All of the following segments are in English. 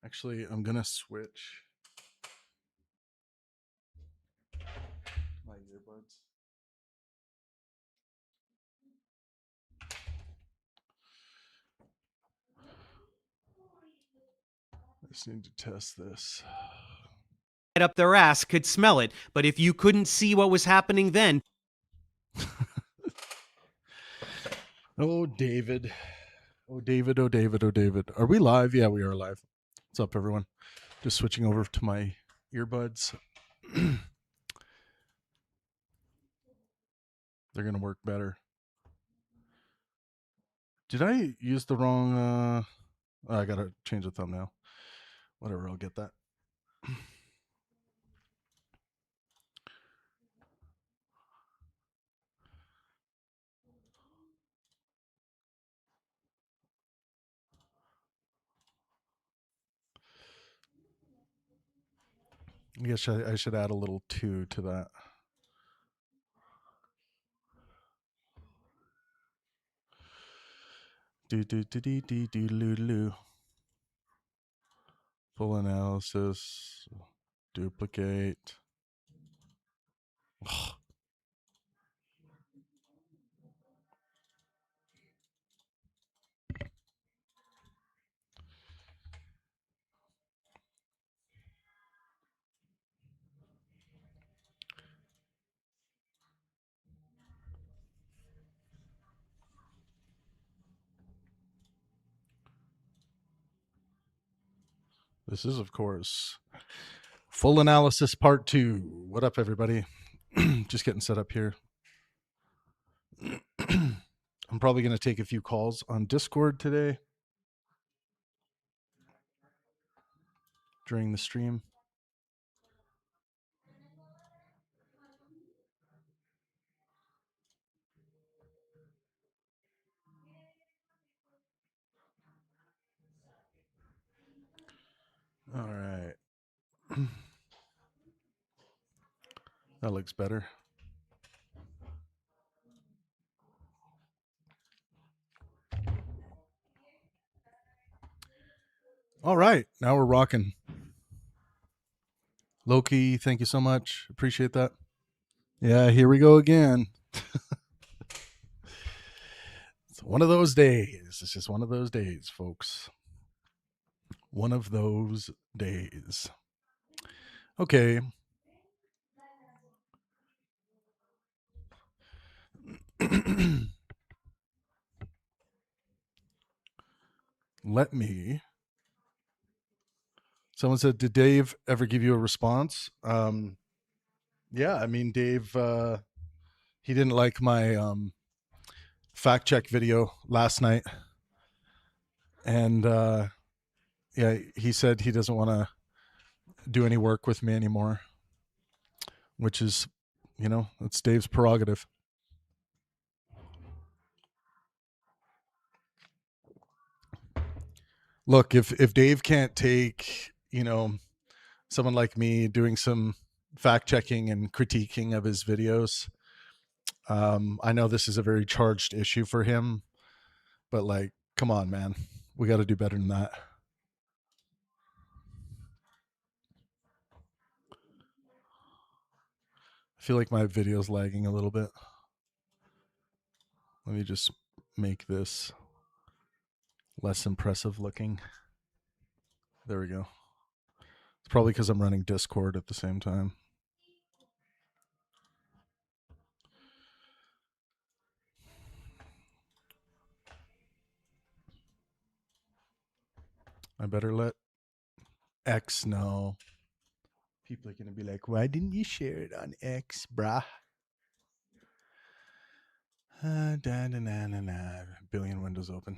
Actually, I'm gonna switch my earbuds. I just need to test this. Up their ass could smell it, but if you couldn't see what was happening then. Oh, David. Oh, David. Oh, David. Oh, David. Are we live? Yeah, we are live. What's up, everyone? Just switching over to my earbuds. They're going to work better. Did I use the wrong... I got to change the thumbnail. Whatever, I'll get that. I guess I should add a little 2 to that. Do. Full analysis. Duplicate. This is, of course, Full Analysis Part 2. What up, everybody? Just getting set up here. I'm probably going to take a few calls on Discord today during the stream. All right. That looks better. All right. Now we're rocking. Loki, thank you so much. Appreciate that. Yeah, here we go again. It's one of those days. It's just one of those days, folks. One of those days. Okay. Let me. Someone said, "Did Dave ever give you a response?" Yeah, I mean, Dave. He didn't like my fact check video last night, and yeah, he said he doesn't want to do any work with me anymore, which is, it's Dave's prerogative. Look, if Dave can't take, someone like me doing some fact checking and critiquing of his videos, I know this is a very charged issue for him, but like, come on, man, we got to do better than that. I feel like my video's lagging a little bit. Let me just make this less impressive looking. There we go. It's probably because I'm running Discord at the same time. I better let X know. People are going to be like, why didn't you share it on X, brah? Billion windows open.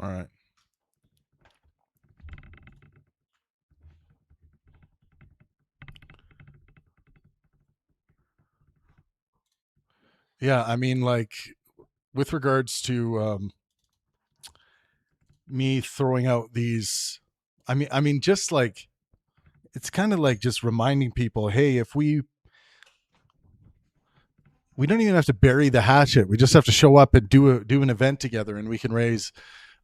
All right. Yeah, I mean, like with regards to me throwing out these, I mean, just like it's kind of like just reminding people, hey, if we don't even have to bury the hatchet. We just have to show up and do an event together, and we can raise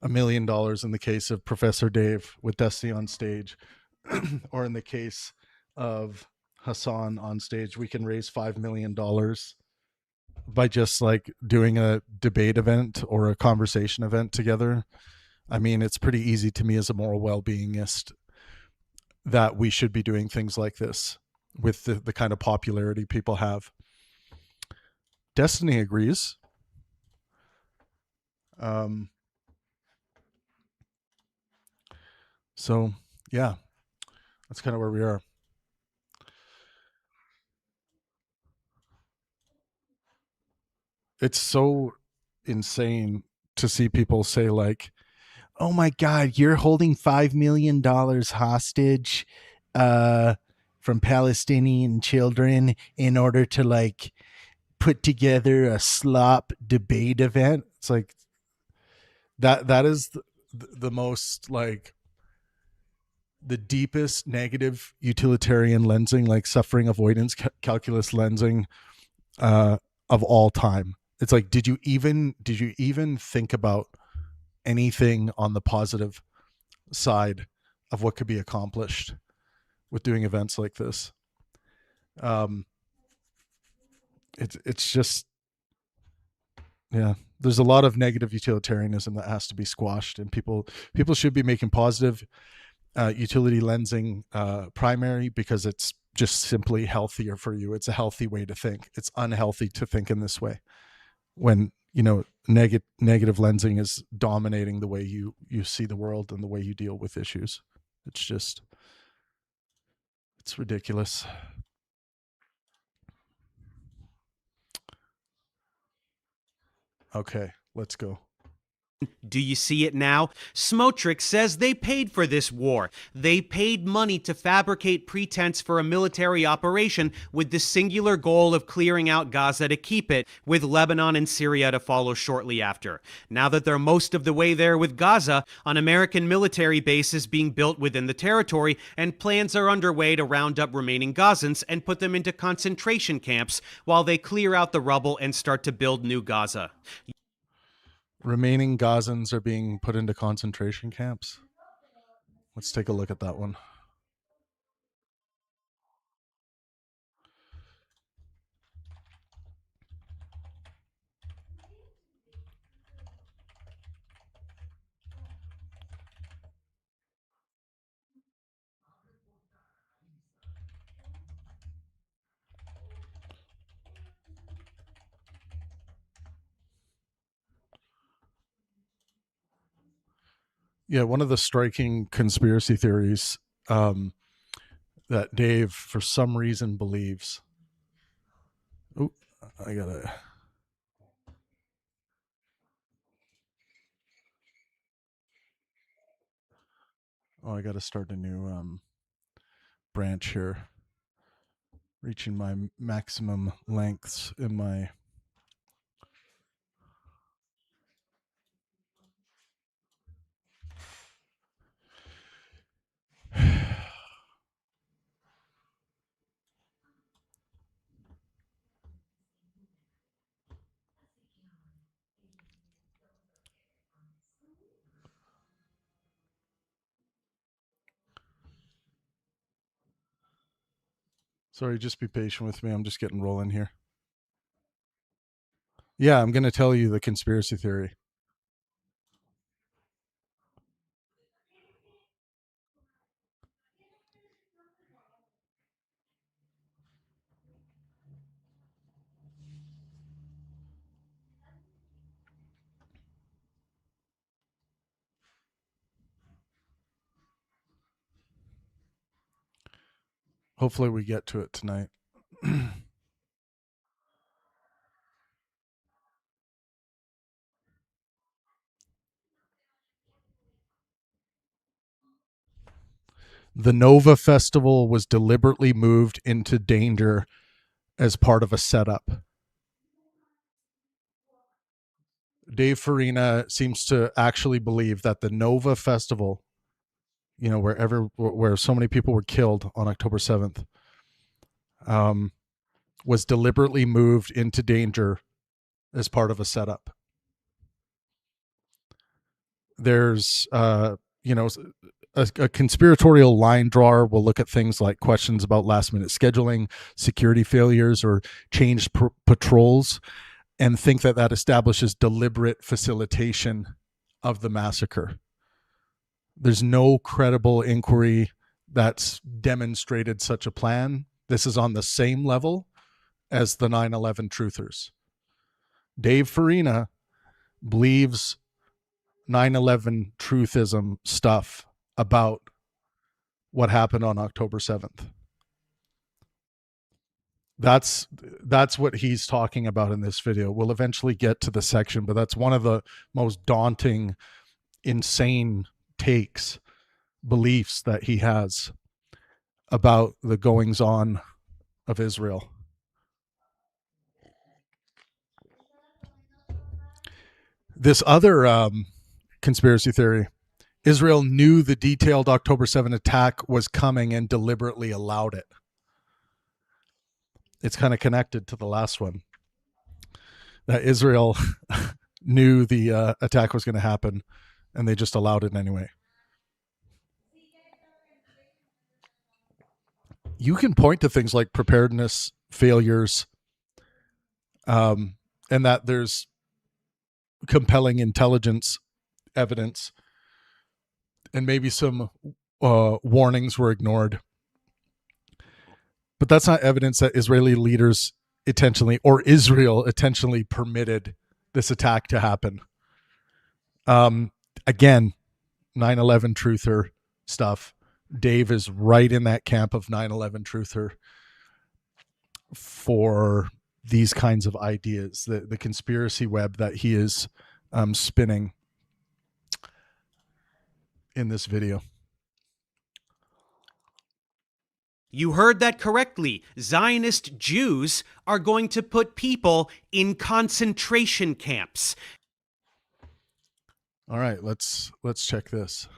$1 million in the case of Professor Dave with Destiny on stage, or in the case of Hassan on stage, we can raise $5 million by just like doing a debate event or a conversation event together. I mean, it's pretty easy to me as a moral well-beingist that we should be doing things like this with the kind of popularity people have. Destiny agrees. Um, so yeah, that's kind of where we are. It's so insane to see people say like, "Oh my God, you're holding $5 million hostage uh, from Palestinian children in order to like put together a slop debate event." It's like that is the most like the deepest negative utilitarian lensing, like suffering avoidance calculus lensing uh, of all time. It's like, did you even think about anything on the positive side of what could be accomplished with doing events like this? Um, it's just, yeah. There's a lot of negative utilitarianism that has to be squashed, and people should be making positive utility lensing primary, because it's just simply healthier for you. It's a healthy way to think. It's unhealthy to think in this way when negative lensing is dominating the way you see the world and the way you deal with issues. It's just, it's ridiculous. Okay, let's go. Do you see it now? Smotrich says they paid for this war. They paid money to fabricate pretense for a military operation with the singular goal of clearing out Gaza to keep it, with Lebanon and Syria to follow shortly after. Now that they're most of the way there with Gaza, an American military base is being built within the territory, and plans are underway to round up remaining Gazans and put them into concentration camps while they clear out the rubble and start to build new Gaza. Remaining Gazans are being put into concentration camps. Let's take a look at that one. Yeah, one of the striking conspiracy theories um, that Dave, for some reason, believes. Oh, I gotta. Oh, I gotta start a new branch here, reaching my maximum lengths in my. Sorry, just be patient with me. I'm just getting rolling here. Yeah, I'm gonna tell you the conspiracy theory. Hopefully, we get to it tonight. The Nova Festival was deliberately moved into danger as part of a setup. Dave Farina seems to actually believe that the Nova Festival, where so many people were killed on October 7th, was deliberately moved into danger as part of a setup. There's, a conspiratorial line drawer will look at things like questions about last minute scheduling, security failures, or changed patrols, and think that establishes deliberate facilitation of the massacre. There's no credible inquiry that's demonstrated such a plan. This is on the same level as the 9/11 truthers. Dave Farina believes 9/11 truthism stuff about what happened on October 7th. That's what he's talking about in this video. We'll eventually get to the section, but that's one of the most daunting, insane takes, beliefs that he has about the goings on of Israel. This other conspiracy theory, Israel knew the detailed October 7 attack was coming and deliberately allowed it. It's kind of connected to the last one, that Israel knew the attack was going to happen and they just allowed it anyway. You can point to things like preparedness failures, and that there's compelling intelligence evidence, and maybe some warnings were ignored. But that's not evidence that Israeli leaders intentionally, or Israel intentionally, permitted this attack to happen. Again, 9/11 truther stuff. Dave is right in that camp of 9/11 truther for these kinds of ideas, the conspiracy web that he is spinning in this video. You heard that correctly. Zionist Jews are going to put people in concentration camps. All right, let's check this.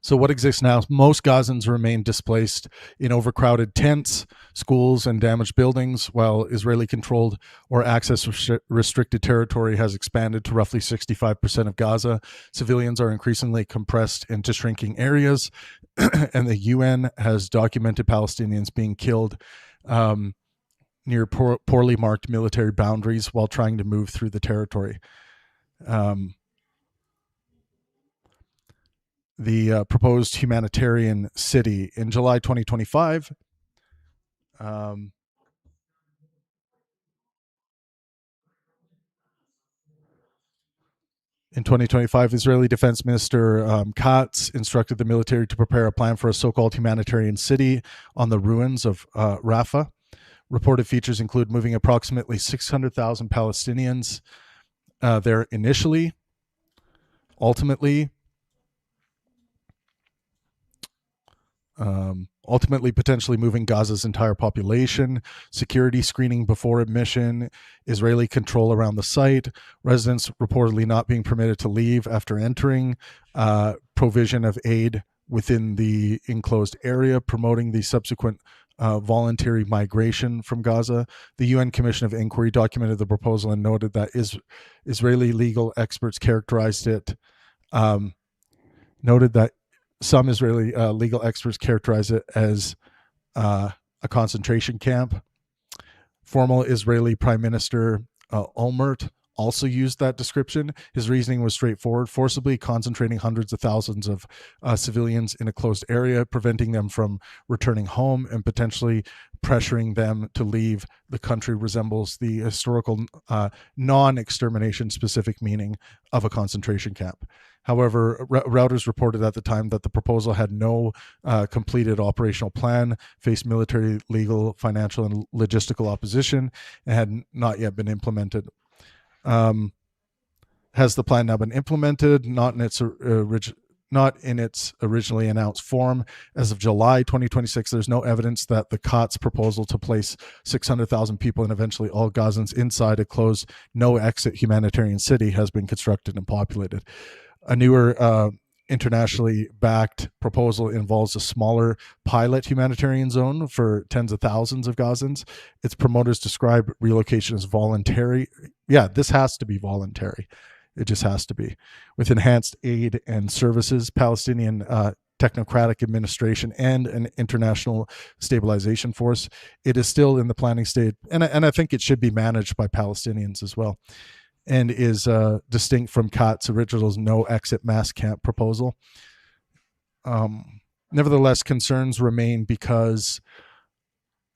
So what exists now? Most Gazans remain displaced in overcrowded tents, schools, and damaged buildings, while Israeli-controlled or access-restricted territory has expanded to roughly 65% of Gaza. Civilians are increasingly compressed into shrinking areas, and the UN has documented Palestinians being killed near poorly marked military boundaries while trying to move through the territory. The proposed humanitarian city in July 2025. In 2025, Israeli Defense Minister Katz instructed the military to prepare a plan for a so-called humanitarian city on the ruins of Rafah. Reported features include moving approximately 600,000 Palestinians there initially. Ultimately potentially moving Gaza's entire population, security screening before admission, Israeli control around the site, residents reportedly not being permitted to leave after entering, provision of aid within the enclosed area, promoting the subsequent voluntary migration from Gaza. The UN Commission of Inquiry documented the proposal and noted that Israeli legal experts characterized it, noted that some Israeli legal experts characterize it as a concentration camp. Former Israeli Prime Minister Olmert also used that description. His reasoning was straightforward: forcibly concentrating hundreds of thousands of civilians in a closed area, preventing them from returning home, and potentially pressuring them to leave the country resembles the historical non-extermination specific meaning of a concentration camp. However, Reuters reported at the time that the proposal had no completed operational plan, faced military, legal, financial, and logistical opposition, and had not yet been implemented. Has the plan now been implemented? Not in its originally announced form. As of July 2026, there's no evidence that the COTS proposal to place 600,000 people and eventually all Gazans inside a closed, no-exit humanitarian city has been constructed and populated. A newer internationally backed proposal involves a smaller pilot humanitarian zone for tens of thousands of Gazans. Its promoters describe relocation as voluntary. Yeah, this has to be voluntary. It just has to be. With enhanced aid and services, Palestinian technocratic administration, and an international stabilization force. It is still in the planning stage, and I think it should be managed by Palestinians as well, and is distinct from COT's original no-exit mass camp proposal. Nevertheless, concerns remain because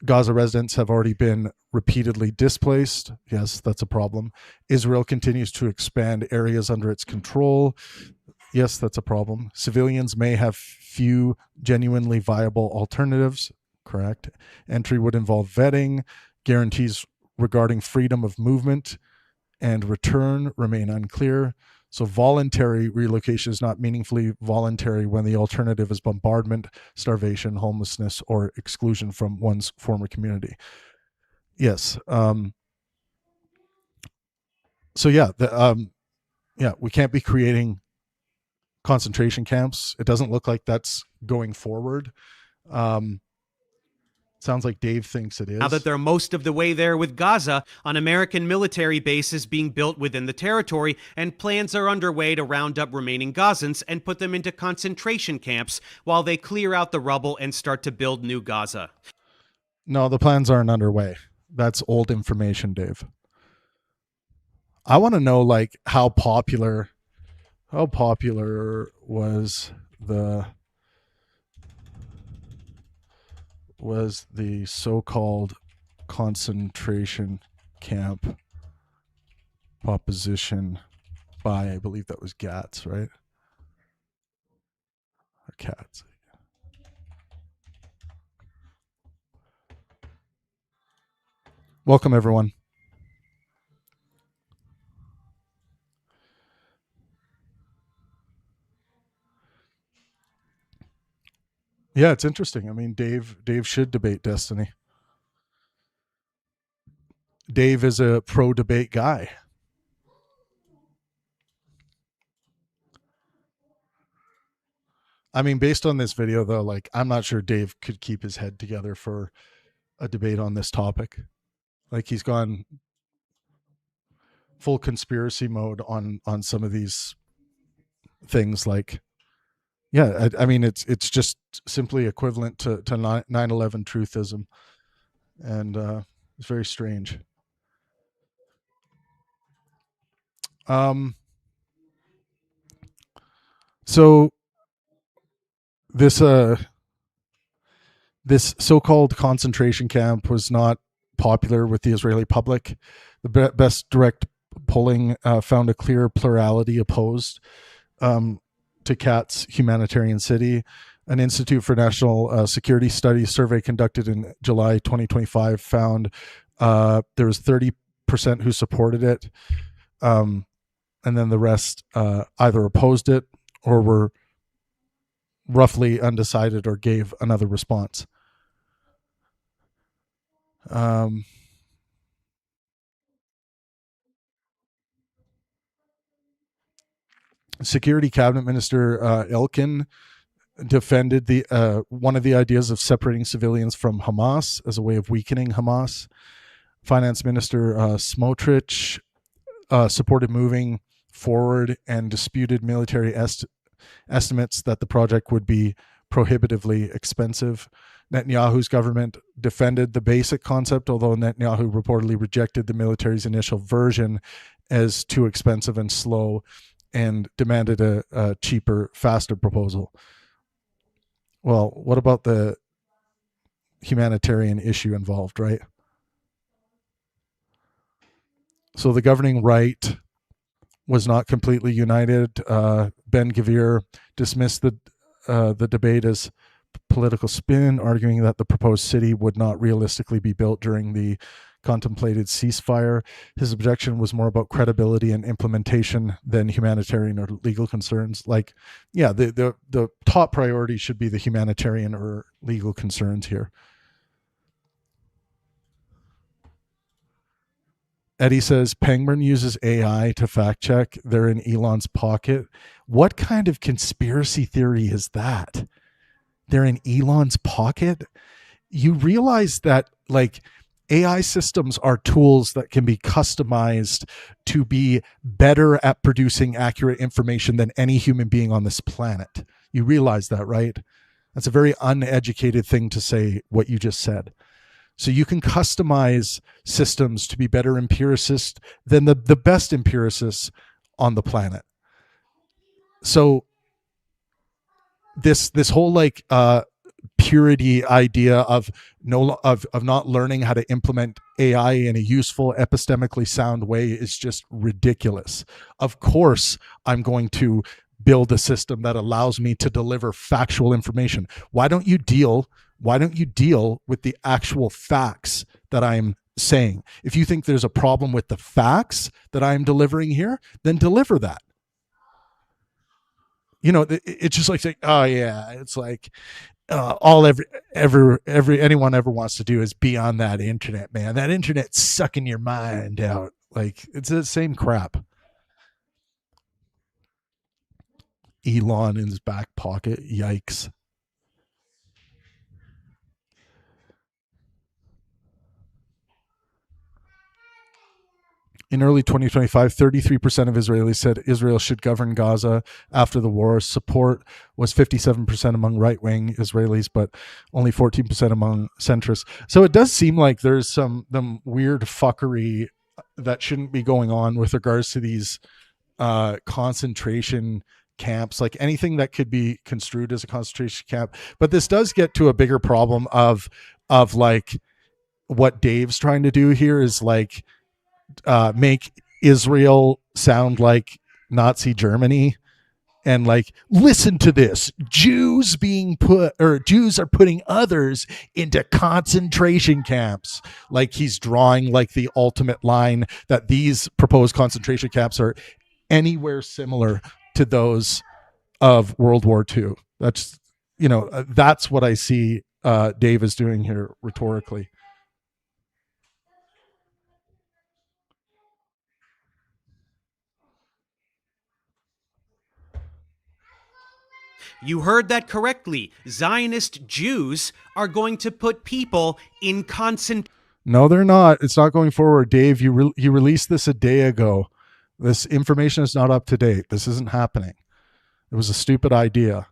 Gaza residents have already been repeatedly displaced. Yes, that's a problem. Israel continues to expand areas under its control. Yes, that's a problem. Civilians may have few genuinely viable alternatives. Correct. Entry would involve vetting. Guarantees regarding freedom of movement and return remain unclear. So voluntary relocation is not meaningfully voluntary when the alternative is bombardment, starvation, homelessness, or exclusion from one's former community. Yes. So yeah, we can't be creating concentration camps. It doesn't look like that's going forward. Sounds like Dave thinks it is. Now that they're most of the way there with Gaza, an American military base is being built within the territory, and plans are underway to round up remaining Gazans and put them into concentration camps while they clear out the rubble and start to build new Gaza. No, the plans aren't underway. That's old information, Dave. I want to know, like, how popular was the so-called concentration camp proposition by, I believe that was Gatz, right? Or Katz. Welcome, everyone. Yeah, it's interesting. I mean, Dave should debate Destiny. Dave is a pro-debate guy. I mean, based on this video, though, like, I'm not sure Dave could keep his head together for a debate on this topic. Like, he's gone full conspiracy mode on some of these things. Like, yeah, I mean, it's just simply equivalent to 9/11 truthism, and it's very strange. So this so-called concentration camp was not popular with the Israeli public. The best direct polling found a clear plurality opposed to Kat's humanitarian city. An Institute for National Security Studies survey conducted in July 2025 found there was 30% who supported it, and then the rest either opposed it or were roughly undecided or gave another response. Security Cabinet Minister Elkin defended the one of the ideas of separating civilians from Hamas as a way of weakening Hamas. Finance Minister Smotrich supported moving forward and disputed military estimates that the project would be prohibitively expensive. Netanyahu's government defended the basic concept, although Netanyahu reportedly rejected the military's initial version as too expensive and slow and demanded a cheaper, faster proposal. Well, what about the humanitarian issue involved, right? So the governing right was not completely united. Ben Gvir dismissed the debate as political spin, arguing that the proposed city would not realistically be built during the contemplated ceasefire. His objection was more about credibility and implementation than humanitarian or legal concerns. Like, yeah, the top priority should be the humanitarian or legal concerns here. Eddie says Pangburn uses AI to fact check. They're in Elon's pocket. What kind of conspiracy theory is that? They're in Elon's pocket? You realize that, like, AI systems are tools that can be customized to be better at producing accurate information than any human being on this planet. You realize that, right? That's a very uneducated thing to say, what you just said. So you can customize systems to be better empiricists than the best empiricists on the planet. So this whole like purity idea of not learning how to implement AI in a useful, epistemically sound way is just ridiculous. Of course, I'm going to build a system that allows me to deliver factual information. Why don't you deal with the actual facts that I'm saying? If you think there's a problem with the facts that I'm delivering here, then deliver that. You know, it's just like saying, oh yeah, it's like all anyone ever wants to do is be on that internet, man. That internet's sucking your mind out. Like, it's the same crap. Elon in his back pocket. Yikes. In early 2025, 33% of Israelis said Israel should govern Gaza after the war. Support was 57% among right-wing Israelis, but only 14% among centrists. So it does seem like there's some weird fuckery that shouldn't be going on with regards to these concentration camps, like anything that could be construed as a concentration camp. But this does get to a bigger problem of like what Dave's trying to do here is like make Israel sound like Nazi Germany, and like, listen to this: Jews are putting others into concentration camps. Like, he's drawing like the ultimate line that these proposed concentration camps are anywhere similar to those of World War II. That's, that's what I see Dave is doing here rhetorically. You heard that correctly. Zionist Jews are going to put people in concentration. No, they're not. It's not going forward. Dave, you released this a day ago. This information is not up to date. This isn't happening. It was a stupid idea.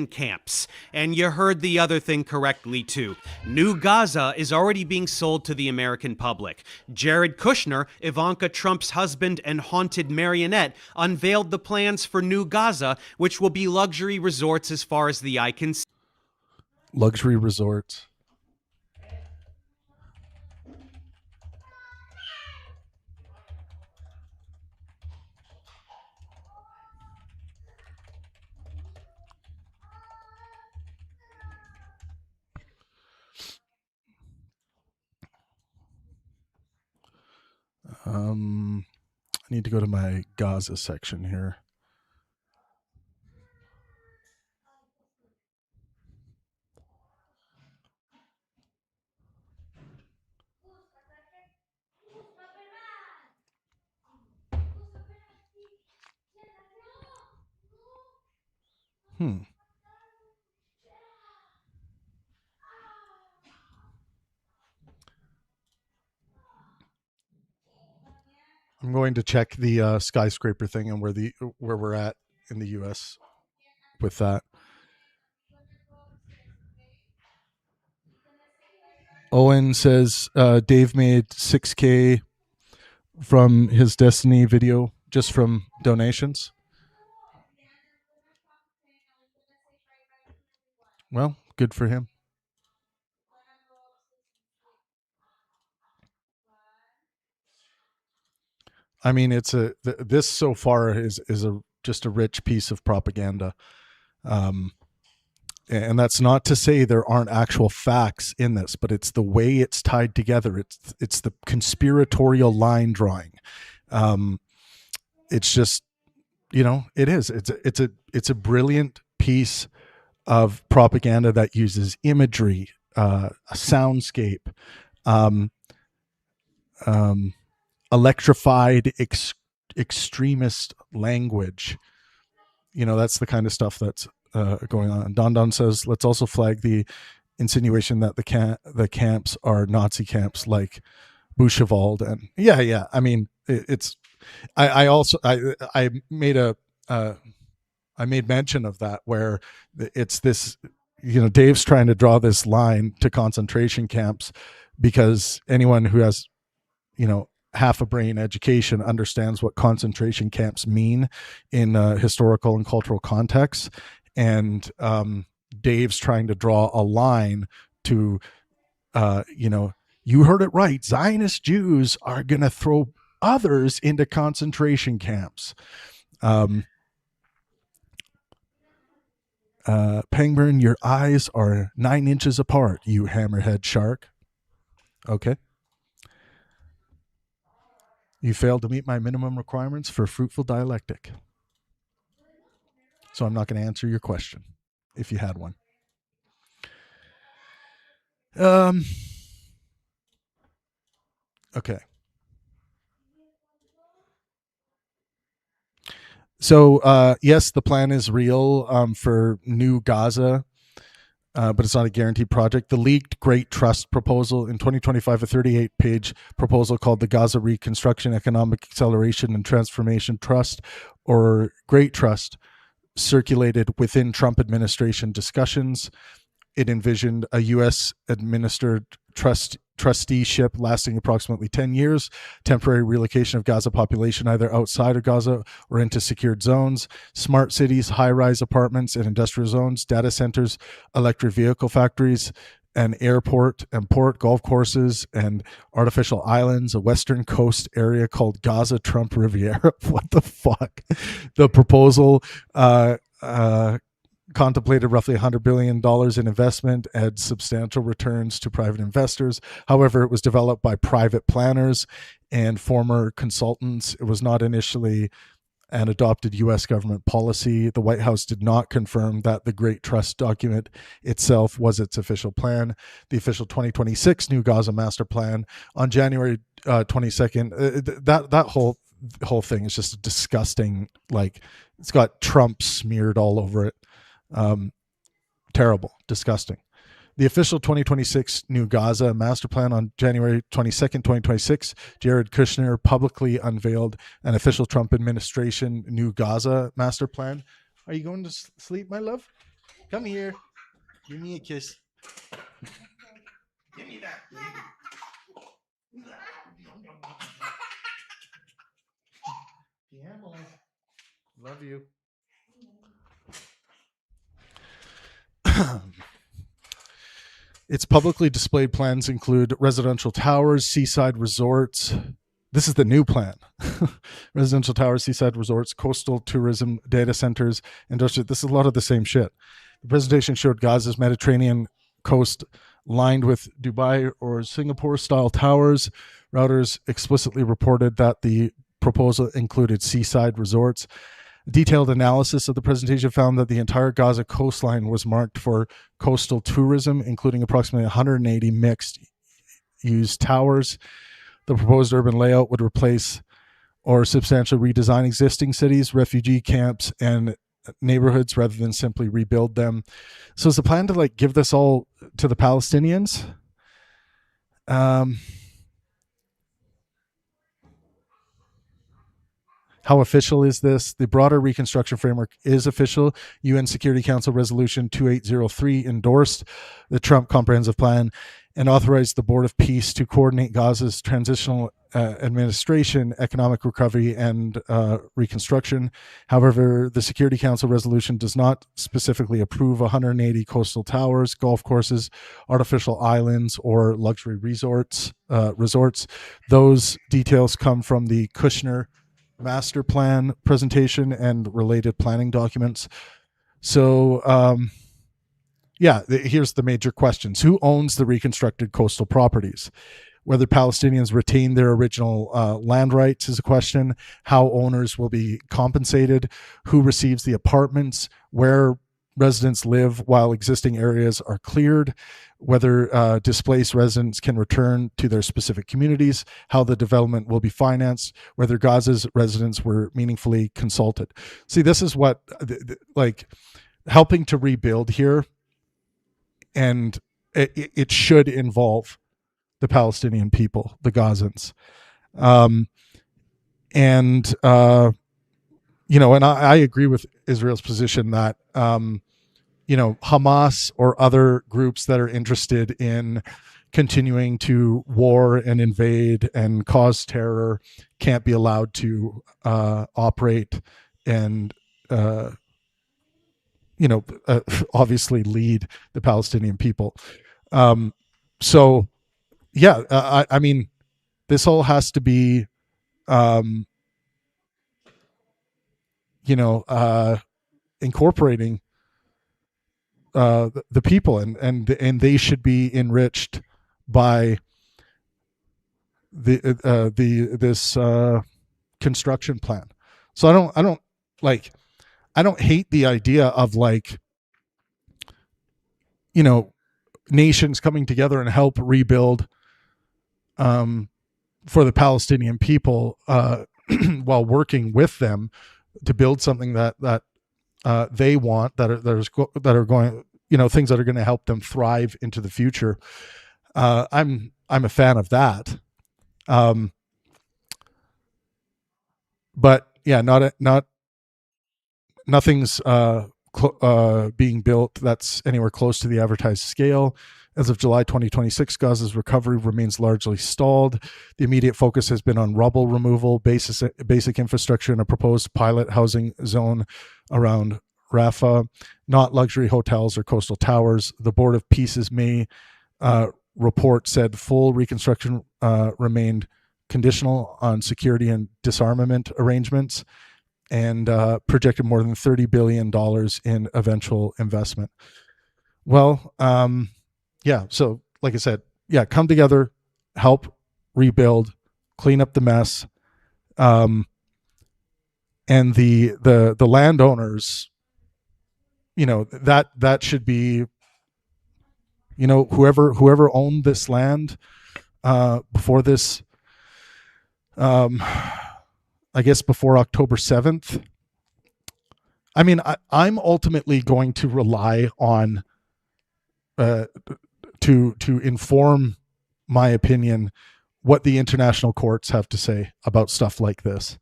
Camps. And you heard the other thing correctly, too. New Gaza is already being sold to the American public. Jared Kushner, Ivanka Trump's husband and haunted marionette, unveiled the plans for New Gaza, which will be luxury resorts as far as the eye can see. Luxury resorts. I need to go to my Gaza section here. I'm going to check the skyscraper thing and where we're at in the U.S. with that. Owen says Dave made 6K from his Destiny video just from donations. Well, good for him. I mean, this so far is a just a rich piece of propaganda. Um, and that's not to say there aren't actual facts in this, but it's the way it's tied together. It's the conspiratorial line drawing. It's just, it is. It's a brilliant piece of propaganda that uses imagery, a soundscape, um, electrified extremist language. That's the kind of stuff that's going on. Don Don says, let's also flag the insinuation that the camps are Nazi camps like Buchenwald. And yeah. I mean, it's. I made a. I made mention of that where it's this, Dave's trying to draw this line to concentration camps because anyone who has, half a brain education understands what concentration camps mean in historical and cultural context. And Dave's trying to draw a line to, you heard it right. Zionist Jews are going to throw others into concentration camps. Pangburn, your eyes are 9 inches apart, you hammerhead shark. Okay. You failed to meet my minimum requirements for fruitful dialectic. So I'm not going to answer your question if you had one. Okay. So, yes, the plan is real for New Gaza, but it's not a guaranteed project. The leaked Great Trust proposal in 2025, a 38-page proposal called the Gaza Reconstruction, Economic Acceleration and Transformation Trust, or Great Trust, circulated within Trump administration discussions. It envisioned a U.S. administered trusteeship lasting approximately 10 years, temporary relocation of Gaza population either outside of Gaza or into secured zones, smart cities, high-rise apartments and industrial zones, data centers, electric vehicle factories, an airport and port, golf courses, and artificial islands, a western coast area called Gaza Trump Riviera. What the fuck? The proposal contemplated roughly $100 billion in investment and substantial returns to private investors. However, it was developed by private planners and former consultants. It was not initially an adopted U.S. government policy. The White House did not confirm that the Great Trust document itself was its official plan. The official 2026 New Gaza Master Plan on January 22nd, that whole thing is just disgusting. Like, it's got Trump smeared all over it. Terrible, disgusting. The official 2026 New Gaza Master Plan on January 22nd, 2026, Jared Kushner publicly unveiled an official Trump administration New Gaza Master Plan. Are you going to sleep, my love? Come here. Give me a kiss. Give me that, baby. Love you. Its publicly displayed plans include residential towers, seaside resorts. This is the new plan. Residential towers, seaside resorts, coastal tourism, data centers, industrial. This is a lot of the same shit. The presentation showed Gaza's Mediterranean coast lined with Dubai or Singapore-style towers. Reuters explicitly reported that the proposal included seaside resorts. Detailed analysis of the presentation found that the entire Gaza coastline was marked for coastal tourism, including approximately 180 mixed-use towers. The proposed urban layout would replace or substantially redesign existing cities, refugee camps, and neighborhoods rather than simply rebuild them. So is the plan to give this all to the Palestinians? How official is this? The broader reconstruction framework is official. UN Security Council Resolution 2803 endorsed the Trump Comprehensive Plan and authorized the Board of Peace to coordinate Gaza's transitional administration, economic recovery, and reconstruction. However, the Security Council resolution does not specifically approve 180 coastal towers, golf courses, artificial islands, or luxury resorts. Those details come from the Kushner master plan presentation and related planning documents. So, here's the major questions. Who owns the reconstructed coastal properties? Whether Palestinians retain their original land rights is a question. How owners will be compensated. Who receives the apartments. Where residents live while existing areas are cleared. Whether displaced residents can return to their specific communities. How the development will be financed. Whether Gaza's residents were meaningfully consulted. See, this is what, helping to rebuild here, and it should involve the Palestinian people, the Gazans. And I agree with Israel's position that, Hamas or other groups that are interested in continuing to war and invade and cause terror can't be allowed to operate and, obviously lead the Palestinian people. I mean, this all has to be, incorporating the people, and they should be enriched by this construction plan. So I don't hate the idea of nations coming together and help rebuild for the Palestinian people while working with them to build something that they want, that are going, things that are going to help them thrive into the future. I'm a fan of that. But yeah, nothing's being built that's anywhere close to the advertised scale. As of July 2026, Gaza's recovery remains largely stalled. The immediate focus has been on rubble removal, basic infrastructure, and a proposed pilot housing zone around Rafah, not luxury hotels or coastal towers. The Board of Peace's May report said full reconstruction remained conditional on security and disarmament arrangements, and projected more than $30 billion in eventual investment. Well, so like I said, come together, help rebuild, clean up the mess, and the landowners, that should be, whoever owned this land before this, I guess before October 7th. I mean, I'm ultimately going to rely on to inform my opinion what the international courts have to say about stuff like this,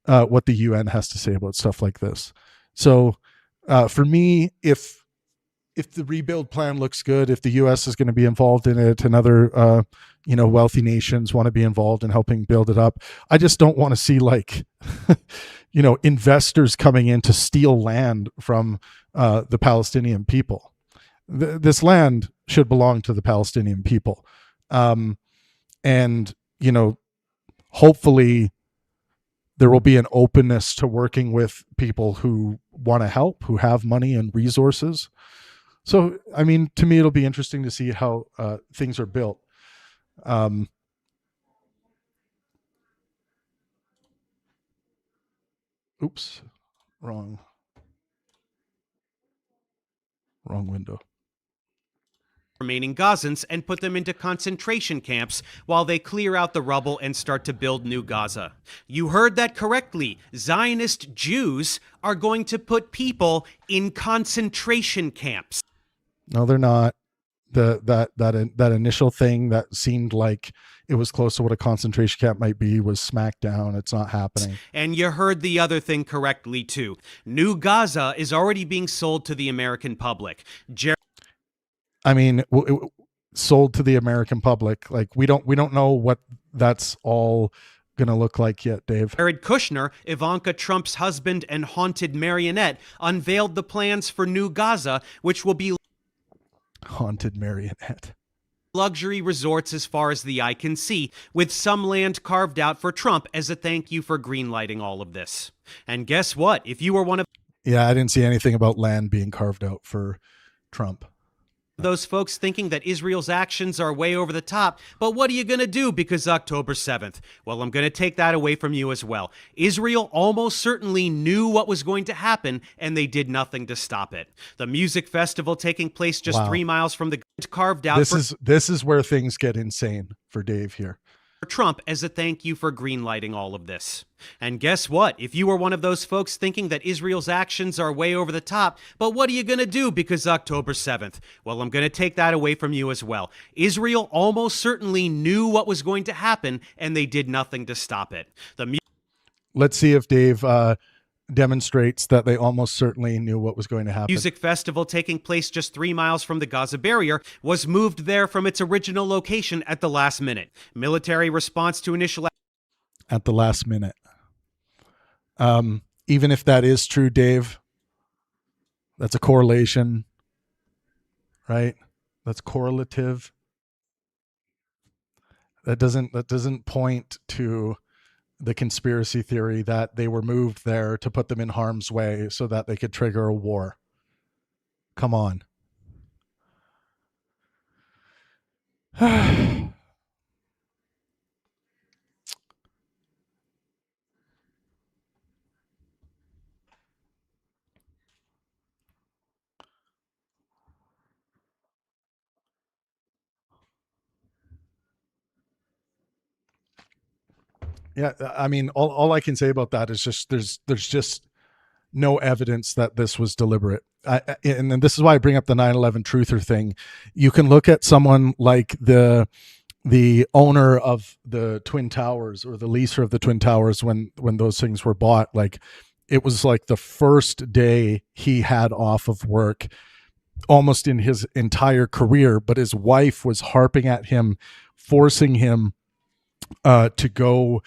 what the UN has to say about stuff like this. So for me, if the rebuild plan looks good, if the U.S. is going to be involved in it, and other wealthy nations want to be involved in helping build it up, I just don't want to see investors coming in to steal land from the Palestinian people. This land should belong to the Palestinian people, and hopefully there will be an openness to working with people who want to help, who have money and resources. So, I mean, to me, it'll be interesting to see how things are built. Oops, wrong window. Remaining Gazans and put them into concentration camps while they clear out the rubble and start to build new Gaza. You heard that correctly. Zionist Jews are going to put people in concentration camps. No, they're not. That initial thing that seemed like it was close to what a concentration camp might be was smacked down. It's not happening. And you heard the other thing correctly, too. New Gaza is already being sold to the American public. I mean, sold to the American public. Like we don't know what that's all gonna look like yet, Dave. Jared Kushner, Ivanka Trump's husband and haunted marionette, unveiled the plans for New Gaza, which will be Haunted marionette. luxury resorts as far as the eye can see, with some land carved out for Trump as a thank you for greenlighting all of this. And guess what? If you were one of Yeah, I didn't see anything about land being carved out for Trump. those folks thinking that Israel's actions are way over the top, but what are you going to do because October 7th? Well, I'm going to take that away from you as well. Israel almost certainly knew what was going to happen, and they did nothing to stop it. The music festival taking place just 3 miles from the carved out This is where things get insane for Dave here. Trump as a thank you for greenlighting all of this. And guess what? If you were one of those folks thinking that Israel's actions are way over the top, but what are you going to do because October 7th? Well, I'm going to take that away from you as well. Israel almost certainly knew what was going to happen, and they did nothing to stop it. Let's see if Dave demonstrates that they almost certainly knew what was going to happen. Music festival taking place just 3 miles from the Gaza barrier was moved there from its original location at the last minute. Military response to initial at the last minute. Even if that is true, Dave, that's a correlation, right? That's correlative. That doesn't point to the conspiracy theory that they were moved there to put them in harm's way so that they could trigger a war. Come on. Yeah, I mean, all I can say about that is just there's just no evidence that this was deliberate. And this is why I bring up the 9/11 truther thing. You can look at someone like the owner of the Twin Towers or the leaser of the Twin Towers when those things were bought. Like it was like the first day he had off of work almost in his entire career, but his wife was harping at him, forcing him to go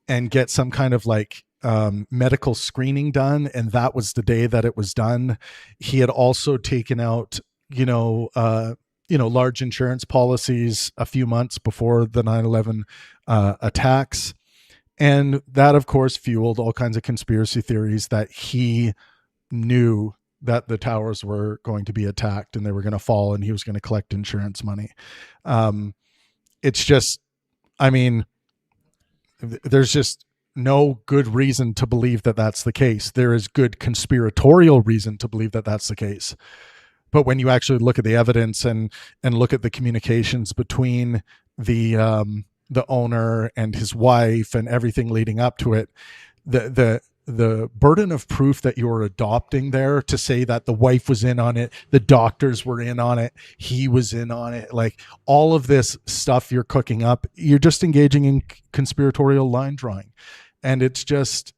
and get some kind of like medical screening done, and that was the day that it was done. He had also taken out large insurance policies a few months before the 9/11 attacks, and that of course fueled all kinds of conspiracy theories that he knew that the towers were going to be attacked and they were going to fall and he was going to collect insurance money. It's just, I mean, there's just no good reason to believe that that's the case. There is good conspiratorial reason to believe that that's the case. But when you actually look at the evidence and look at the communications between the owner and his wife and everything leading up to it, the burden of proof that you're adopting there to say that the wife was in on it, the doctors were in on it, he was in on it, like all of this stuff you're cooking up, you're just engaging in conspiratorial line drawing. And it's just,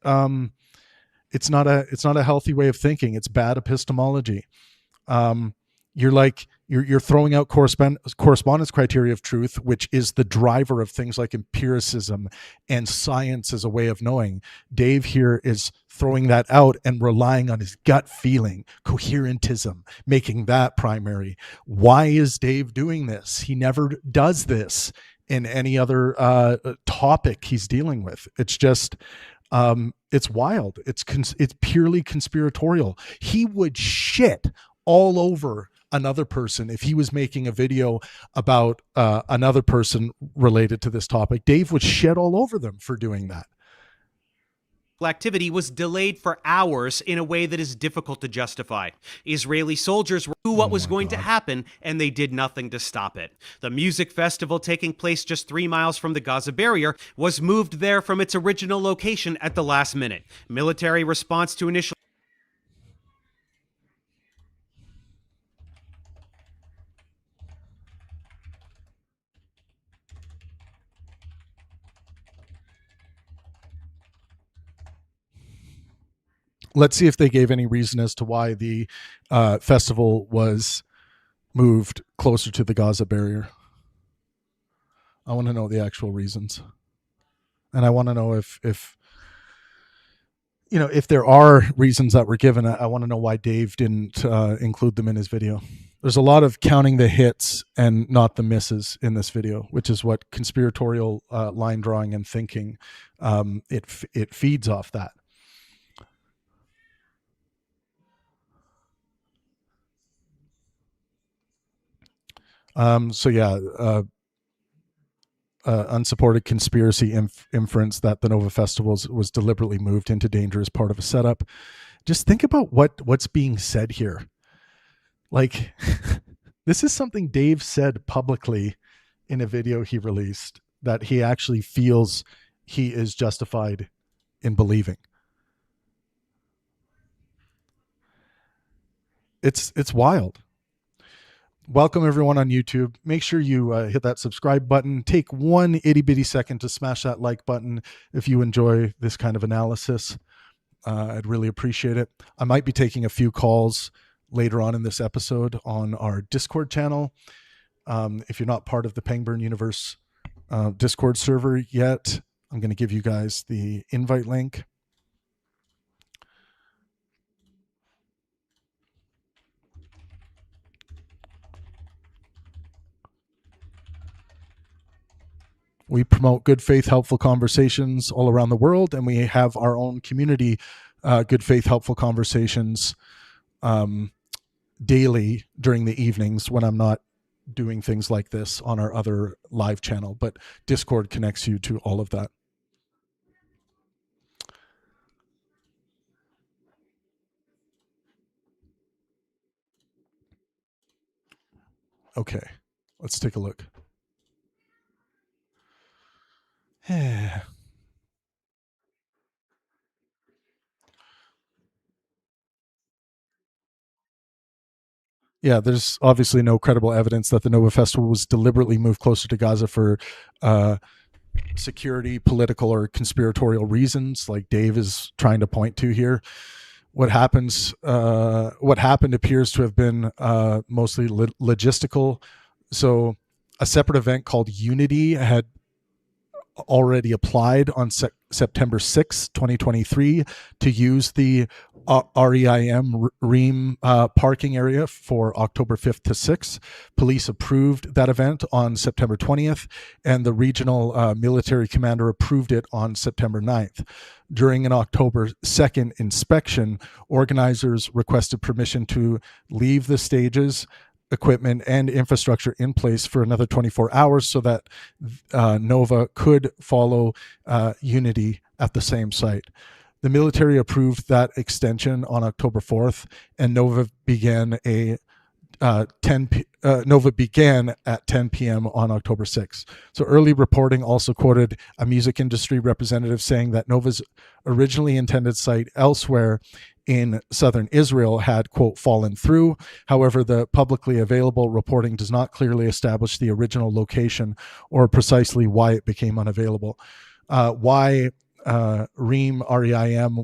it's not a healthy way of thinking. It's bad epistemology. You're throwing out correspondence criteria of truth, which is the driver of things like empiricism and science as a way of knowing. Dave here is throwing that out and relying on his gut feeling, coherentism, making that primary. Why is Dave doing this? He never does this in any other topic he's dealing with. It's just, it's wild. It's purely conspiratorial. He would shit all over another person if he was making a video about another person related to this topic. Dave would shit all over them for doing that. Activity was delayed for hours in a way that is difficult to justify. Israeli soldiers knew what was going to happen, and they did nothing to stop it. The music festival taking place just 3 miles from the Gaza barrier was moved there from its original location at the last minute. Military response to initial Let's see if they gave any reason as to why the festival was moved closer to the Gaza barrier. I want to know the actual reasons, and I want to know if if there are reasons that were given. I want to know why Dave didn't include them in his video. There's a lot of counting the hits and not the misses in this video, which is what conspiratorial line drawing and thinking it feeds off that. So yeah, unsupported conspiracy inference that the Nova Festival was deliberately moved into danger as part of a setup. Just think about what's being said here. Like, this is something Dave said publicly in a video he released that he actually feels he is justified in believing. It's wild. Welcome everyone on YouTube. Make sure you hit that subscribe button. Take 1 itty bitty second to smash that like button if you enjoy this kind of analysis. I'd really appreciate it. I might be taking a few calls later on in this episode on our Discord channel. If you're not part of the Pangburn Universe Discord server yet, I'm going to give you guys the invite link. We promote good faith, helpful conversations all around the world, and we have our own community, good faith, helpful conversations daily during the evenings when I'm not doing things like this on our other live channel. But Discord connects you to all of that. Okay, let's take a look. Yeah, there's obviously no credible evidence that the Nova Festival was deliberately moved closer to Gaza for security, political, or conspiratorial reasons, like Dave is trying to point to here. What happened appears to have been mostly logistical. So a separate event called Unity had already applied on September 6, 2023 to use the REIM parking area for October 5th to 6th. Police approved that event on September 20th, and the regional military commander approved it on September 9th. During an October 2nd inspection, organizers requested permission to leave the stages, equipment, and infrastructure in place for another 24 hours so that Nova could follow Unity at the same site. The military approved that extension on October 4th, and Nova began at 10 p.m. on October 6th. So early reporting also quoted a music industry representative saying that Nova's originally intended site elsewhere in southern Israel had, quote, fallen through. However, the publicly available reporting does not clearly establish the original location or precisely why it became unavailable. Why REIM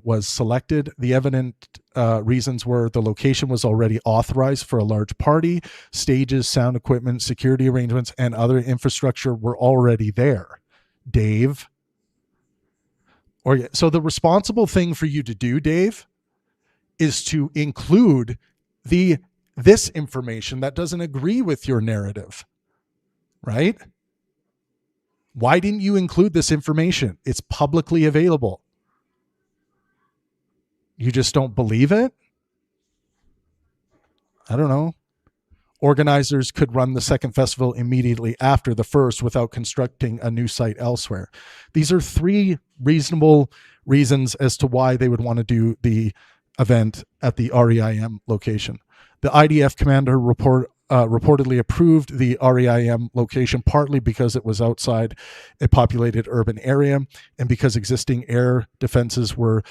was selected. The evident reasons were the location was already authorized for a large party, stages, sound equipment, security arrangements, and other infrastructure were already there. Dave. So the responsible thing for you to do, Dave, is to include this information that doesn't agree with your narrative, right? Why didn't you include this information? It's publicly available. You just don't believe it? I don't know. Organizers could run the second festival immediately after the first without constructing a new site elsewhere. These are 3 reasonable reasons as to why they would want to do the event at the REIM location. The IDF commander reportedly approved the REIM location partly because it was outside a populated urban area and because existing air defenses were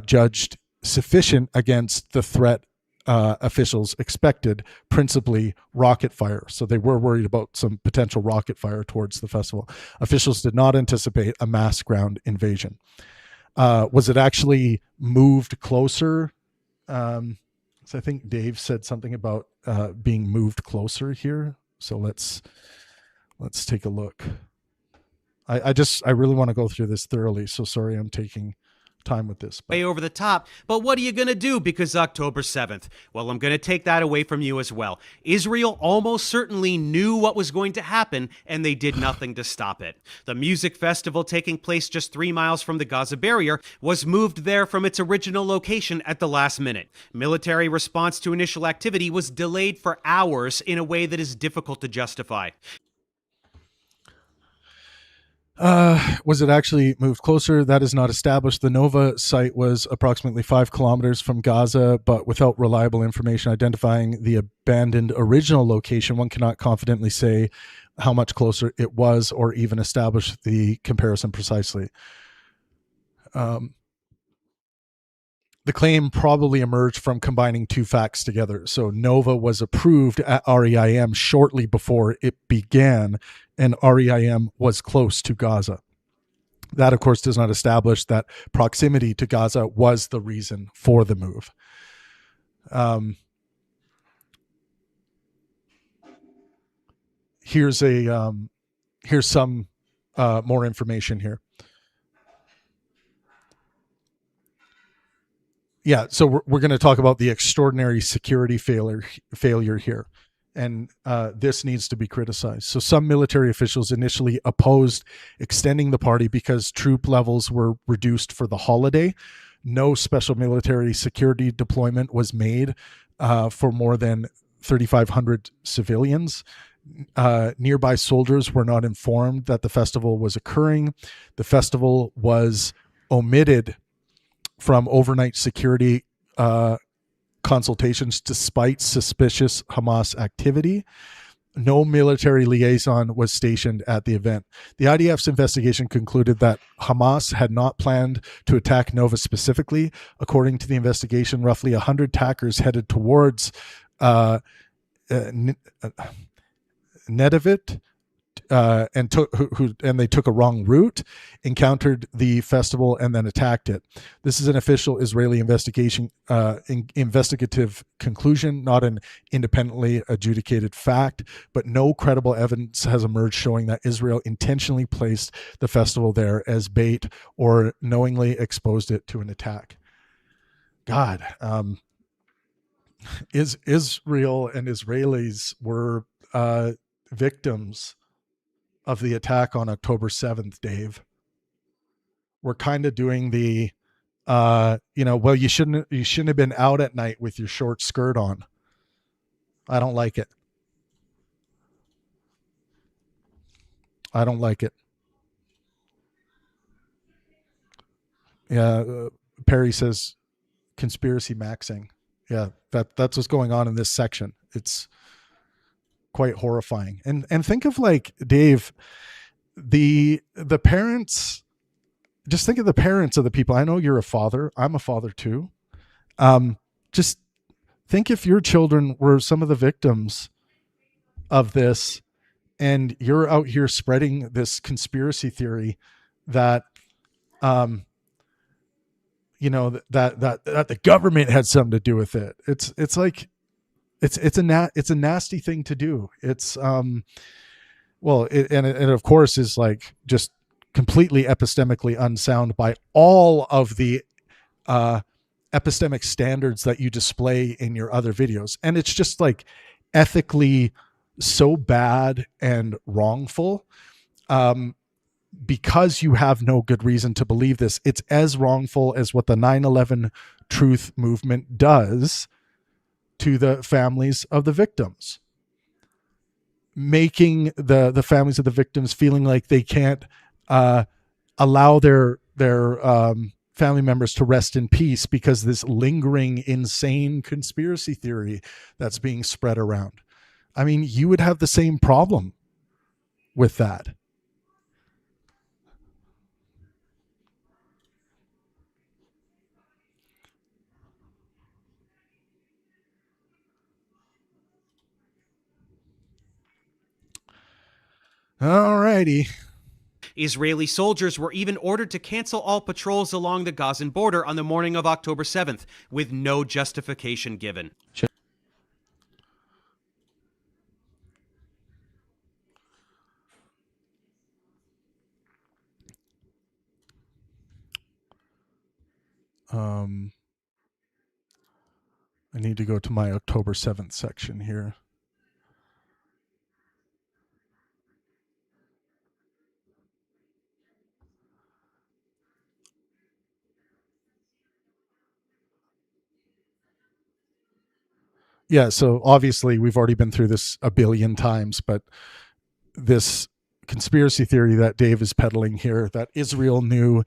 judged sufficient against the threat officials expected, principally rocket fire. So they were worried about some potential rocket fire towards the festival. Officials did not anticipate a mass ground invasion. Was it actually moved closer? So I think Dave said something about being moved closer here. So let's take a look. I really want to go through this thoroughly. So sorry, I'm taking time with this, but way over the top. But what are you going to do because October 7th? Well, I'm going to take that away from you as well. Israel almost certainly knew what was going to happen, and they did nothing to stop it. The music festival taking place just 3 miles from the Gaza barrier was moved there from its original location at the last minute. Military response to initial activity was delayed for hours in a way that is difficult to justify. was it actually moved closer? That is not established. The Nova site was approximately 5 kilometers from Gaza, but without reliable information identifying the abandoned original location, one cannot confidently say how much closer it was or even establish the comparison precisely. The claim probably emerged from combining two facts together. So Nova was approved at REIM shortly before it began, and REIM was close to Gaza. That, of course, does not establish that proximity to Gaza was the reason for the move. Here's some more information here. Yeah, so we're going to talk about the extraordinary security failure here, and this needs to be criticized. So some military officials initially opposed extending the party because troop levels were reduced for the holiday. No special military security deployment was made for more than 3,500 civilians. Nearby soldiers were not informed that the festival was occurring. The festival was omitted from overnight security consultations despite suspicious Hamas activity. No military liaison was stationed at the event. The IDF's investigation concluded that Hamas had not planned to attack Nova specifically. According to the investigation, roughly 100 attackers headed towards Nedavit and they took a wrong route, encountered the festival, and then attacked it. This is an official Israeli investigative conclusion, not an independently adjudicated fact. But no credible evidence has emerged showing that Israel intentionally placed the festival there as bait or knowingly exposed it to an attack. God, Israel and Israelis were victims of the attack on October 7th, Dave. We're kind of doing the well, you shouldn't have been out at night with your short skirt on. I don't like it. I don't like it. Yeah, Perry says conspiracy maxing. Yeah, that's what's going on in this section. It's quite horrifying. And think of, like, Dave, the parents. Just think of the parents of the people. I know you're a father. I'm a father too. Just think if your children were some of the victims of this, and you're out here spreading this conspiracy theory that, that the government had something to do with it. It's like it's a nasty thing to do. It's it of course is like just completely epistemically unsound by all of the epistemic standards that you display in your other videos. And it's just like ethically so bad and wrongful, because you have no good reason to believe this. It's as wrongful as what the 9/11 truth movement does to the families of the victims, making the families of the victims feeling like they can't allow their family members to rest in peace because this lingering insane conspiracy theory that's being spread around. I mean, you would have the same problem with that. All righty. Israeli soldiers were even ordered to cancel all patrols along the Gazan border on the morning of October 7th, with no justification given. I need to go to my October 7th section here. Yeah, so obviously we've already been through this a billion times, but this conspiracy theory that Dave is peddling here, that Israel knew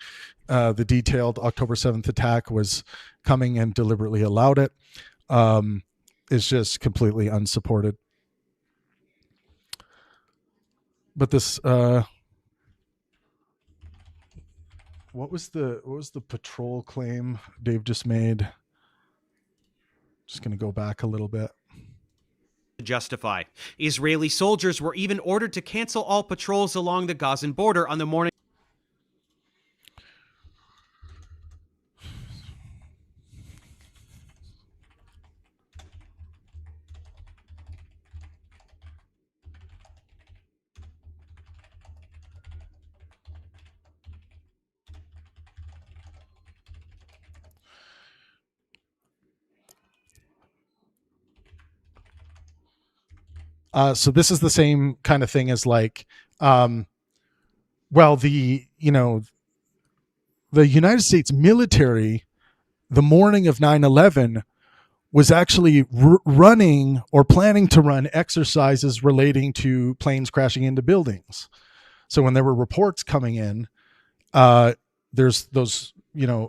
the detailed October 7th attack was coming and deliberately allowed it, is just completely unsupported. But this, what was the patrol claim Dave just made? Just going to go back a little bit. Justify. Israeli soldiers were even ordered to cancel all patrols along the Gazan border on the morning. So this is the same kind of thing as like, well, the United States military, the morning of 9/11, was actually running or planning to run exercises relating to planes crashing into buildings. So when there were reports coming in, there's those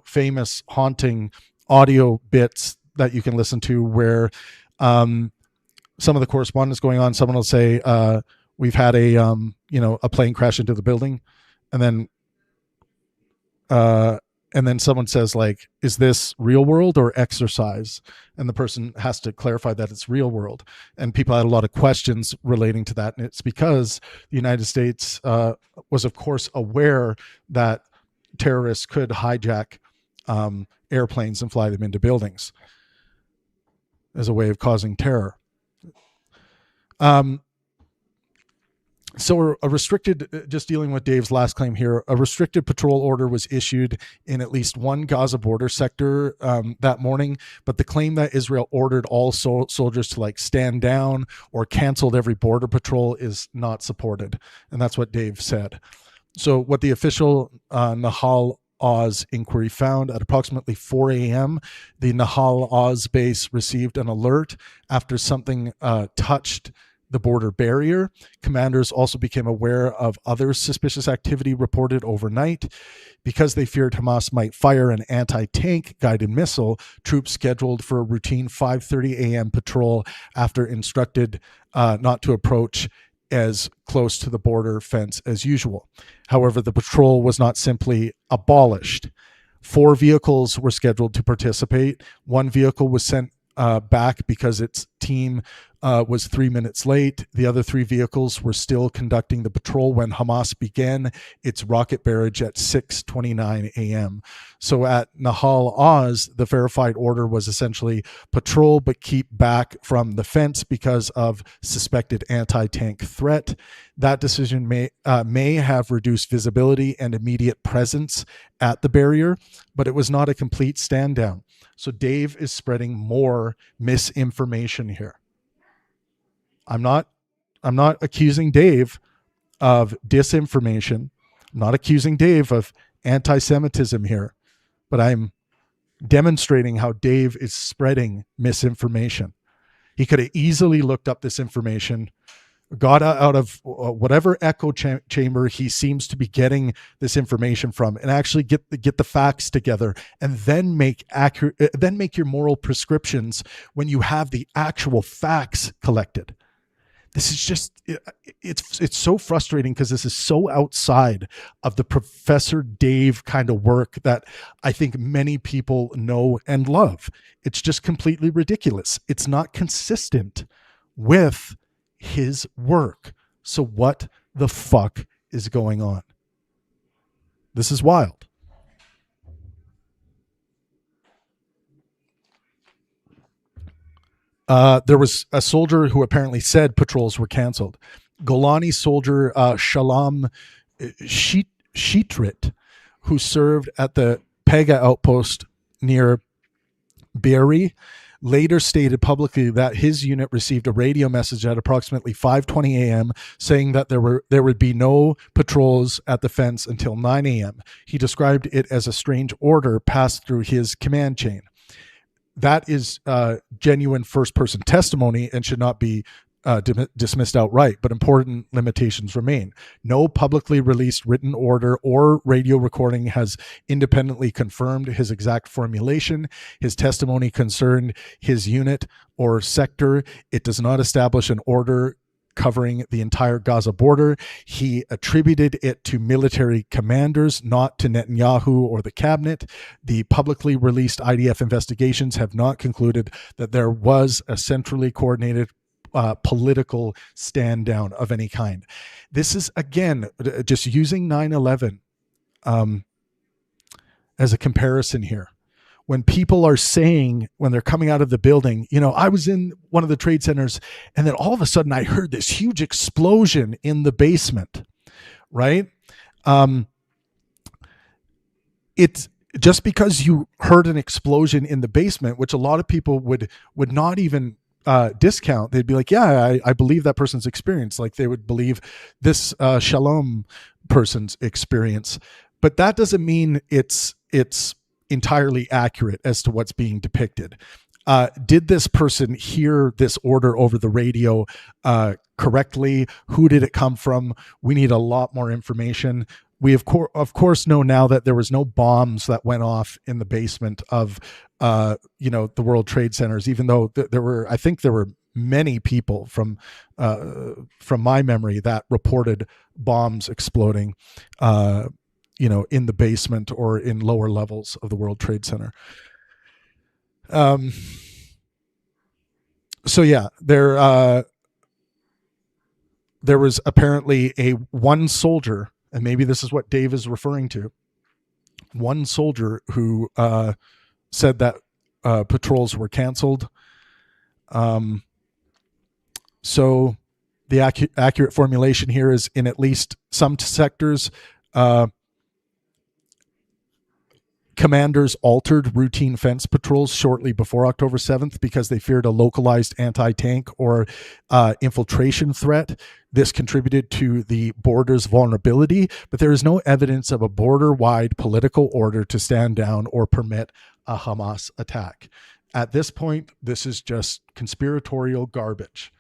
famous haunting audio bits that you can listen to where some of the correspondence going on, someone will say, we've had a plane crash into the building. And then someone says, like, is this real world or exercise? And the person has to clarify that it's real world. And people had a lot of questions relating to that. And it's because the United States was, of course, aware that terrorists could hijack airplanes and fly them into buildings as a way of causing terror. So a restricted, just dealing with Dave's last claim here, a restricted patrol order was issued in at least one Gaza border sector that morning, but the claim that Israel ordered all soldiers to like stand down or canceled every border patrol is not supported. And that's what Dave said. So what the official Nahal Oz inquiry found, at approximately 4 a.m., the Nahal Oz base received an alert after something touched the border barrier. Commanders also became aware of other suspicious activity reported overnight. Because they feared Hamas might fire an anti-tank guided missile, troops scheduled for a routine 5:30 a.m. patrol after instructed not to approach as close to the border fence as usual. However, the patrol was not simply abolished. 4 vehicles were scheduled to participate. 1 vehicle was sent back because its team was 3 minutes late. The other 3 vehicles were still conducting the patrol when Hamas began its rocket barrage at 6:29 a.m. So at Nahal Oz, the verified order was essentially patrol but keep back from the fence because of suspected anti-tank threat. That decision may have reduced visibility and immediate presence at the barrier, but it was not a complete stand down. So Dave is spreading more misinformation here. I'm not accusing Dave of disinformation. I'm not accusing Dave of anti-Semitism here, but I'm demonstrating how Dave is spreading misinformation. He could have easily looked up this information, got out of whatever echo chamber he seems to be getting this information from, and actually get the facts together, and then make your moral prescriptions when you have the actual facts collected. This is just, it's so frustrating because this is so outside of the Professor Dave kind of work that I think many people know and love. It's just completely ridiculous. It's not consistent with his work. So what the fuck is going on? This is wild. There was a soldier who apparently said patrols were canceled. Golani soldier Shalom Shitrit, who served at the Pega outpost near Be'eri, later stated publicly that his unit received a radio message at approximately 5:20 a.m. saying that there would be no patrols at the fence until 9 a.m. He described it as a strange order passed through his command chain. That is genuine first-person testimony and should not be dismissed outright, but important limitations remain. No publicly released written order or radio recording has independently confirmed his exact formulation. His testimony concerned his unit or sector. It does not establish an order covering the entire Gaza border. He attributed it to military commanders, not to Netanyahu or the cabinet. The publicly released IDF investigations have not concluded that there was a centrally coordinated political stand down of any kind. This is, again, just using 9/11 as a comparison here. When people are saying, when they're coming out of the building, I was in one of the trade centers and then all of a sudden I heard this huge explosion in the basement, right? It's just because you heard an explosion in the basement, which a lot of people would not even discount. They'd be like, yeah, I believe that person's experience. Like they would believe this Shalom person's experience. But that doesn't mean it's entirely accurate as to what's being depicted. Did this person hear this order over the radio correctly? Who did it come from? We need a lot more information. We of course know now that there was no bombs that went off in the basement of the World Trade Centers, even though there were many people from my memory that reported bombs exploding in the basement or in lower levels of the World Trade Center. So yeah, there was apparently one soldier, and maybe this is what Dave is referring to, one soldier who said that patrols were canceled. So the accurate formulation here is, in at least some sectors, commanders altered routine fence patrols shortly before October 7th because they feared a localized anti-tank or infiltration threat. This contributed to the border's vulnerability, but there is no evidence of a border-wide political order to stand down or permit a Hamas attack. At this point, this is just conspiratorial garbage.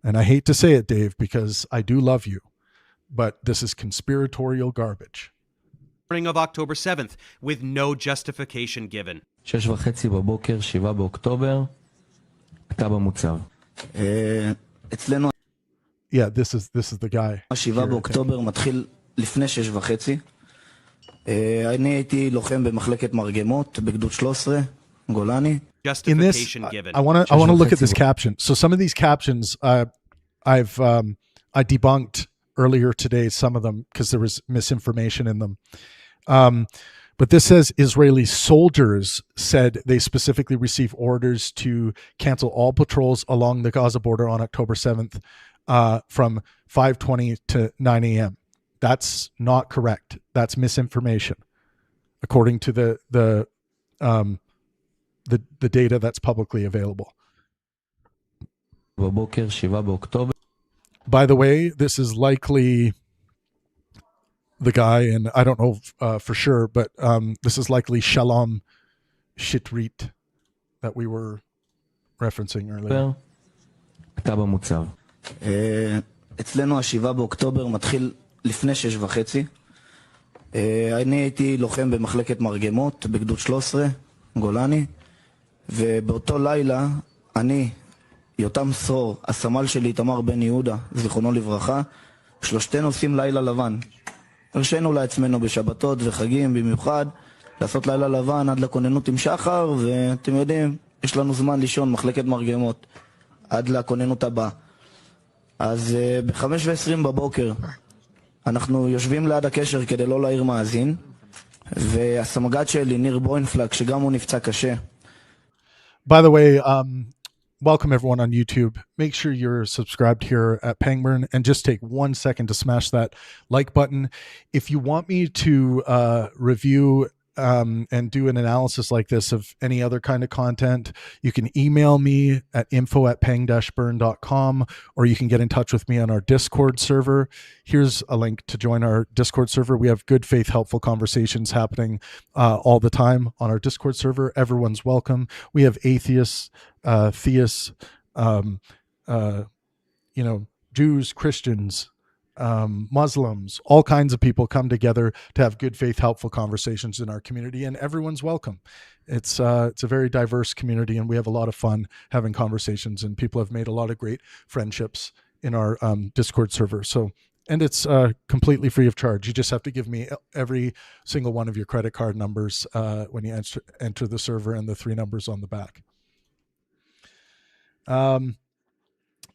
And I hate to say it, Dave, because I do love you, but this is conspiratorial garbage. Morning of October 7th, with no justification given. 6:30 בבוקר, 7 באוקטובר, אתה במוצב. אצלנו Yeah, this is the guy. 7 באוקטובר מתחיל לפני 6:30. אני הייתי לוחם במחלקת מרגמות בגדוד 13, גולני. In this, I want to look at this caption. So some of these captions, I debunked earlier today, some of them, because there was misinformation in them. But this says Israeli soldiers said they specifically received orders to cancel all patrols along the Gaza border on October 7th from 5:20 to 9 a.m. That's not correct. That's misinformation, according to the data that's publicly available. בבוקר, 7 באוקטובר. By the way, this is likely the guy, and I don't know for sure, but this is likely Shalom Shitrit that we were referencing earlier. אתה במוצב. אצלנו 7 באוקטובר מתחיל לפני 6:30. אני הייתי לוחם במחלקת מרגמות בגדוד 13, גולני, ובאותו לילה אני, יותם סרור, הסמל שלי תמר בן יהודה, זיכרונו לברכה, שלושתנו עושים לילה לבן. הרשינו לעצמנו בשבתות וחגים במיוחד לעשות לילה לבן עד לכוננות עם שחר, ואתם יודעים, יש לנו זמן לישון מחלקת מרגמות עד לכוננות הבאה. אז ב-5:20 בבוקר אנחנו יושבים ליד הקשר כדי לא להעיר מאזין, והסמג"ד שלי, ניר ברוינפלג, שגם הוא נפצע קשה. By the way, welcome everyone on YouTube. Make sure you're subscribed here at Pangburn and just take 1 second to smash that like button. If you want me to review and do an analysis like this of any other kind of content, you can email me at info@pang-burn.com, or you can get in touch with me on our Discord server. Here's a link to join our Discord server. We have good faith, helpful conversations happening all the time on our Discord server. Everyone's welcome. We have atheists, theists, Jews, Christians, Muslims, all kinds of people come together to have good faith, helpful conversations in our community, and everyone's welcome. It's a very diverse community, and we have a lot of fun having conversations, and people have made a lot of great friendships in our Discord server. And it's completely free of charge. You just have to give me every single one of your credit card numbers when you enter the server, and the 3 numbers on the back.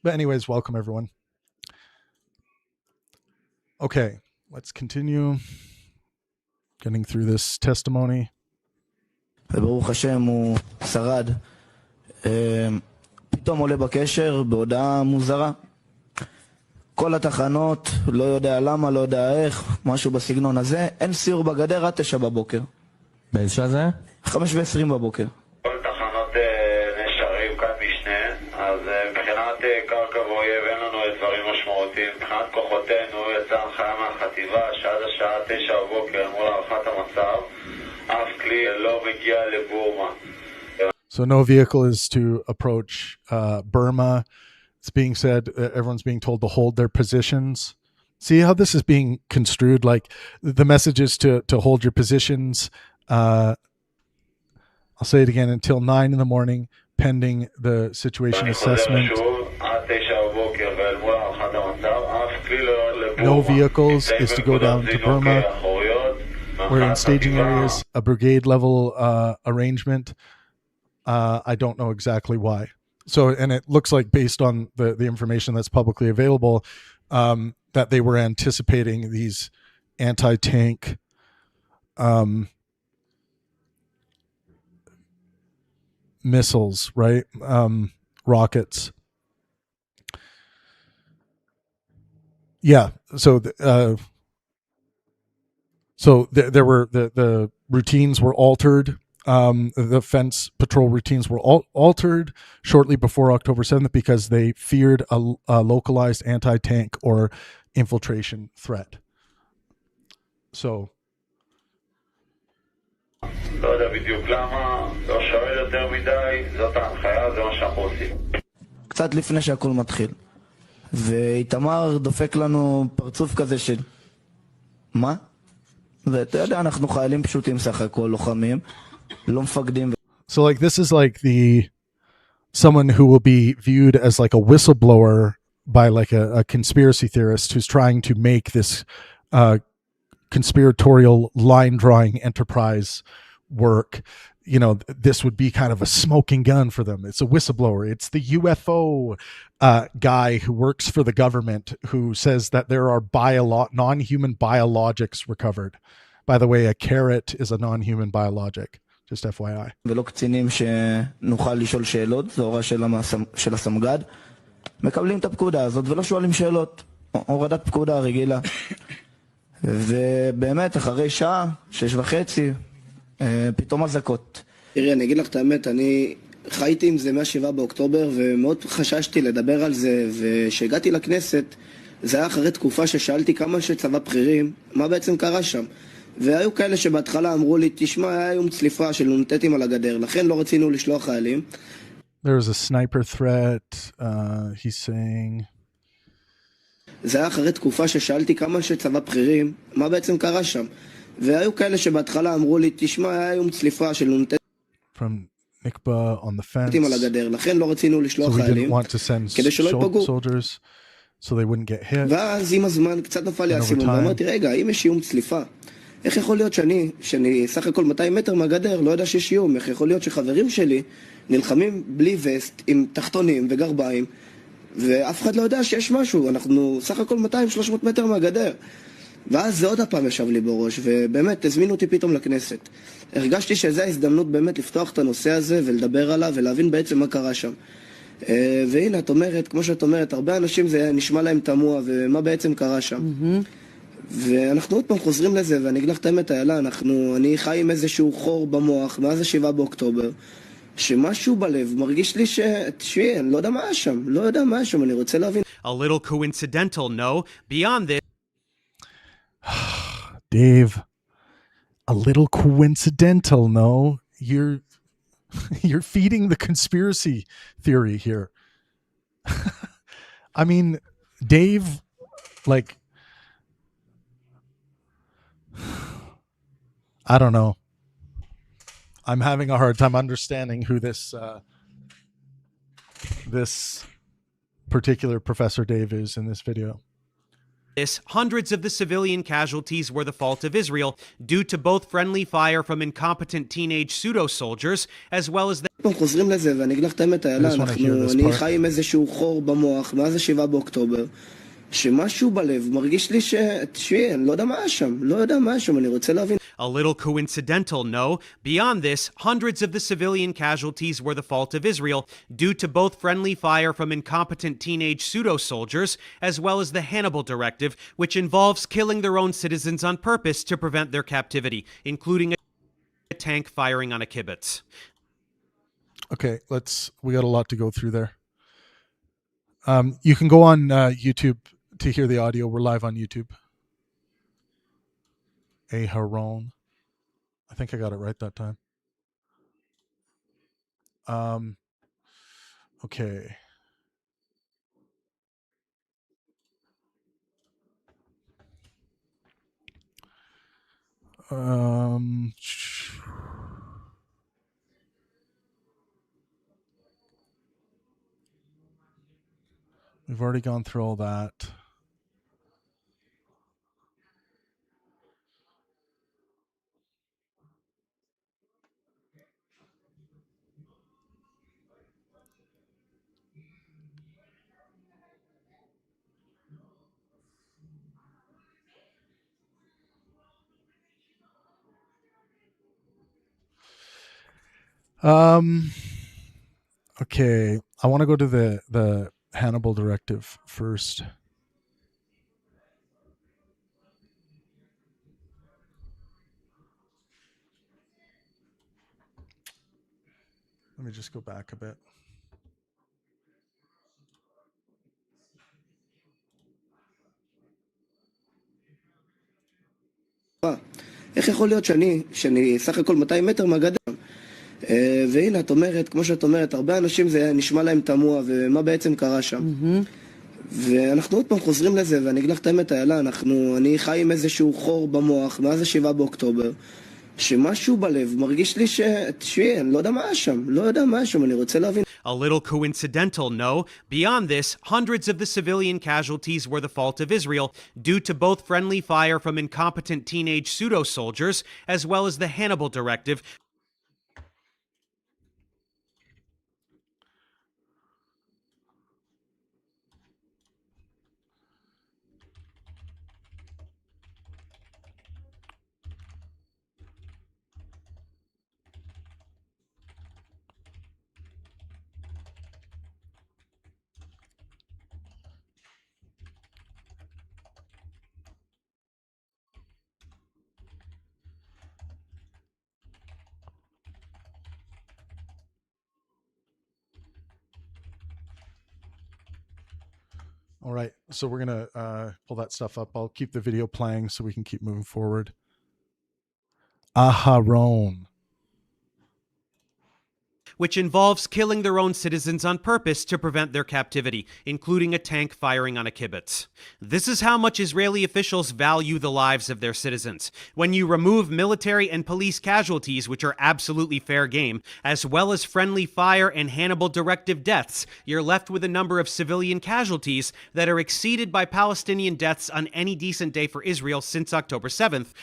But anyways, welcome everyone. Okay, let's continue getting through this testimony. וברוך השם הוא שרד. פתאום עולה בקשר בהודעה מוזרה. כל התחנות, לא יודע למה, לא יודע איך, משהו בסגנון הזה. אין סיור בגדר עד 9 בבוקר. באיזה שעה זה? 5:20 בבוקר. כל תחנות נשארים כאן משנה, אז מבחינת קרקע ואויב אין לנו דברים משמעותיים. מבחינת כוחותינו יצאה הנחיה מהחטיבה שעד השעה 9 בבוקר מול הערכת המצב, אף כלי לא מגיע לבורמה. So no vehicle is to approach Burma. It's being said, everyone's being told to hold their positions. See how this is being construed? Like the message is to hold your positions. I'll say it again, until 9 in the morning, pending the situation assessment. No vehicles is to go down to Burma. We're in staging areas, a brigade level arrangement. I don't know exactly why. So, and it looks like based on the information that's publicly available, that they were anticipating these anti-tank missiles, right? Rockets. Yeah. So, there were the routines were altered. The fence patrol routines were altered shortly before October 7th because they feared a localized anti-tank or infiltration threat. So. קצת לפני שהכל מתחיל. ואיתמר דופק לנו פרצוף כזה של מה? ואתה יודע, אנחנו חיילים פשוטים סך הכל, לוחמים, לא מפקדים. So like this is like someone who will be viewed as like a whistleblower by like a conspiracy theorist who's trying to make this conspiratorial line drawing enterprise work. You know, this would be kind of a smoking gun for them. It's a whistleblower. It's the UFO guy who works for the government who says that there are non-human biologics recovered. By the way, a carrot is a non-human biologic. Just FYI. ולא קצינים שנוכל לשאול שאלות, זו הוראה של הסמג"ד. מקבלים את הפקודה הזאת ולא שואלים שאלות. הורדת פקודה רגילה. ובאמת, אחרי שעה, 6:30, פתאום אזעקות. תראי, אני אגיד לך את האמת, אני חייתי עם זה מה-7 באוקטובר, ומאוד חששתי לדבר על זה, ושהגעתי לכנסת, זה היה אחרי תקופה ששאלתי כמה שצבא בכירים, מה בעצם קרה שם. והיו כאלה שבהתחלה אמרו לי, תשמע, היה יום צליפה של נונטטים על הגדר, לכן לא רצינו לשלוח חיילים. There was a sniper threat, he's saying. זה היה אחרי תקופה ששאלתי כמה שצבא בכירים, מה בעצם קרה שם. והיו כאלה שבהתחלה אמרו לי, תשמע, היה יום צליפה של נונטטים on the fence. על הגדר, לכן לא רצינו לשלוח חיילים, כדי שלא ייפגעו. So they wouldn't get hit. ואז עם הזמן קצת נפל לי הסימון, ואמרתי, רגע, אם יש איום צליפה, איך יכול להיות שאני סך הכל 200 מטר מהגדר, לא יודע שיש איום, איך יכול להיות שחברים שלי נלחמים בלי וסט, עם תחתונים וגרביים, ואף אחד לא יודע שיש משהו, אנחנו סך הכל 200-300 מטר מהגדר. ואז זה עוד הפעם ישב לי בראש, ובאמת הזמינו אותי פתאום לכנסת. הרגשתי שזו ההזדמנות באמת לפתוח את הנושא הזה ולדבר עליו ולהבין בעצם מה קרה שם. והנה, את אומרת, כמו שאת אומרת, הרבה אנשים זה נשמע להם תמוה, ומה בעצם קרה שם. ואנחנו עוד פעם חוזרים לזה, ואני אגיד לך את האמת, איילה, אני חי עם איזשהו חור במוח מאז ה7 באוקטובר, שמשהו בלב מרגיש לי תשמעי, אני לא יודע מה היה שם, לא יודע מה היה שם, אני רוצה להבין. A little coincidental, no? Beyond this, Dave, a little coincidental, no? You're feeding the conspiracy theory here. I mean, Dave, like, I don't know. I'm having a hard time understanding who this particular Professor Dave is in this video. hundreds of the civilian casualties were the fault of Israel due to both friendly fire from incompetent teenage pseudo-soldiers as well as the חוזרים לזה, ואני אגיד לך את האמת, איילה, אני חי עם איזשהו חור במוח מאז ה7 באוקטובר, שמשהו בלב מרגיש לי תשמעי, אני לא יודע מה היה שם, לא יודע מה היה שם, אני רוצה להבין. A little coincidental, no? Beyond this, hundreds of the civilian casualties were the fault of Israel due to both friendly fire from incompetent teenage pseudo-soldiers as well as the Hannibal Directive, which involves killing their own citizens on purpose to prevent their captivity, including a tank firing on a kibbutz. Okay, we got a lot to go through there. You can go on YouTube to hear the audio. We're live on YouTube. Aharon. I think I got it right that time. Okay. We've already gone through all that. Okay, I want to go to the Hannibal Directive first. Let me just go back a bit. איך יכול להיות שאני סך הכל 200 מטר מהגדר? והנה, את אומרת, כמו שאת אומרת, הרבה אנשים זה נשמע להם תמוה, ומה בעצם קרה שם. ואנחנו עוד פעם חוזרים לזה, ואני אגיד לך את האמת, איילה, אני חי עם איזשהו חור במוח מאז ה7 באוקטובר, שמשהו בלב מרגיש לי תשמעי, אני לא יודע מה היה שם, לא יודע מה היה שם, אני רוצה להבין. A little coincidental, no? Beyond this, hundreds of the civilian casualties were the fault of Israel due to both friendly fire from incompetent teenage pseudo-soldiers as well as the Hannibal Directive. All right, so we're going to pull that stuff up. I'll keep the video playing so we can keep moving forward. Aharon. Which involves killing their own citizens on purpose to prevent their captivity, including a tank firing on a kibbutz. This is how much Israeli officials value the lives of their citizens. When you remove military and police casualties, which are absolutely fair game, as well as friendly fire and Hannibal Directive deaths, you're left with a number of civilian casualties that are exceeded by Palestinian deaths on any decent day for Israel since October 7th.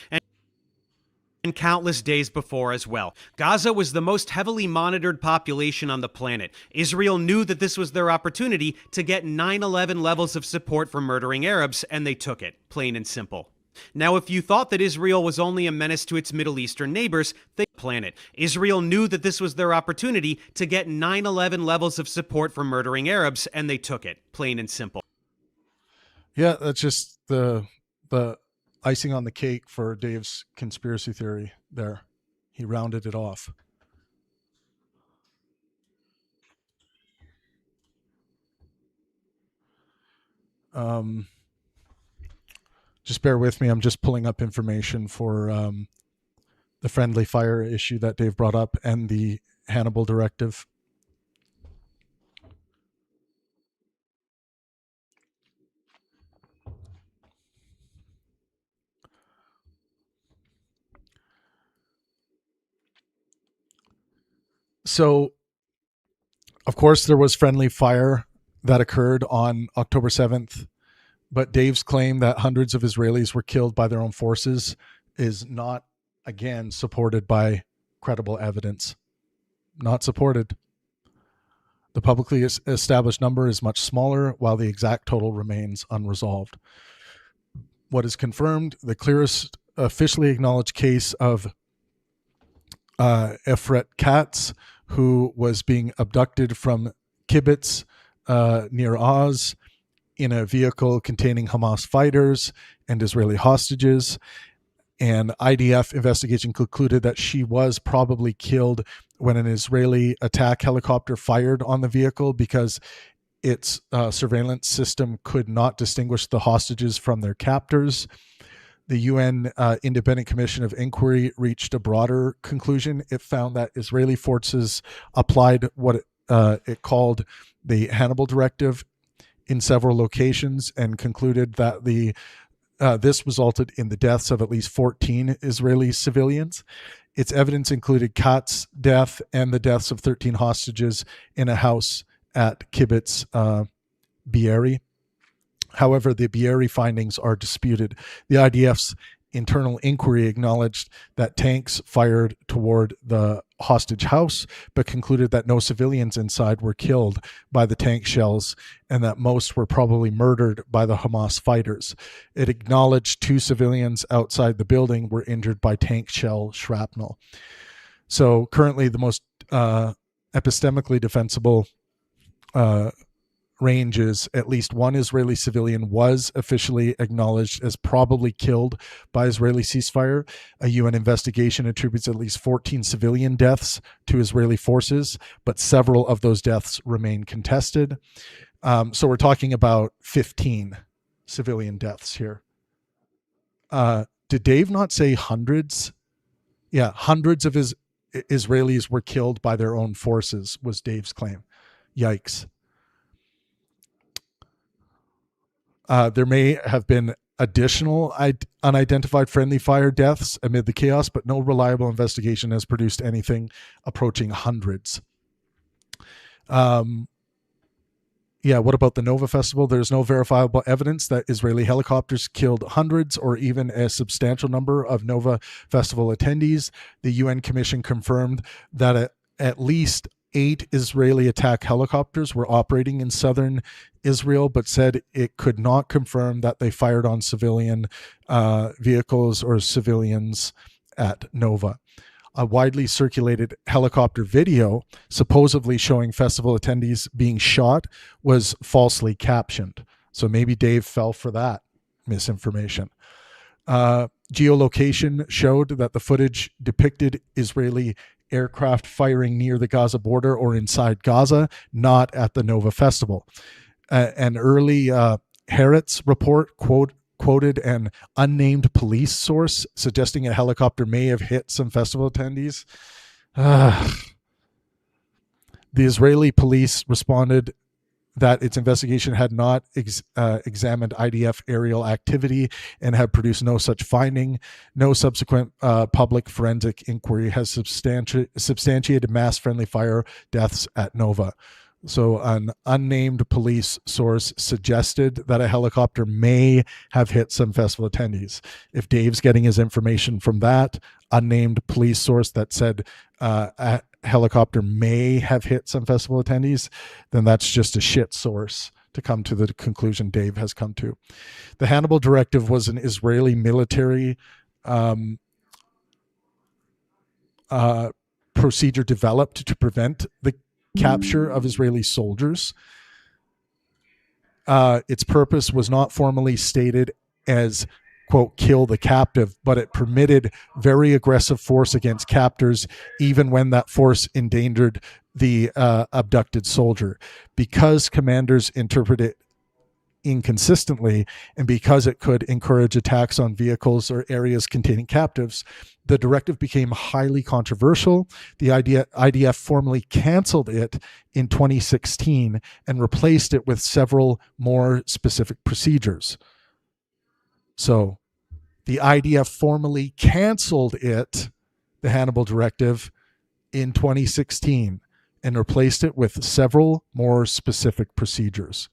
And countless days before as well. Gaza was the most heavily monitored population on the planet. Israel knew that this was their opportunity to get 9/11 levels of support for murdering Arabs, and they took it, plain and simple. Now, if you thought that Israel was only a menace to its Middle Eastern neighbors, they planet. Israel knew that this was their opportunity to get 9/11 levels of support for murdering Arabs, and they took it, plain and simple. Yeah, that's just the icing on the cake for Dave's conspiracy theory there. He rounded it off. Just bear with me. I'm just pulling up information for the friendly fire issue that Dave brought up and the Hannibal directive. So, of course, there was friendly fire that occurred on October 7th, but Dave's claim that hundreds of Israelis were killed by their own forces is not, again, supported by credible evidence. Not supported. The publicly established number is much smaller, while the exact total remains unresolved. What is confirmed, the clearest officially acknowledged case of Efrat Katz, who was being abducted from Kibbutz near Oz in a vehicle containing Hamas fighters and Israeli hostages. And IDF investigation concluded that she was probably killed when an Israeli attack helicopter fired on the vehicle because its surveillance system could not distinguish the hostages from their captors. The UN Independent Commission of Inquiry reached a broader conclusion. It found that Israeli forces applied what it called the Hannibal directive in several locations and concluded that this resulted in the deaths of at least 14 Israeli civilians. Its evidence included Katz's death and the deaths of 13 hostages in a house at Kibbutz Be'eri. However, the Be'eri findings are disputed. The IDF's internal inquiry acknowledged that tanks fired toward the hostage house, but concluded that no civilians inside were killed by the tank shells and that most were probably murdered by the Hamas fighters. It acknowledged 2 civilians outside the building were injured by tank shell shrapnel. So currently the most epistemically defensible ranges, at least one Israeli civilian was officially acknowledged as probably killed by Israeli ceasefire. A UN investigation attributes at least 14 civilian deaths to Israeli forces, but several of those deaths remain contested. So we're talking about 15 civilian deaths here. Did Dave not say hundreds? Yeah, hundreds of Israelis were killed by their own forces, was Dave's claim. Yikes. There may have been additional unidentified friendly fire deaths amid the chaos, but no reliable investigation has produced anything approaching hundreds. What about the Nova Festival? There's no verifiable evidence that Israeli helicopters killed hundreds or even a substantial number of Nova Festival attendees. The UN Commission confirmed that at least 8 Israeli attack helicopters were operating in southern Israel, but said it could not confirm that they fired on civilian vehicles or civilians at Nova. A widely circulated helicopter video, supposedly showing festival attendees being shot, was falsely captioned. So maybe Dave fell for that misinformation. Geolocation showed that the footage depicted Israeli aircraft firing near the Gaza border or inside Gaza, not at the Nova Festival. An early Haaretz report quoted an unnamed police source suggesting a helicopter may have hit some festival attendees. The Israeli police responded that its investigation had not examined IDF aerial activity and had produced no such finding. No subsequent public forensic inquiry has substantiated mass friendly fire deaths at Nova. So an unnamed police source suggested that a helicopter may have hit some festival attendees. If Dave's getting his information from that unnamed police source that said a helicopter may have hit some festival attendees, then that's just a shit source to come to the conclusion Dave has come to. The Hannibal Directive was an Israeli military procedure developed to prevent the capture of Israeli soldiers. Its purpose was not formally stated as, quote, kill the captive, but it permitted very aggressive force against captors, even when that force endangered the abducted soldier. Because commanders interpret it inconsistently, and because it could encourage attacks on vehicles or areas containing captives, the directive became highly controversial. The IDF formally canceled it in 2016 and replaced it with several more specific procedures. So the IDF formally canceled it, the Hannibal Directive, in 2016 and replaced it with several more specific procedures.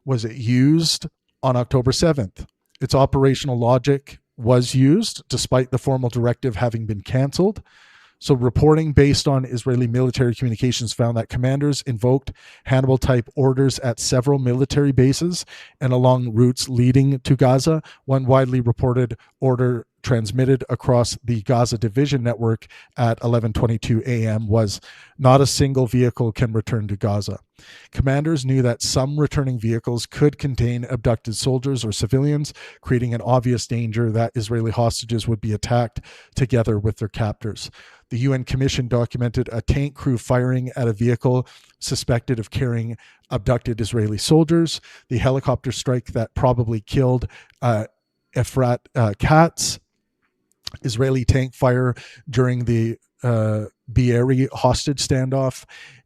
Was it used on October 7th? Its operational logic was used despite the formal directive having been canceled. So reporting based on Israeli military communications found that commanders invoked Hannibal-type orders at several military bases and along routes leading to Gaza. One widely reported order transmitted across the Gaza division network at 11:22 a.m. was, not a single vehicle can return to Gaza. Commanders knew that some returning vehicles could contain abducted soldiers or civilians, creating an obvious danger that Israeli hostages would be attacked together with their captors. The UN Commission documented a tank crew firing at a vehicle suspected of carrying abducted Israeli soldiers. The helicopter strike that probably killed Efrat Katz, Israeli tank fire during the Be'eri hostage standoff,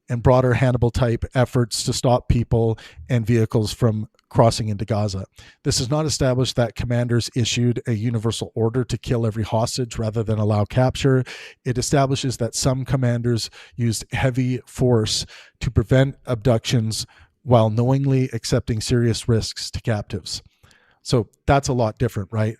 and broader Hannibal-type efforts to stop people and vehicles from crossing into Gaza. This does not establish that commanders issued a universal order to kill every hostage rather than allow capture. It establishes that some commanders used heavy force to prevent abductions while knowingly accepting serious risks to captives. So that's a lot different, right?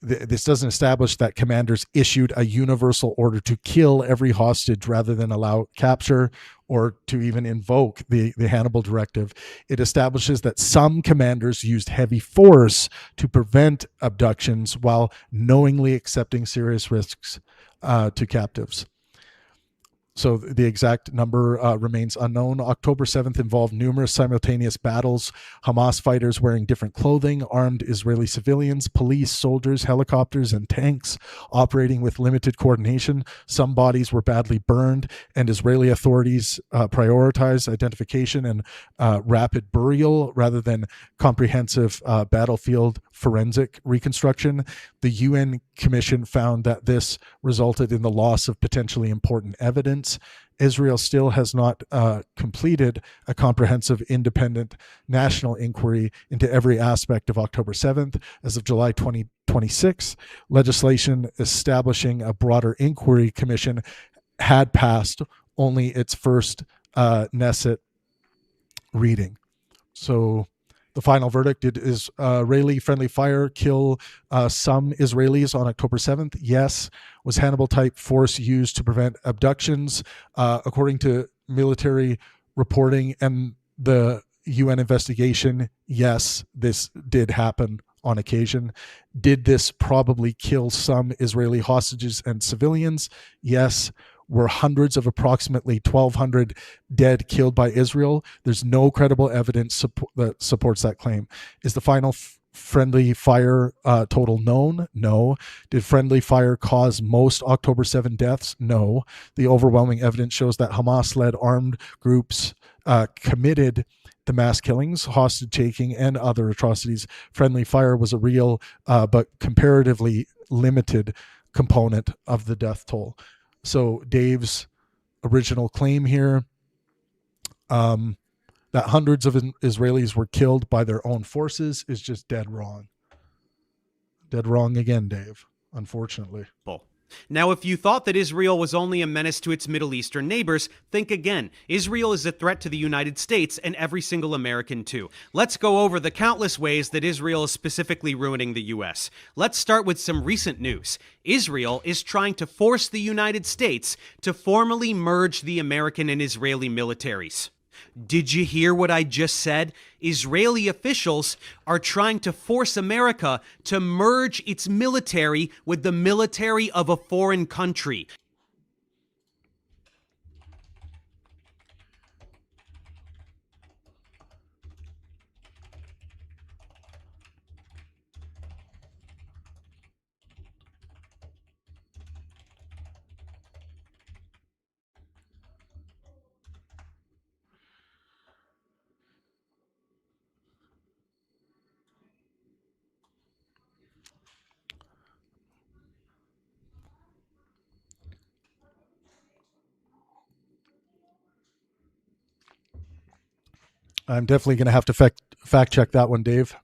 This doesn't establish that commanders issued a universal order to kill every hostage rather than allow capture or to even invoke the Hannibal Directive. It establishes that some commanders used heavy force to prevent abductions while knowingly accepting serious risks to captives. So the exact number remains unknown. October 7th involved numerous simultaneous battles, Hamas fighters wearing different clothing, armed Israeli civilians, police, soldiers, helicopters, and tanks operating with limited coordination. Some bodies were badly burned, and Israeli authorities prioritized identification and rapid burial rather than comprehensive battlefield forensic reconstruction. The UN Commission found that this resulted in the loss of potentially important evidence. Israel still has not completed a comprehensive independent national inquiry into every aspect of October 7th. As of July 2026, legislation establishing a broader inquiry commission had passed only its first Knesset reading. So the final verdict, did Israeli friendly fire kill some Israelis on October 7th? Yes. Was Hannibal-type force used to prevent abductions? According to military reporting and the UN investigation, yes, this did happen on occasion. Did this probably kill some Israeli hostages and civilians? Yes. Were hundreds of approximately 1,200 dead killed by Israel? There's no credible evidence that supports that claim. Is the final friendly fire total known? No. Did friendly fire cause most October 7 deaths? No. The overwhelming evidence shows that Hamas-led armed groups committed the mass killings, hostage taking, and other atrocities. Friendly fire was a real but comparatively limited component of the death toll. So Dave's original claim here, that hundreds of Israelis were killed by their own forces, is just dead wrong. Dead wrong again, Dave, unfortunately. Now, if you thought that Israel was only a menace to its Middle Eastern neighbors, think again. Israel is a threat to the United States and every single American too. Let's go over the countless ways that Israel is specifically ruining the U.S. Let's start with some recent news. Israel is trying to force the United States to formally merge the American and Israeli militaries. Did you hear what I just said? Israeli officials are trying to force America to merge its military with the military of a foreign country. I'm definitely going to have to fact check that one, Dave.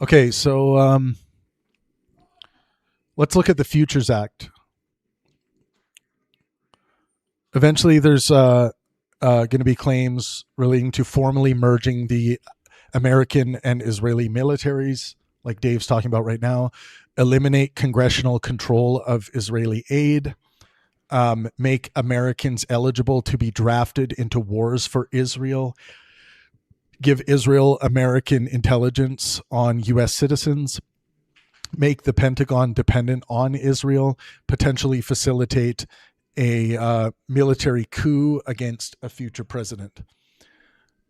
Okay, so let's look at the Futures Act. Eventually, there's going to be claims relating to formally merging the American and Israeli militaries, like Dave's talking about right now, eliminate congressional control of Israeli aid, make Americans eligible to be drafted into wars for Israel, give Israel American intelligence on U.S. citizens, make the Pentagon dependent on Israel, potentially facilitate a military coup against a future president.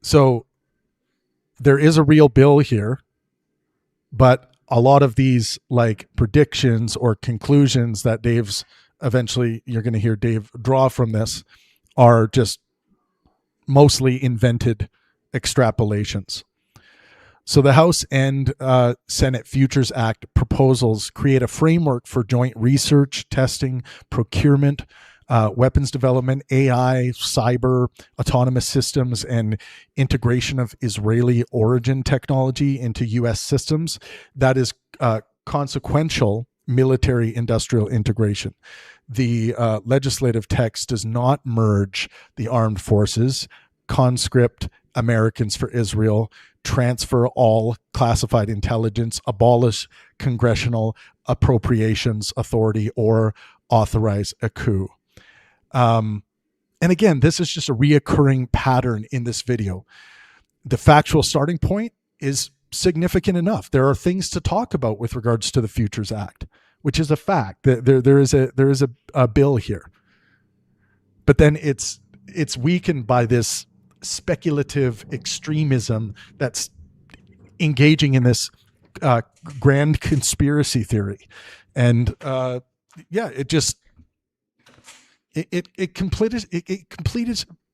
So there is a real bill here, but a lot of these like predictions or conclusions that Dave's eventually you're going to hear Dave draw from this are just mostly invented extrapolations. So the House and Senate Futures Act proposals create a framework for joint research, testing, procurement, weapons development, AI, cyber, autonomous systems, and integration of Israeli origin technology into U.S. systems. That is consequential military industrial integration. The legislative text does not merge the armed forces, conscript Americans for Israel, transfer all classified intelligence, abolish congressional appropriations authority, or authorize a coup. And again, this is just a reoccurring pattern in this video. The factual starting point is significant enough. There are things to talk about with regards to the Futures Act, which is a fact. There is a bill here. But then it's weakened by this speculative extremism that's engaging in this grand conspiracy theory. And it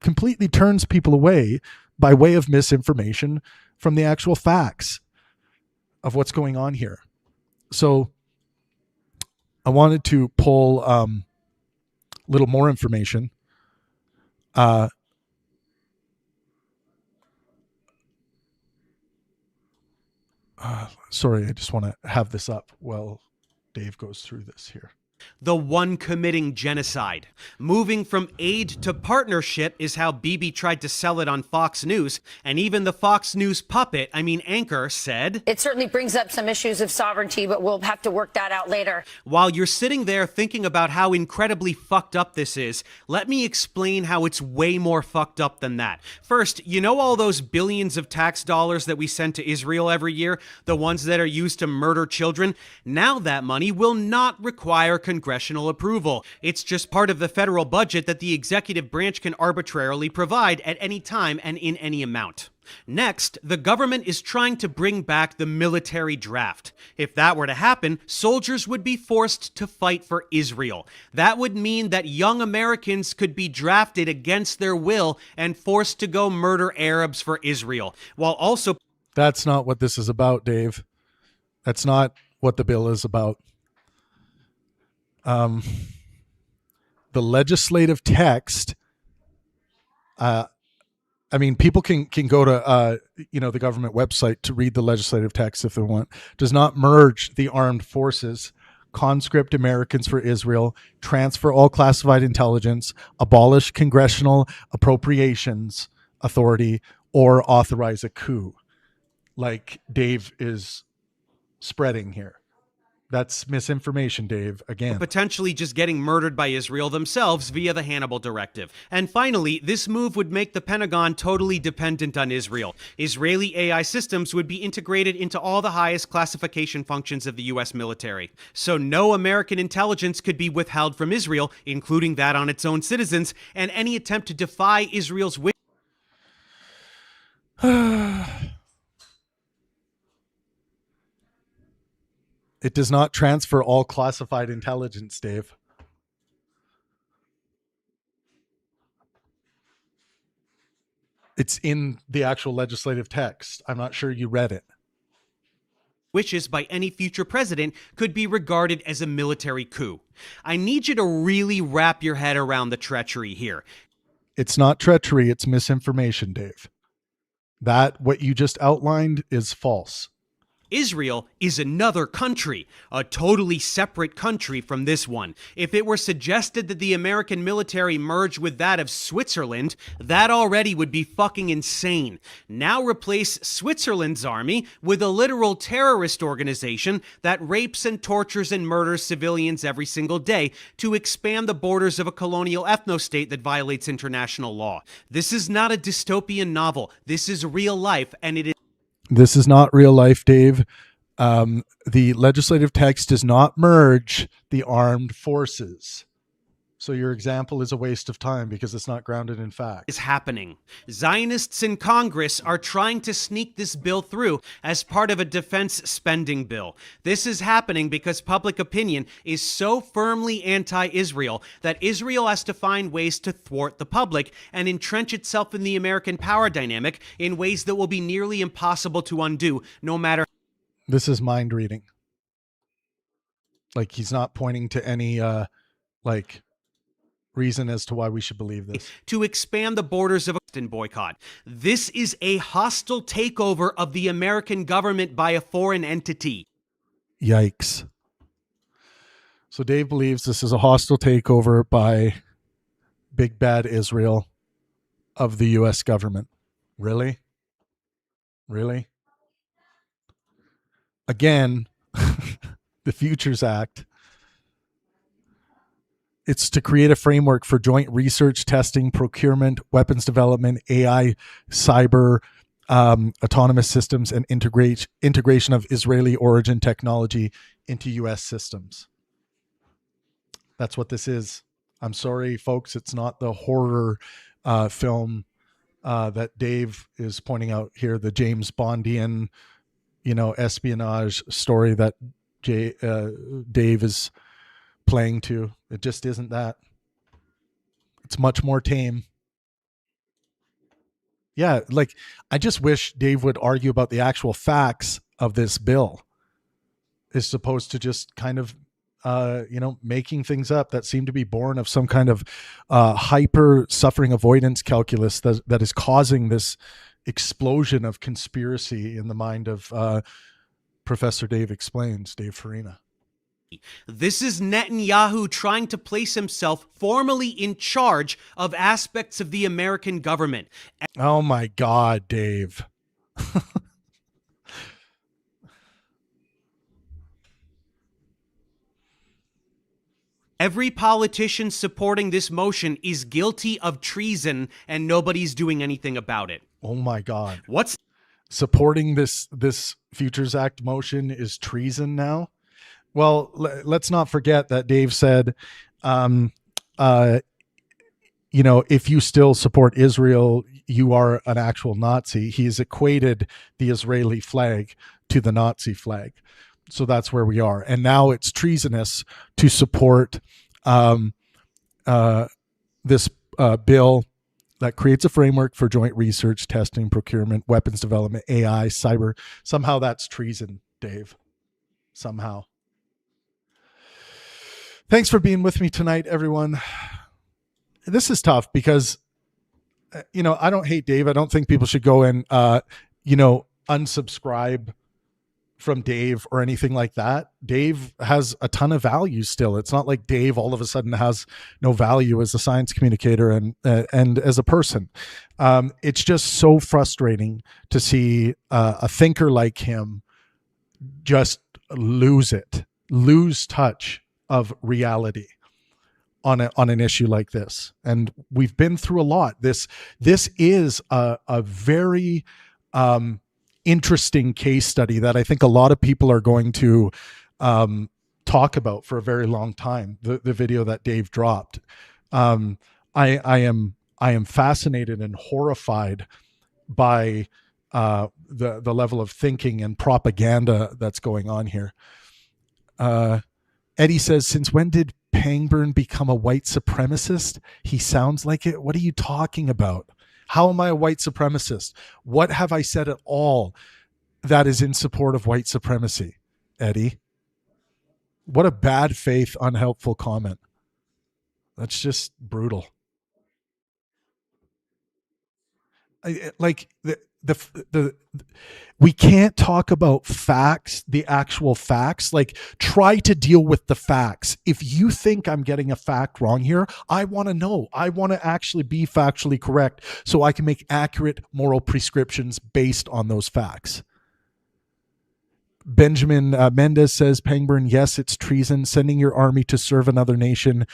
completely turns people away by way of misinformation from the actual facts of what's going on here. So I wanted to pull a little more information. Sorry, I just want to have this up while Dave goes through this here. The one committing genocide. Moving from aid to partnership is how Bibi tried to sell it on Fox News. And even the Fox News anchor said, "It certainly brings up some issues of sovereignty, but we'll have to work that out later." While you're sitting there thinking about how incredibly fucked up this is, let me explain how it's way more fucked up than that. First, you know all those billions of tax dollars that we send to Israel every year? The ones that are used to murder children? Now that money will not require congressional approval. It's just part of the federal budget that the executive branch can arbitrarily provide at any time and in any amount. Next, the government is trying to bring back the military draft. If that were to happen, soldiers would be forced to fight for Israel. That would mean that young Americans could be drafted against their will and forced to go murder Arabs for Israel, while also... That's not what this is about, Dave. That's not what the bill is about. The legislative text, people can go to the government website to read the legislative text if they want. Does not merge the armed forces, conscript Americans for Israel, transfer all classified intelligence, abolish congressional appropriations authority, or authorize a coup, like Dave is spreading here. That's misinformation, Dave. Again, potentially just getting murdered by Israel themselves via the Hannibal Directive. And finally, this move would make the Pentagon totally dependent on Israel. Israeli AI systems would be integrated into all the highest classification functions of the U.S. military. So no American intelligence could be withheld from Israel, including that on its own citizens, and any attempt to defy Israel's wish. it does not transfer all classified intelligence, Dave. It's in the actual legislative text. I'm not sure you read it. Wishes by any future president could be regarded as a military coup. I need you to really wrap your head around the treachery here. It's not treachery, it's misinformation, Dave. That, what you just outlined, is false. Israel is another country, a totally separate country from this one. If it were suggested that the American military merge with that of Switzerland, that already would be fucking insane. Now replace Switzerland's army with a literal terrorist organization that rapes and tortures and murders civilians every single day to expand the borders of a colonial ethno-state that violates international law. This is not a dystopian novel. This is real life, and it is. This is not real life, Dave. The legislative text does not merge the armed forces. So your example is a waste of time because it's not grounded in fact. Is happening. Zionists in Congress are trying to sneak this bill through as part of a defense spending bill. This is happening because public opinion is so firmly anti-Israel that Israel has to find ways to thwart the public and entrench itself in the American power dynamic in ways that will be nearly impossible to undo, no matter. This is mind reading. Like, he's not pointing to any reason as to why we should believe this. To expand the borders of a boycott. This is a hostile takeover of the American government by a foreign entity. Yikes. So Dave believes this is a hostile takeover by big bad Israel of the U.S. government. Really? Really? Again, the Futures Act. It's to create a framework for joint research, testing, procurement, weapons development, AI, cyber, autonomous systems, and integration of Israeli origin technology into U.S. systems. That's what this is. I'm sorry, folks. It's not the horror film that Dave is pointing out here, the James Bondian, espionage story that Dave is playing to. It just isn't that. It's much more tame. Yeah, like, I just wish Dave would argue about the actual facts of this bill as opposed to just kind of making things up that seem to be born of some kind of hyper suffering avoidance calculus that is causing this explosion of conspiracy in the mind of Professor Dave Explains, Dave Farina. This is Netanyahu trying to place himself formally in charge of aspects of the American government. Oh my God, Dave. Every politician supporting this motion is guilty of treason, and nobody's doing anything about it. Oh my God. What's supporting this Futures Act motion is treason now? Well, let's not forget that Dave said, if you still support Israel, you are an actual Nazi. He's equated the Israeli flag to the Nazi flag. So that's where we are. And now it's treasonous to support this bill that creates a framework for joint research, testing, procurement, weapons development, AI, cyber. Somehow that's treason, Dave. Somehow. Thanks for being with me tonight, everyone. This is tough because, I don't hate Dave. I don't think people should go and, unsubscribe from Dave or anything like that. Dave has a ton of value still. It's not like Dave all of a sudden has no value as a science communicator and as a person. It's just so frustrating to see a thinker like him just lose it. lose touch of reality on an issue like this. And we've been through a lot. This is a very interesting case study that I think a lot of people are going to talk about for a very long time. The video that Dave dropped. I am fascinated and horrified by the level of thinking and propaganda that's going on here. Eddie says, since when did Pangburn become a white supremacist? He sounds like it. What are you talking about? How am I a white supremacist? What have I said at all that is in support of white supremacy, Eddie? What a bad faith, unhelpful comment. That's just brutal. Like we can't talk about facts, the actual facts. Like, try to deal with the facts. If you think I'm getting a fact wrong here, I want to know. I want to actually be factually correct so I can make accurate moral prescriptions based on those facts. Benjamin Mendez says, Pangburn, yes, it's treason. Sending your army to serve another nation,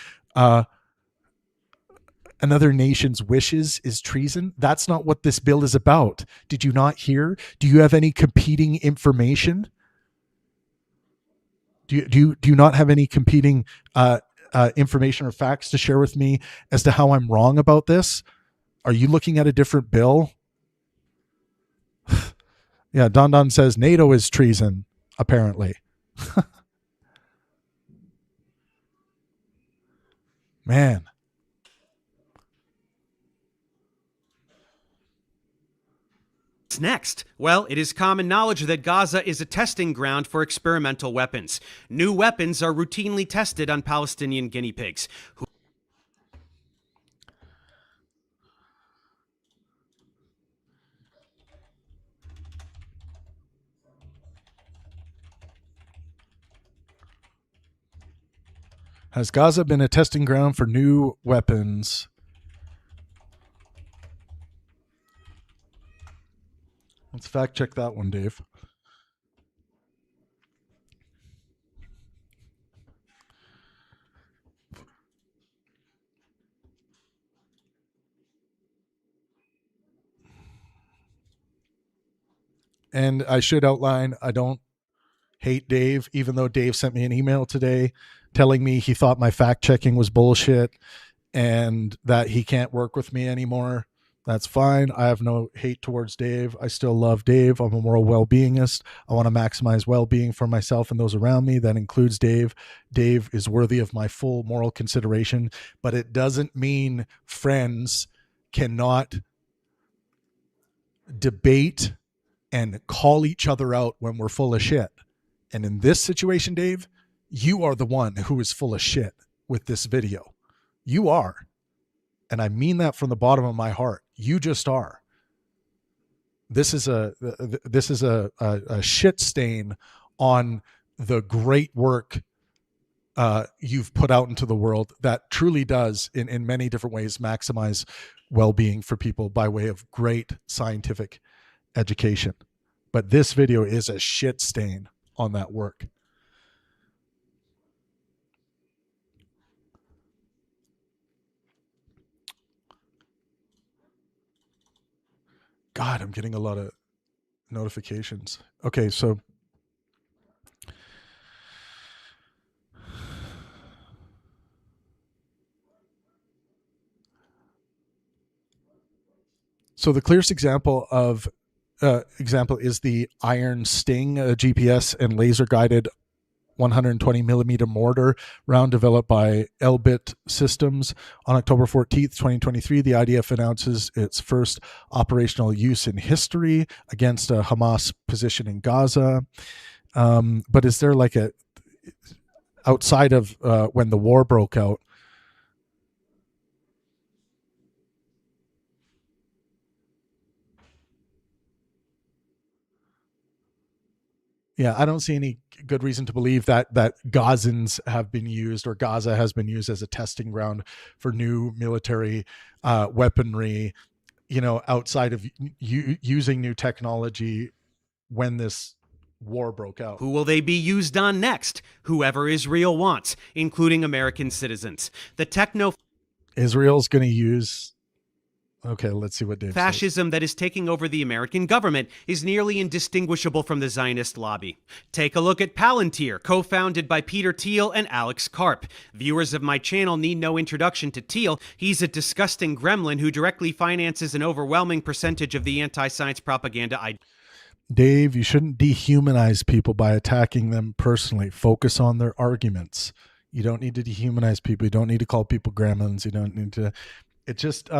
another nation's wishes is treason. That's not what this bill is about. Did you not hear? Do you have any competing information? Do you not have any competing information or facts to share with me as to how I'm wrong about this? Are you looking at a different bill? Yeah, Don Don says NATO is treason, apparently. Man. What's next? Well, it is common knowledge that Gaza is a testing ground for experimental weapons. New weapons are routinely tested on Palestinian guinea pigs. Has Gaza been a testing ground for new weapons? Let's fact check that one, Dave. And I should outline, I don't hate Dave, even though Dave sent me an email today telling me he thought my fact checking was bullshit and that he can't work with me anymore. That's fine. I have no hate towards Dave. I still love Dave. I'm a moral well-beingist. I want to maximize well-being for myself and those around me. That includes Dave. Dave is worthy of my full moral consideration, but it doesn't mean friends cannot debate and call each other out when we're full of shit. And in this situation, Dave, you are the one who is full of shit with this video. You are. And I mean that from the bottom of my heart. You just are. This is a shit stain on the great work you've put out into the world that truly does, in many different ways, maximize well-being for people by way of great scientific education. But this video is a shit stain on that work. God, I'm getting a lot of notifications. Okay, so the clearest example is the Iron Sting GPS and laser guided 120 millimeter mortar round developed by Elbit Systems. On October 14th, 2023, the IDF announces its first operational use in history against a Hamas position in Gaza. But is there like outside of when the war broke out, yeah, I don't see any good reason to believe that Gazans have been used, or Gaza has been used as a testing ground for new military weaponry, outside of using new technology when this war broke out. Who will they be used on next? Whoever Israel wants, including American citizens. The techno Israel's going to use. Okay, let's see what Dave says. fascism that is taking over the American government is nearly indistinguishable from the Zionist lobby. Take a look at Palantir, co-founded by Peter Thiel and Alex Karp. Viewers of my channel need no introduction to Thiel. He's a disgusting gremlin who directly finances an overwhelming percentage of the anti-science propaganda. Dave, you shouldn't dehumanize people by attacking them personally. Focus on their arguments. You don't need to dehumanize people. You don't need to call people gremlins. You don't need to. It's just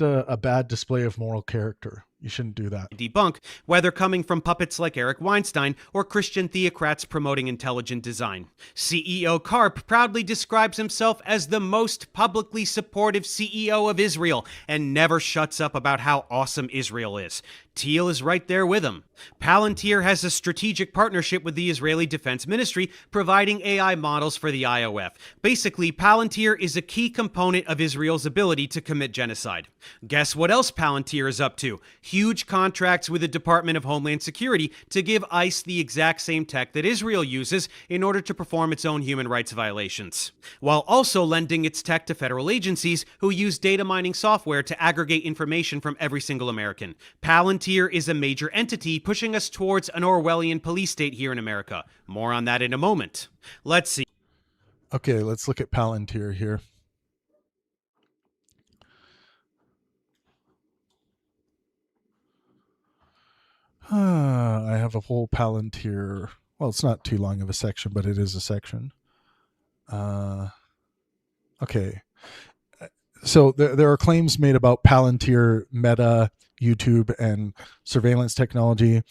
a bad display of moral character. You shouldn't do that. Debunk, whether coming from puppets like Eric Weinstein or Christian theocrats promoting intelligent design. CEO Karp proudly describes himself as the most publicly supportive CEO of Israel and never shuts up about how awesome Israel is. Thiel is right there with him. Palantir has a strategic partnership with the Israeli Defense Ministry, providing AI models for the IOF. Basically, Palantir is a key component of Israel's ability to commit genocide. Guess what else Palantir is up to? Huge contracts with the Department of Homeland Security to give ICE the exact same tech that Israel uses in order to perform its own human rights violations, while also lending its tech to federal agencies who use data mining software to aggregate information from every single American. Palantir is a major entity pushing us towards an Orwellian police state here in America. More on that in a moment. Let's see. Okay, let's look at Palantir here. I have a whole Palantir. Well, it's not too long of a section, but it is a section. Okay. So there are claims made about Palantir, Meta, YouTube, and surveillance technology.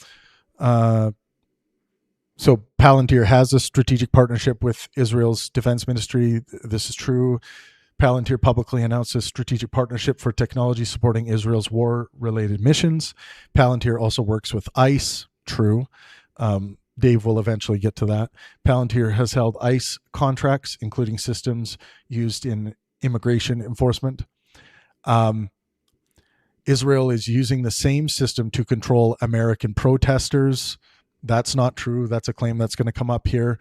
So Palantir has a strategic partnership with Israel's defense ministry. This is true. Palantir publicly announced a strategic partnership for technology supporting Israel's war-related missions. Palantir also works with ICE. True. Dave will eventually get to that. Palantir has held ICE contracts, including systems used in immigration enforcement. Israel is using the same system to control American protesters. That's not true. That's a claim that's going to come up here.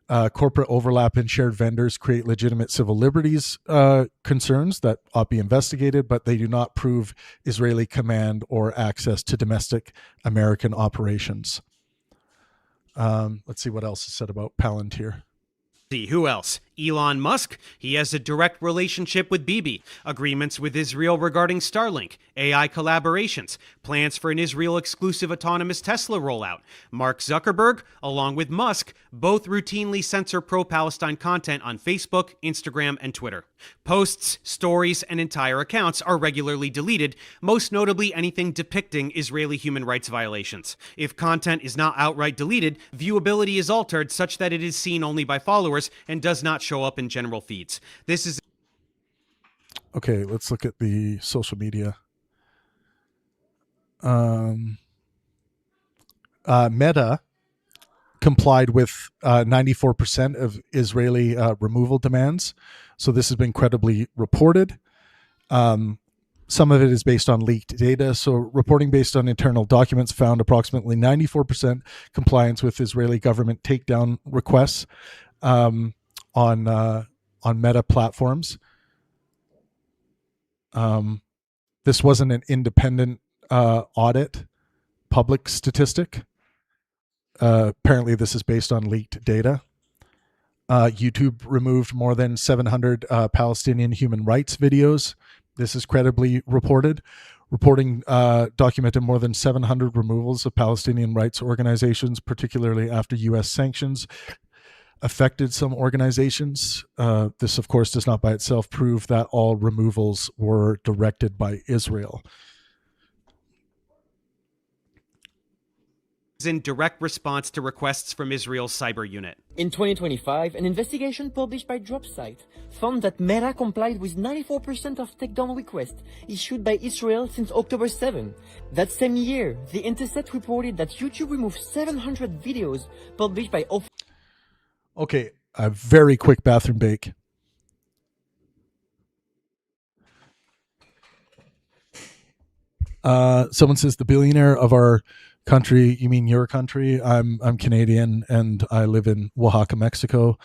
Corporate overlap and shared vendors create legitimate civil liberties concerns that ought to be investigated, but they do not prove Israeli command or access to domestic American operations. Let's see what else is said about Palantir. Who else? Elon Musk? He has a direct relationship with Bibi. Agreements with Israel regarding Starlink. AI collaborations. Plans for an Israel-exclusive autonomous Tesla rollout. Mark Zuckerberg, along with Musk, both routinely censor pro-Palestine content on Facebook, Instagram, and Twitter. Posts, stories, and entire accounts are regularly deleted, most notably anything depicting Israeli human rights violations. If content is not outright deleted, viewability is altered such that it is seen only by followers and does not show up in general feeds. This is okay. Let's look at the social media. Meta complied with 94% of Israeli removal demands. So this has been credibly reported. Some of it is based on leaked data. So reporting based on internal documents found approximately 94% compliance with Israeli government takedown requests on Meta platforms. This wasn't an independent audit, public statistic. Apparently, this is based on leaked data. YouTube removed more than 700 Palestinian human rights videos. This is credibly reported. Reporting documented more than 700 removals of Palestinian rights organizations, particularly after U.S. sanctions affected some organizations. This, of course, does not by itself prove that all removals were directed by Israel. in direct response to requests from Israel's cyber unit. In 2025, an investigation published by DropSite found that Meta complied with 94% of takedown requests issued by Israel since October 7. That same year, The Intercept reported that YouTube removed 700 videos published by... Okay, a very quick bathroom break. Someone says the billionaire of our country, you mean your country? I'm Canadian and I live in Oaxaca, Mexico.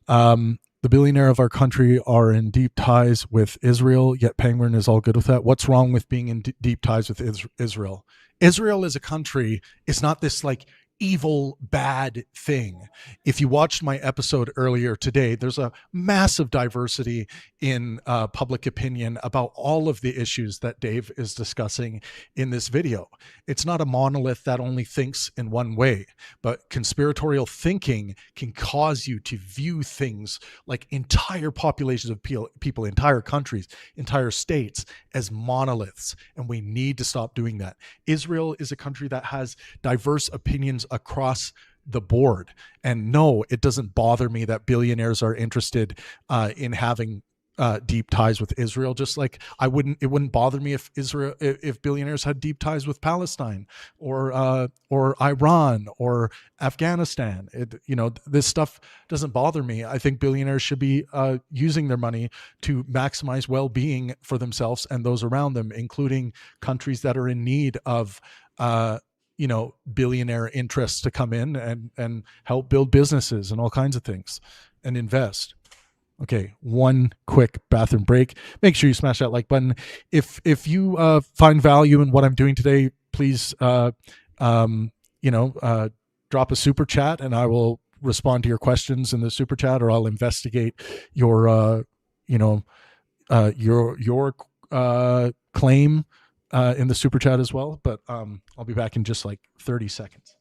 The billionaire of our country are in deep ties with Israel, yet Pangburn is all good with that. What's wrong with being in deep ties with Israel? Israel as a country is not this like evil, bad thing. If you watched my episode earlier today, there's a massive diversity in public opinion about all of the issues that Dave is discussing in this video. It's not a monolith that only thinks in one way, but conspiratorial thinking can cause you to view things like entire populations of people, entire countries, entire states as monoliths. And we need to stop doing that. Israel is a country that has diverse opinions across the board. And no, it doesn't bother me that billionaires are interested in having deep ties with Israel. Just like it wouldn't bother me if billionaires had deep ties with Palestine or Iran or Afghanistan. This stuff doesn't bother me. I think billionaires should be using their money to maximize well-being for themselves and those around them, including countries that are in need of billionaire interests to come in and help build businesses and all kinds of things and invest. Okay, one quick bathroom break. Make sure you smash that like button. If you find value in what I'm doing today, please drop a super chat and I will respond to your questions in the super chat, or I'll investigate your claim in the super chat as well. But I'll be back in just like 30 seconds.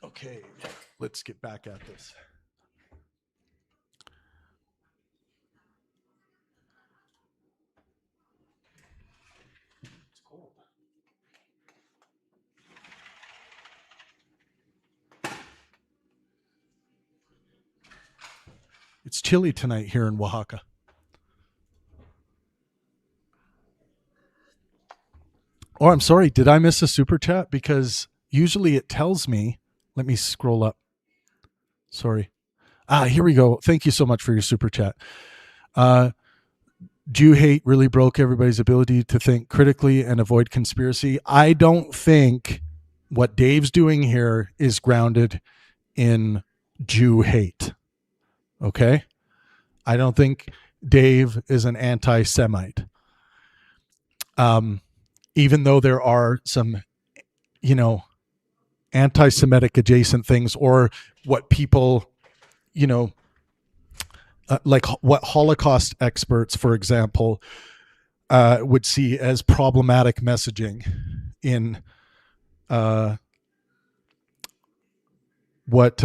Okay, let's get back at this. It's cold. It's chilly tonight here in Oaxaca. Oh, I'm sorry. Did I miss a super chat? Because usually it tells me. Let me scroll up. Sorry. Here we go. Thank you so much for your super chat. Jew hate really broke everybody's ability to think critically and avoid conspiracy. I don't think what Dave's doing here is grounded in Jew hate. Okay? I don't think Dave is an anti-Semite. Even though there are some, anti-Semitic adjacent things, or what people, like what Holocaust experts, for example, would see as problematic messaging in what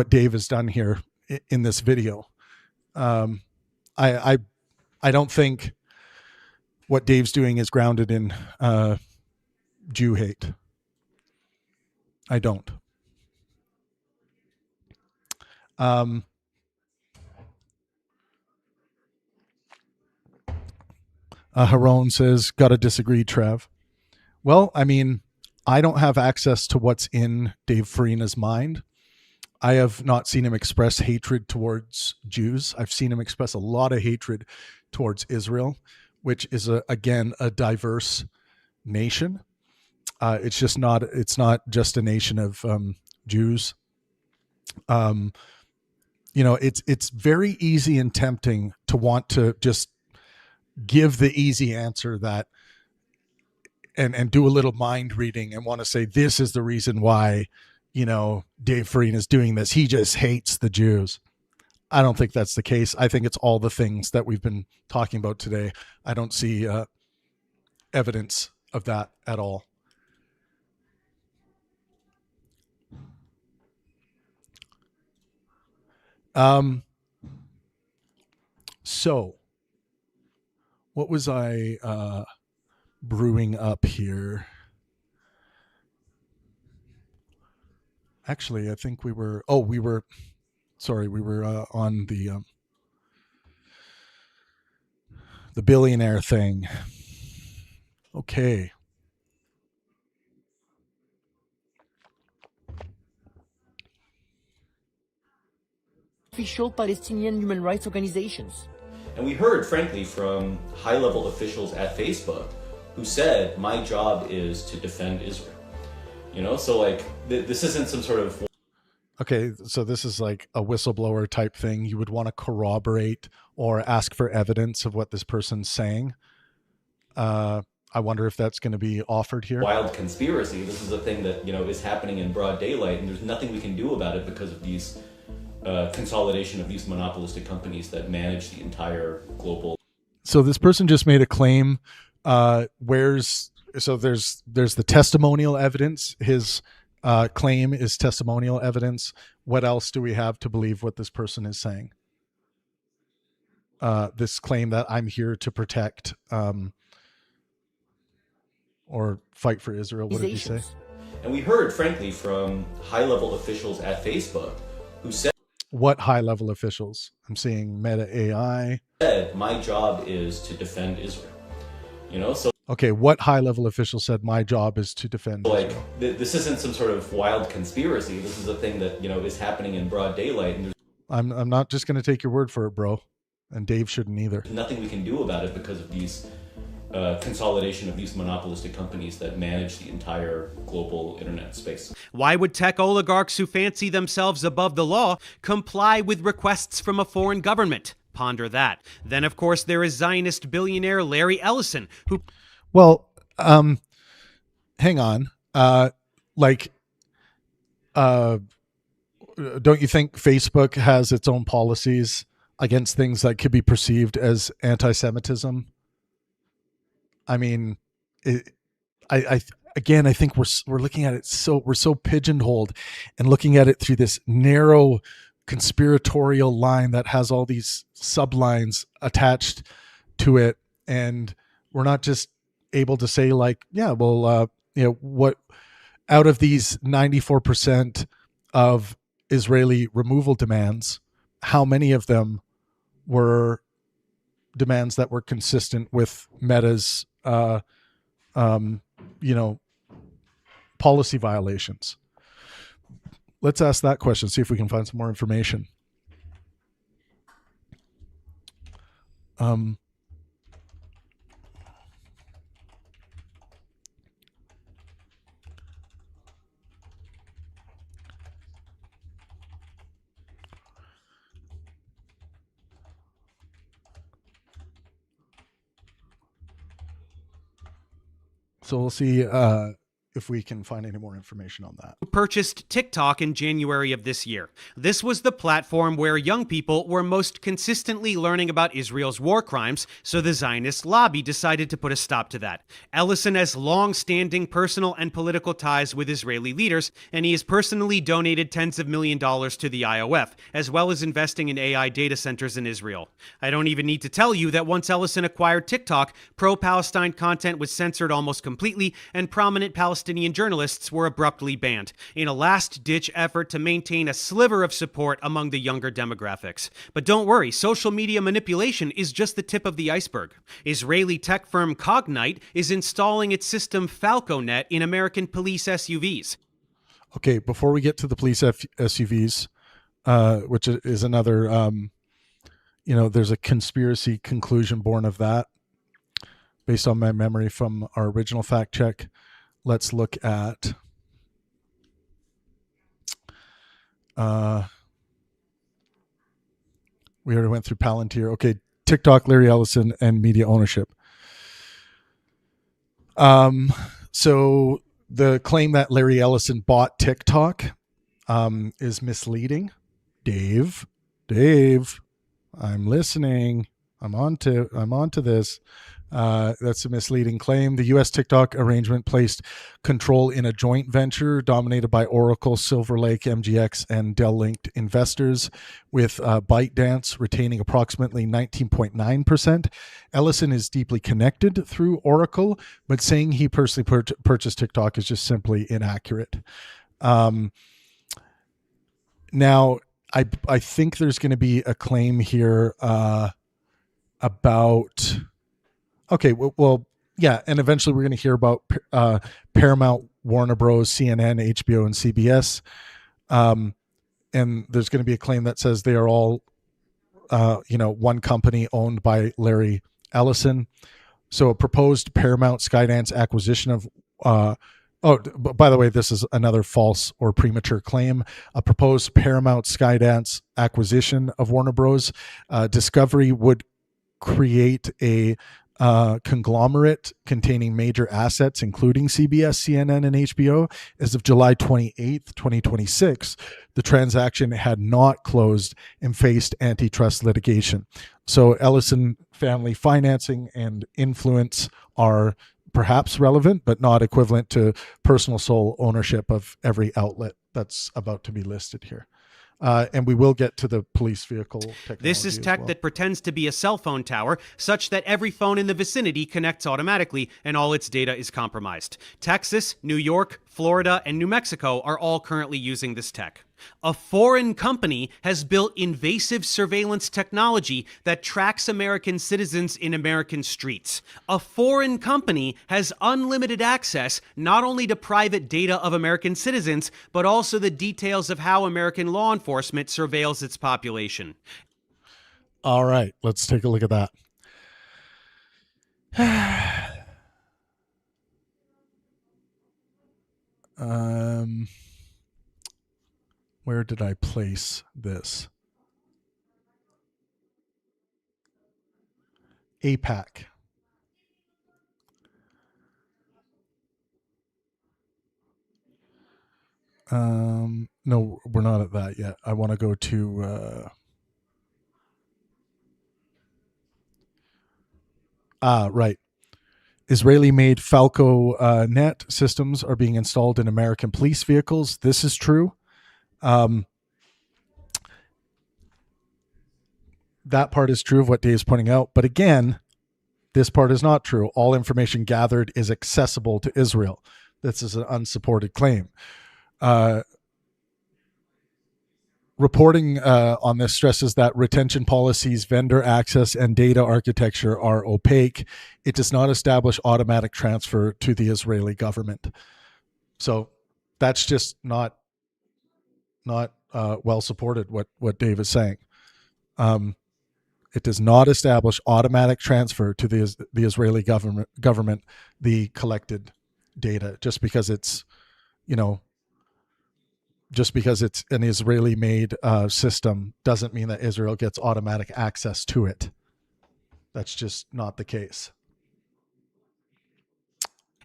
Dave has done here in this video. I don't think what Dave's doing is grounded in Jew hate. I don't. Haron says, gotta disagree, Trav. Well, I mean, I don't have access to what's in Dave Farina's mind. I have not seen him express hatred towards Jews. I've seen him express a lot of hatred towards Israel, which is again a diverse nation. It's not just a nation of Jews. It's very easy and tempting to want to just give the easy answer that and do a little mind reading and want to say this is the reason why, Dave Farina is doing this. He just hates the Jews. I don't think that's the case. I think it's all the things that we've been talking about today. I don't see evidence of that at all. So what was I brewing up here? Actually, I think we were on the billionaire thing. Okay. Official Palestinian human rights organizations. And we heard, frankly, from high-level officials at Facebook who said, my job is to defend Israel. So like, this isn't some sort of... Okay, so this is like a whistleblower type thing. You would want to corroborate or ask for evidence of what this person's saying. I wonder if that's going to be offered here. Wild conspiracy. This is a thing that, is happening in broad daylight, and there's nothing we can do about it because of these consolidation of these monopolistic companies that manage the entire global. So this person just made a claim. There's the testimonial evidence. His claim is testimonial evidence. What else do we have to believe what this person is saying? This claim that I'm here to protect or fight for Israel. What did he say? And we heard, frankly, from high-level officials at Facebook who said... What high-level officials? I'm seeing Meta AI. Said, my job is to defend Israel. So... Okay, what high-level official said my job is to defend Israel? Like, this isn't some sort of wild conspiracy. This is a thing that, is happening in broad daylight. And I'm not just going to take your word for it, bro. And Dave shouldn't either. There's nothing we can do about it because of these consolidation of these monopolistic companies that manage the entire global internet space. Why would tech oligarchs who fancy themselves above the law comply with requests from a foreign government? Ponder that. Then, of course, there is Zionist billionaire Larry Ellison, who... Well, hang on. Don't you think Facebook has its own policies against things that could be perceived as anti-Semitism? I mean, I think we're looking at it we're so pigeonholed and looking at it through this narrow conspiratorial line that has all these sublines attached to it, and we're not just able to say like, yeah, well, what out of these 94% of Israeli removal demands, how many of them were demands that were consistent with Meta's policy violations? Let's ask that question, see if we can find some more information. So we'll see if we can find any more information on that. Purchased TikTok in January of this year. This was the platform where young people were most consistently learning about Israel's war crimes, so the Zionist lobby decided to put a stop to that. Ellison has long-standing personal and political ties with Israeli leaders, and he has personally donated tens of millions of dollars to the IOF, as well as investing in AI data centers in Israel. I don't even need to tell you that once Ellison acquired TikTok, pro-Palestine content was censored almost completely, and prominent Palestinian journalists were abruptly banned, in a last-ditch effort to maintain a sliver of support among the younger demographics. But don't worry, social media manipulation is just the tip of the iceberg. Israeli tech firm Cognite is installing its system FalcoNet in American police SUVs. Okay, before we get to the police SUVs, which is another, there's a conspiracy conclusion born of that, based on my memory from our original fact check. Let's look at we already went through Palantir. Okay, TikTok, Larry Ellison, and media ownership. So the claim that Larry Ellison bought TikTok is misleading. Dave, I'm listening. I'm on to this. That's a misleading claim. The U.S. TikTok arrangement placed control in a joint venture dominated by Oracle, Silver Lake, MGX, and Dell-linked investors, with ByteDance retaining approximately 19.9%. Ellison is deeply connected through Oracle, but saying he personally purchased TikTok is just simply inaccurate. Now, I think there's going to be a claim here about. Okay, well, yeah, and eventually we're going to hear about Paramount, Warner Bros., CNN, HBO, and CBS. And there's going to be a claim that says they are all, one company owned by Larry Ellison. So a proposed Paramount Skydance acquisition of. By the way, this is another false or premature claim. A proposed Paramount Skydance acquisition of Warner Bros. Discovery would create a conglomerate containing major assets, including CBS, CNN, and HBO. As of July 28th, 2026, the transaction had not closed and faced antitrust litigation. So Ellison family financing and influence are perhaps relevant, but not equivalent to personal sole ownership of every outlet that's about to be listed here. And we will get to the police vehicle technology. This is tech that pretends to be a cell phone tower, such that every phone in the vicinity connects automatically and all its data is compromised. Texas, New York, Florida, and New Mexico are all currently using this tech. A foreign company has built invasive surveillance technology that tracks American citizens in American streets. A foreign company has unlimited access not only to private data of American citizens, but also the details of how American law enforcement surveils its population. All right, let's take a look at that. Where did I place this? APAC. No, we're not at that yet. I want to go to right. Israeli-made Falco net systems are being installed in American police vehicles. This is true. That part is true of what Dave's pointing out. But again, this part is not true. All information gathered is accessible to Israel. This is an unsupported claim. Reporting on this stresses that retention policies, vendor access, and data architecture are opaque. It does not establish automatic transfer to the Israeli government. So that's just not well supported, what Dave is saying. It does not establish automatic transfer to the Israeli government the collected data just because it's an Israeli-made system doesn't mean that Israel gets automatic access to it. That's just not the case.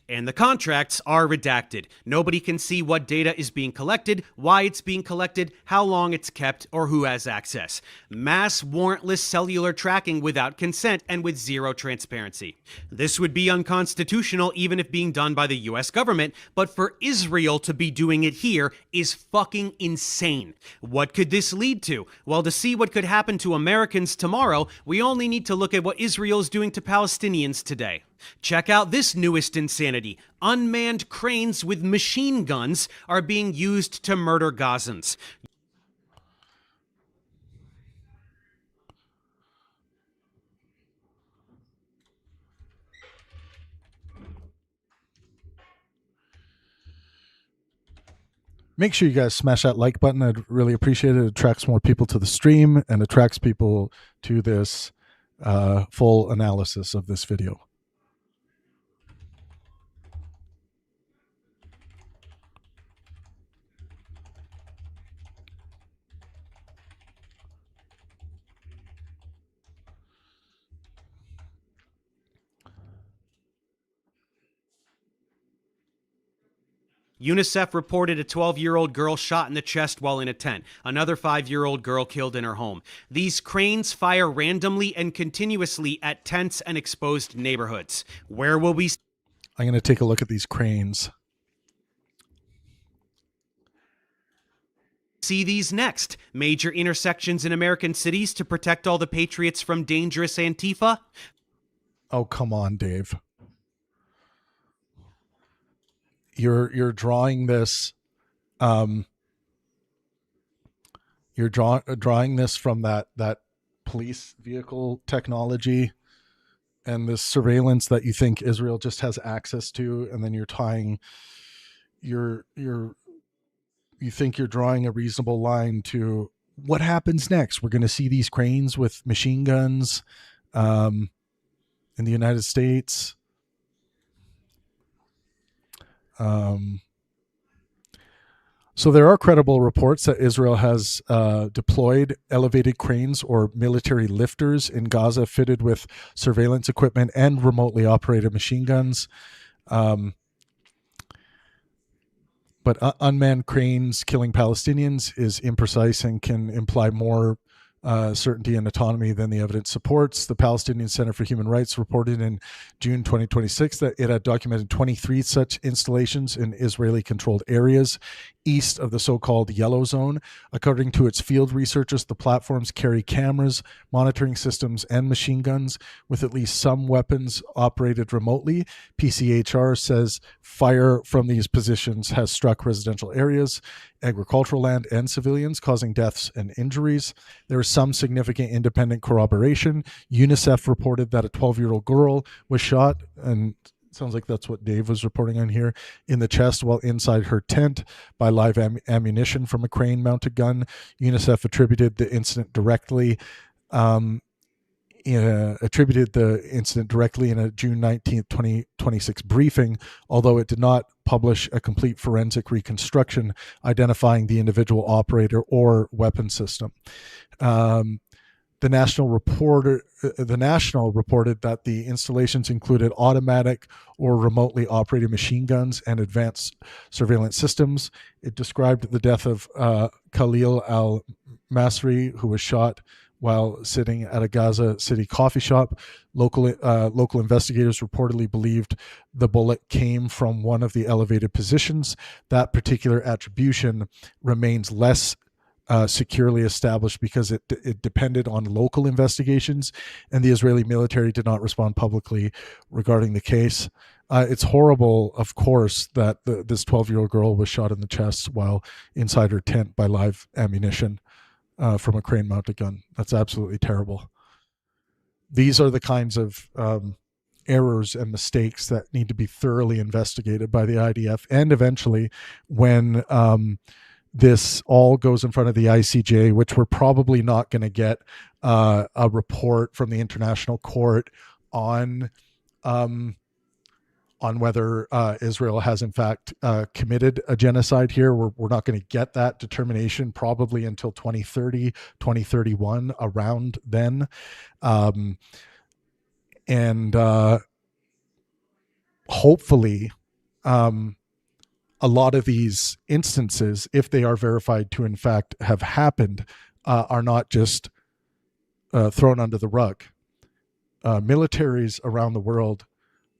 And the contracts are redacted. Nobody can see what data is being collected, why it's being collected, how long it's kept, or who has access. Mass warrantless cellular tracking without consent and with zero transparency. This would be unconstitutional even if being done by the US government, but for Israel to be doing it here is fucking insane. What could this lead to? Well, to see what could happen to Americans tomorrow, we only need to look at what Israel is doing to Palestinians today. Check out this newest insanity. Unmanned cranes with machine guns are being used to murder Gazans. Make sure you guys smash that like button. I'd really appreciate it. It attracts more people to the stream and attracts people to this full analysis of this video. UNICEF reported a 12-year-old girl shot in the chest while in a tent. Another 5-year-old girl killed in her home. These cranes fire randomly and continuously at tents and exposed neighborhoods. Where will we I'm going to take a look at these cranes. see these next? Major intersections in American cities to protect all the patriots from dangerous Antifa? Oh, come on, Dave. You're drawing this you're drawing this from that police vehicle technology and this surveillance that you think Israel just has access to, and then you're tying you think you're drawing a reasonable line to what happens next. We're going to see these cranes with machine guns in the United States. So there are credible reports that Israel has deployed elevated cranes or military lifters in Gaza fitted with surveillance equipment and remotely operated machine guns. But unmanned cranes killing Palestinians is imprecise and can imply more certainty and autonomy than the evidence supports. The Palestinian Center for Human Rights reported in June 2026 that it had documented 23 such installations in Israeli-controlled areas east of the so-called Yellow Zone. According to its field researchers, the platforms carry cameras, monitoring systems, and machine guns, with at least some weapons operated remotely. PCHR says fire from these positions has struck residential areas, agricultural land, and civilians, causing deaths and injuries. There is some significant independent corroboration. UNICEF reported that a 12-year-old girl was shot, and sounds like that's what Dave was reporting on here, in the chest while inside her tent by live ammunition from a crane-mounted gun. UNICEF attributed the incident directly in a June 19th, 2026 briefing, although it did not publish a complete forensic reconstruction identifying the individual operator or weapon system. The National reported that the installations included automatic or remotely operated machine guns and advanced surveillance systems. It described the death of Khalil al-Masri, who was shot while sitting at a Gaza City coffee shop. Local investigators reportedly believed the bullet came from one of the elevated positions. That particular attribution remains less securely established because it depended on local investigations, and the Israeli military did not respond publicly regarding the case. It's horrible, of course, that this 12-year-old girl was shot in the chest while inside her tent by live ammunition from a crane-mounted gun. That's absolutely terrible. These are the kinds of errors and mistakes that need to be thoroughly investigated by the IDF, and eventually when this all goes in front of the ICJ, which we're probably not going to get a report from the International Court on whether Israel has in fact committed a genocide here. We're not going to get that determination probably until 2030, 2031, around then. Hopefully, a lot of these instances, if they are verified to in fact have happened, are not just thrown under the rug. Militaries around the world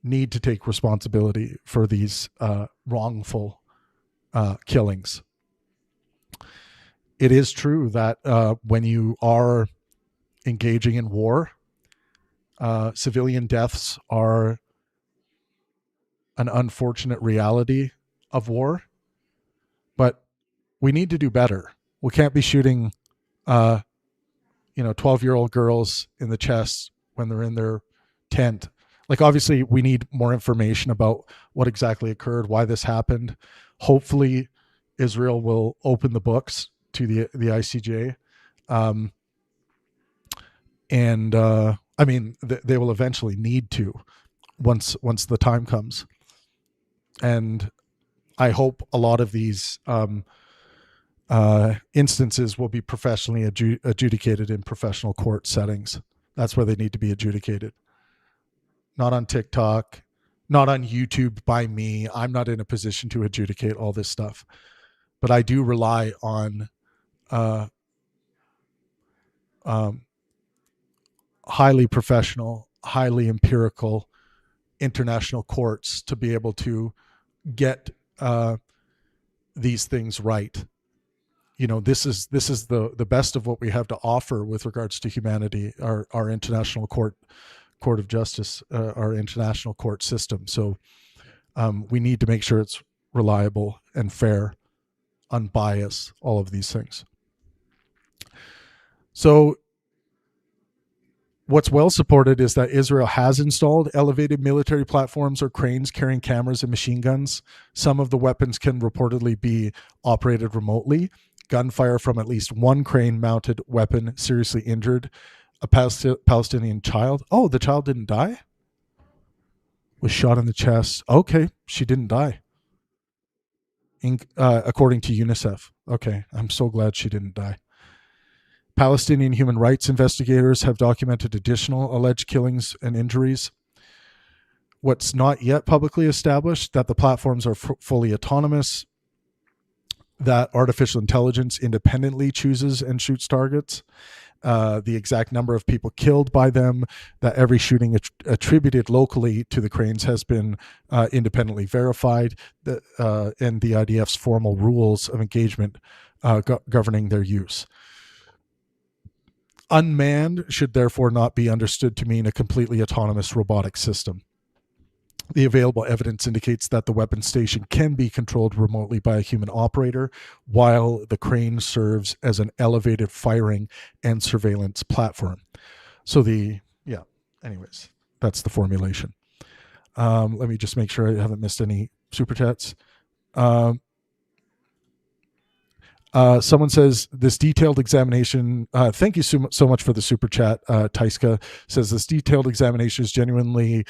need to take responsibility for these wrongful killings. It is true that when you are engaging in war, civilian deaths are an unfortunate reality of war, but we need to do better. We can't be shooting 12-year-old girls in the chest when they're in their tent. Like, obviously we need more information about what exactly occurred, why this happened. Hopefully Israel will open the books to the ICJ, they will eventually need to once the time comes. And I hope a lot of these instances will be professionally adjudicated in professional court settings. That's where they need to be adjudicated. Not on TikTok, not on YouTube by me. I'm not in a position to adjudicate all this stuff, but I do rely on highly professional, highly empirical international courts to be able to get these things right. This is the best of what we have to offer with regards to humanity. Our international court of justice, our international court system. So we need to make sure it's reliable and fair, unbiased, all of these things. So what's well supported is that Israel has installed elevated military platforms or cranes carrying cameras and machine guns. Some of the weapons can reportedly be operated remotely. Gunfire from at least one crane-mounted weapon seriously injured a Palestinian child. Oh, the child didn't die? Was shot in the chest. Okay, she didn't die. According to UNICEF. Okay, I'm so glad she didn't die. Palestinian human rights investigators have documented additional alleged killings and injuries. What's not yet publicly established, that the platforms are fully autonomous, that artificial intelligence independently chooses and shoots targets, the exact number of people killed by them, that every shooting attributed locally to the cranes has been independently verified, and the IDF's formal rules of engagement governing their use. Unmanned should therefore not be understood to mean a completely autonomous robotic system. The available evidence indicates that the weapon station can be controlled remotely by a human operator, while the crane serves as an elevated firing and surveillance platform. So anyways, that's the formulation. Let me just make sure I haven't missed any super chats. Someone says this detailed examination, thank you so much for the super chat. Taiska says this detailed examination is genuinely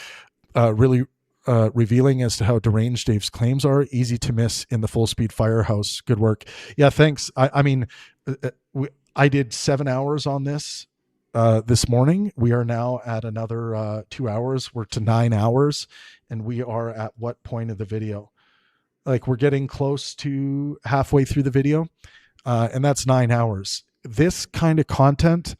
really revealing as to how deranged Dave's claims are. Easy to miss in the full speed firehouse. Good work. Yeah, thanks. I did 7 hours on this this morning. We are now at another 2 hours. We're to 9 hours, and we are at what point of the video? Like, we're getting close to halfway through the video, and that's 9 hours. This kind of content,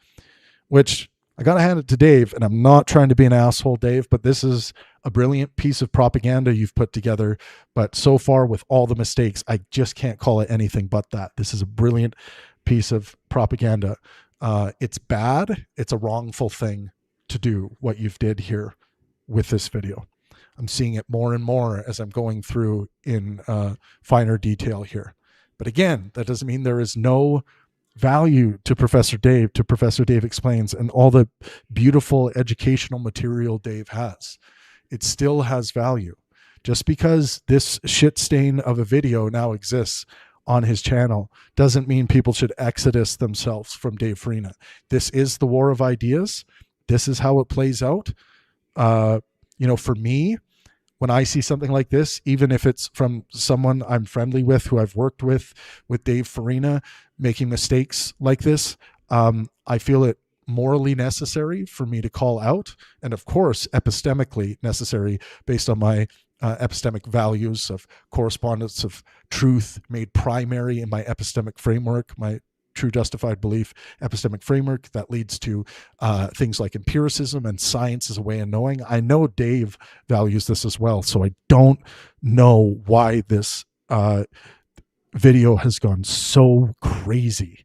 which I got to hand it to Dave, and I'm not trying to be an asshole, Dave, but this is a brilliant piece of propaganda you've put together. But so far, with all the mistakes, I just can't call it anything but that. This is a brilliant piece of propaganda. It's bad. It's a wrongful thing to do what you've did here with this video. I'm seeing it more and more as I'm going through in finer detail here. But again, that doesn't mean there is no value to Professor Dave Explains, and all the beautiful educational material Dave has. It still has value. Just because this shit stain of a video now exists on his channel doesn't mean people should exodus themselves from Dave Farina. This is the war of ideas. This is how it plays out. For me, when I see something like this, even if it's from someone I'm friendly with, who I've worked with Dave Farina, making mistakes like this, I feel it morally necessary for me to call out, and of course epistemically necessary based on my epistemic values of correspondence of truth made primary in my epistemic framework, my true justified belief epistemic framework that leads to things like empiricism and science as a way of knowing. I know Dave values this as well, so I don't know why this video has gone so crazy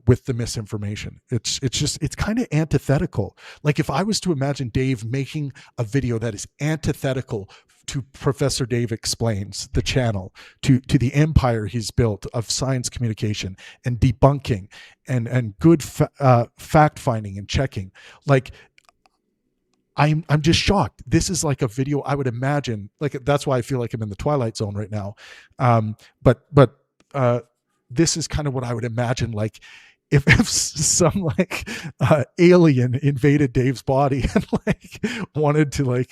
with the misinformation. It's kind of antithetical. Like, if I was to imagine Dave making a video that is antithetical to Professor Dave Explains, the channel, to the empire he's built of science communication and debunking and good fact finding and checking, like, I'm just shocked. This is like a video I would imagine, like, that's why I feel like I'm in the Twilight Zone right now. But this is kind of what I would imagine, like, if some alien invaded Dave's body and wanted to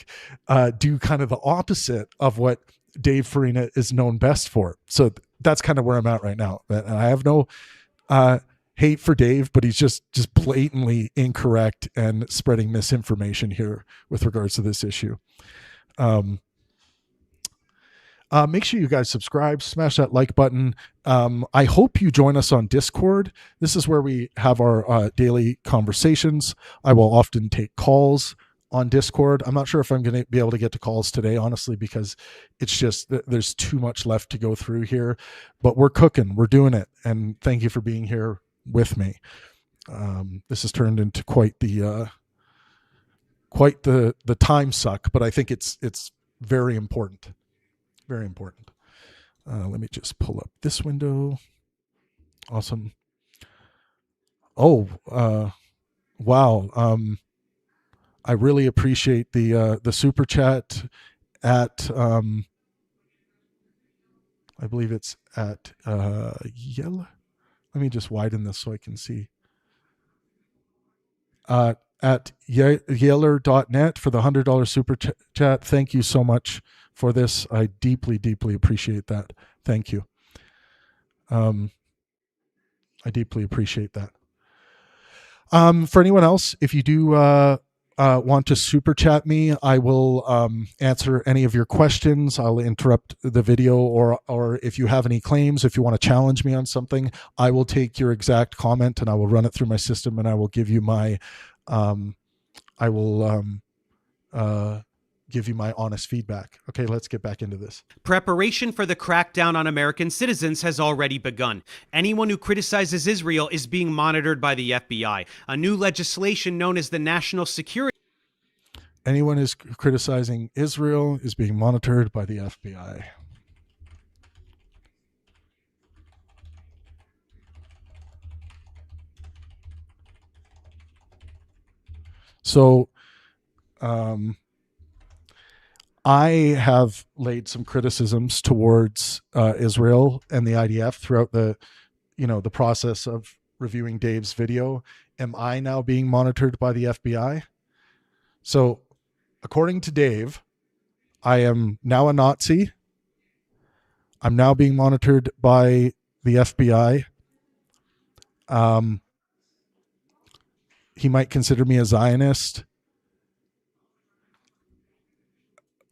do kind of the opposite of what Dave Farina is known best for. So that's kind of where I'm at right now. And I have no hate for Dave, but he's just blatantly incorrect and spreading misinformation here with regards to this issue. Make sure you guys subscribe, smash that like button. I hope you join us on Discord. This is where we have our daily conversations. I will often take calls on Discord. I'm not sure if I'm going to be able to get to calls today, honestly, because it's just, there's too much left to go through here, but we're cooking, we're doing it. And thank you for being here with me. This has turned into quite the time suck, but I think it's very important. Very important. Let me just pull up this window. Awesome. Oh, wow. I really appreciate the super chat at I believe it's at Yell. Let me just widen this so I can see. At yeller.net for the $100 super chat. Thank you so much for this. I deeply, deeply appreciate that. Thank you. I deeply appreciate that. For anyone else, if you do want to super chat me, I will answer any of your questions. I'll interrupt the video, or if you have any claims, if you want to challenge me on something, I will take your exact comment and I will run it through my system, and I will give you my give you my honest feedback. Okay, let's get back into this. Preparation for the crackdown on American citizens has already begun. Anyone who criticizes Israel is being monitored by the FBI. A new legislation known as the National Security. Anyone who's criticizing Israel is being monitored by the FBI. So, I have laid some criticisms towards Israel and the IDF throughout the process of reviewing Dave's video. Am I now being monitored by the FBI? So, according to Dave, I am now a Nazi. I'm now being monitored by the FBI. He might consider me a Zionist.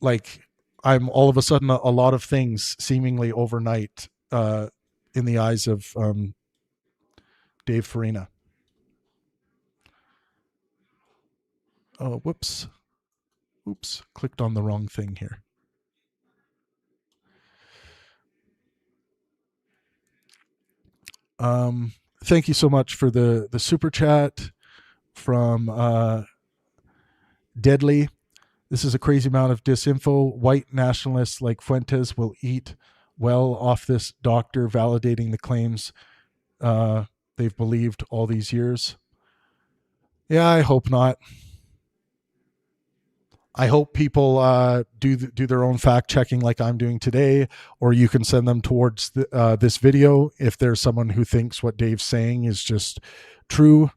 Like, I'm all of a sudden a lot of things seemingly overnight in the eyes of Dave FARINA. Oh, whoops. Oops, clicked on the wrong thing here. Thank you so much for the super chat from Deadly. This is a crazy amount of disinfo. White nationalists like Fuentes will eat well off this doctor validating the claims they've believed all these years. Yeah, I hope not. I hope people do their own fact checking like I'm doing today, or you can send them towards this video if there's someone who thinks what Dave's saying is just true.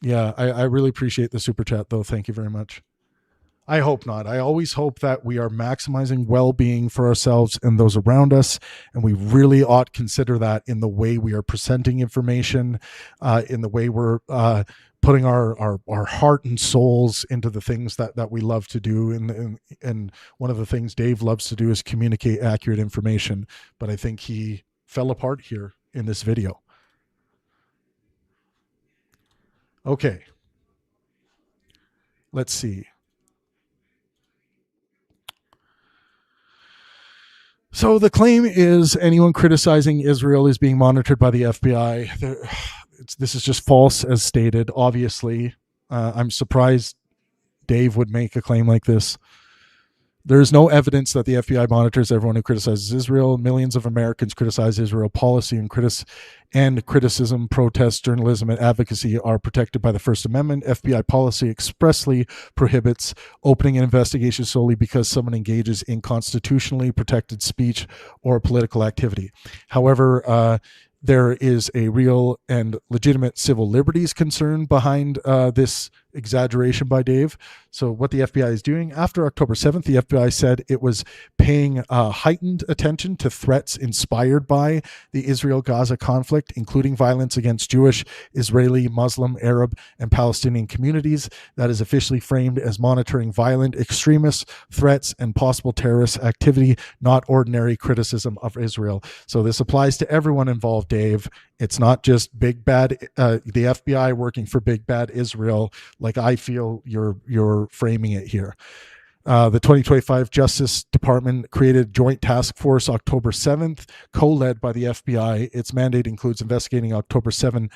Yeah, I really appreciate the super chat, though. Thank you very much. I hope not. I always hope that we are maximizing well-being for ourselves and those around us, and we really ought to consider that in the way we are presenting information, in the way we're putting our heart and souls into the things that we love to do. And one of the things Dave loves to do is communicate accurate information, but I think he fell apart here in this video. Okay. Let's see. So the claim is anyone criticizing Israel is being monitored by the FBI. This is just false as stated, obviously. I'm surprised Dave would make a claim like this. There's no evidence that the FBI monitors everyone who criticizes Israel. Millions of Americans criticize Israel policy, and criticism, protest, journalism, and advocacy are protected by the First Amendment. FBI policy expressly prohibits opening an investigation solely because someone engages in constitutionally protected speech or political activity. However, there is a real and legitimate civil liberties concern behind this exaggeration by Dave. So what the FBI is doing after October 7th, the FBI said it was paying heightened attention to threats inspired by the Israel-Gaza conflict, including violence against Jewish, Israeli, Muslim, Arab, and Palestinian communities. That is officially framed as monitoring violent extremist threats and possible terrorist activity, not ordinary criticism of Israel. So this applies to everyone involved, Dave. It's not just big bad, the FBI working for big bad Israel, like I feel you're framing it here. The 2025 Justice Department created Joint Task Force October 7th, co-led by the FBI. Its mandate includes investigating October 7th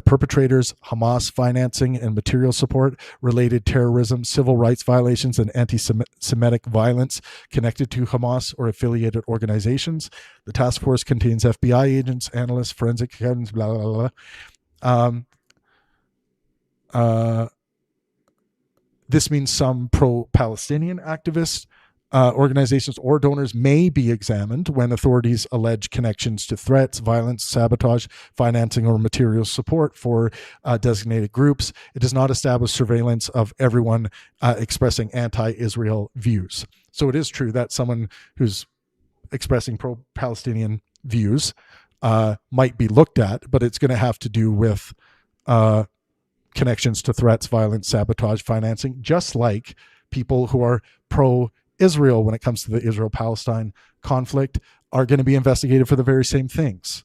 perpetrators, Hamas financing and material support, related terrorism, civil rights violations, and anti-Semitic violence connected to Hamas or affiliated organizations. The task force contains FBI agents, analysts, forensic accountants, blah, blah, blah. This means some pro-Palestinian activists, organizations, or donors may be examined when authorities allege connections to threats, violence, sabotage, financing, or material support for designated groups. It does not establish surveillance of everyone expressing anti-Israel views. So it is true that someone who's expressing pro-Palestinian views might be looked at, but it's going to have to do with connections to threats, violence, sabotage, financing, just like people who are pro-Israel when it comes to the Israel-Palestine conflict are going to be investigated for the very same things.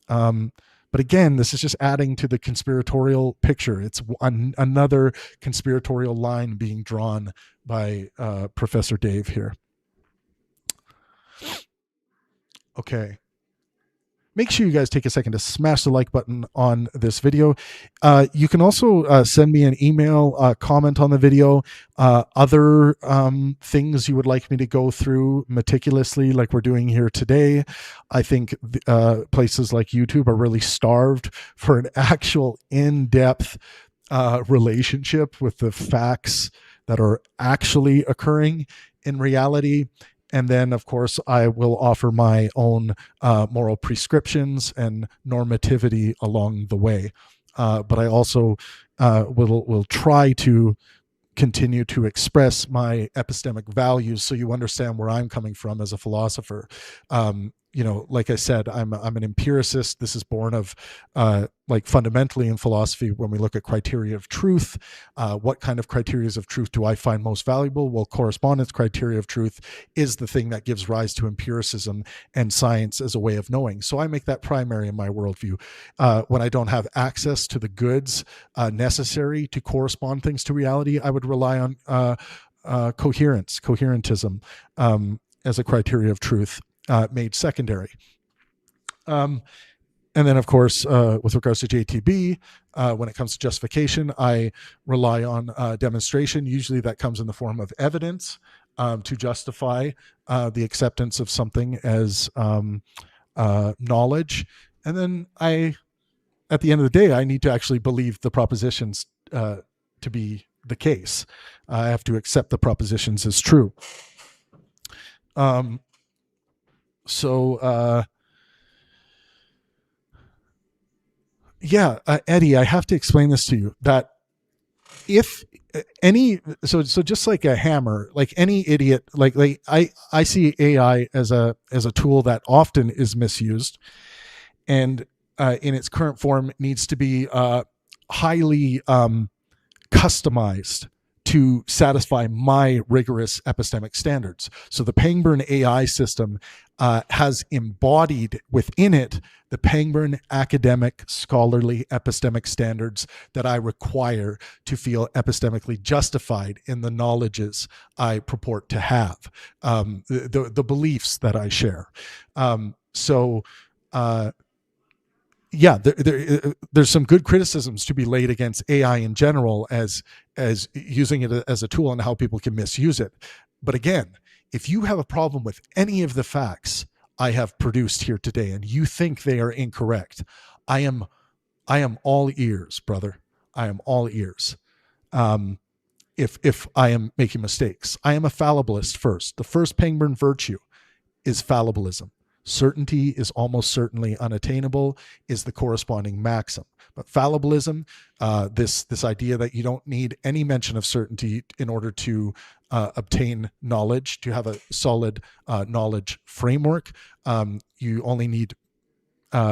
But again, this is just adding to the conspiratorial picture. It's another conspiratorial line being drawn by Professor Dave here. Okay. Make sure you guys take a second to smash the like button on this video. You can also send me an email, comment on the video, other things you would like me to go through meticulously like we're doing here today. I think places like YouTube are really starved for an actual in-depth relationship with the facts that are actually occurring in reality. And then, of course, I will offer my own moral prescriptions and normativity along the way. But I also will try to continue to express my epistemic values so you understand where I'm coming from as a philosopher. Like I said, I'm an empiricist. This is born of like fundamentally in philosophy, when we look at criteria of truth, what kind of criteria of truth do I find most valuable? Well, correspondence criteria of truth is the thing that gives rise to empiricism and science as a way of knowing. So I make that primary in my worldview. When I don't have access to the goods necessary to correspond things to reality, I would rely on coherentism as a criteria of truth. Made secondary. And then, of course, with regards to JTB, when it comes to justification, I rely on demonstration. Usually that comes in the form of evidence to justify the acceptance of something as knowledge. And then at the end of the day, I need to actually believe the propositions to be the case. I have to accept the propositions as true. Eddie, I have to explain this to you, that if any, so just like a hammer, like any idiot, like I see AI as a tool that often is misused, and in its current form needs to be highly customized to satisfy my rigorous epistemic standards. So the Pangburn AI system has embodied within it the Pangburn academic, scholarly, epistemic standards that I require to feel epistemically justified in the knowledges I purport to have, the beliefs that I share. There's some good criticisms to be laid against AI in general as using it as a tool and how people can misuse it. But again, if you have a problem with any of the facts I have produced here today and you think they are incorrect, I am all ears, brother. I am all ears. If I am making mistakes, I am a fallibilist first. The first Pangburn virtue is fallibilism. certainty is almost certainly unattainable is the corresponding maxim. But fallibilism, this idea that you don't need any mention of certainty in order to obtain knowledge, to have a solid knowledge framework, you only need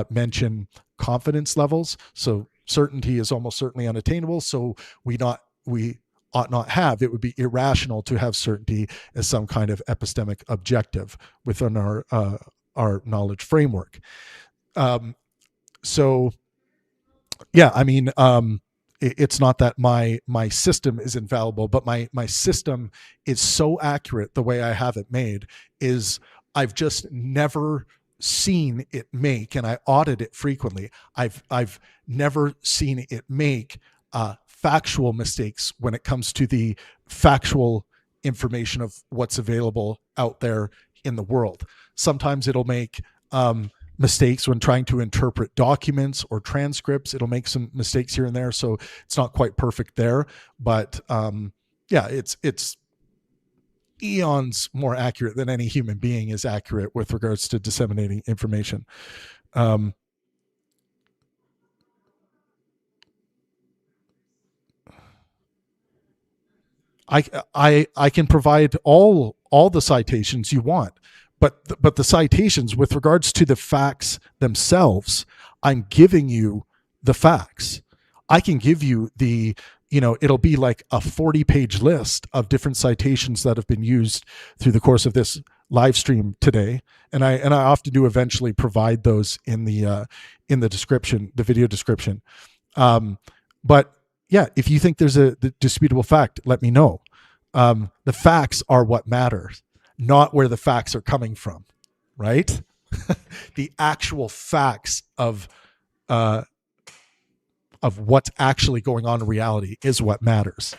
mention confidence levels. So certainty is almost certainly unattainable. So we ought not have. It would be irrational to have certainty as some kind of epistemic objective within our knowledge framework. So, yeah, I mean, it's not that my system is infallible, but my system is so accurate the way I have it made is I've just never seen it make, and I audit it frequently. I've never seen it make factual mistakes when it comes to the factual information of what's available out there in the world. Sometimes it'll make mistakes when trying to interpret documents or transcripts. It'll make some mistakes here and there, so it's not quite perfect there. But yeah, it's eons more accurate than any human being is accurate with regards to disseminating information. I can provide all the citations you want, but the citations with regards to the facts themselves, I'm giving you the facts. I can give you it'll be like a 40-page list of different citations that have been used through the course of this live stream today, and I often do eventually provide those in the description, the video description. But yeah, if you think there's a disputable fact, let me know. The facts are what matters, not where the facts are coming from, right? The actual facts of what's actually going on in reality is what matters.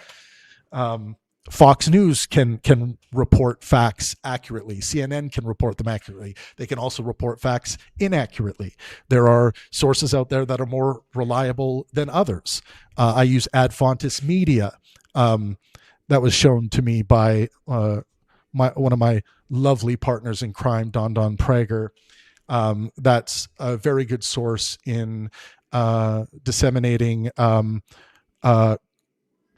Fox News can report facts accurately. CNN can report them accurately. They can also report facts inaccurately. There are sources out there that are more reliable than others. I use Ad Fontes Media. That was shown to me by one of my lovely partners in crime, Don Prager. That's a very good source in disseminating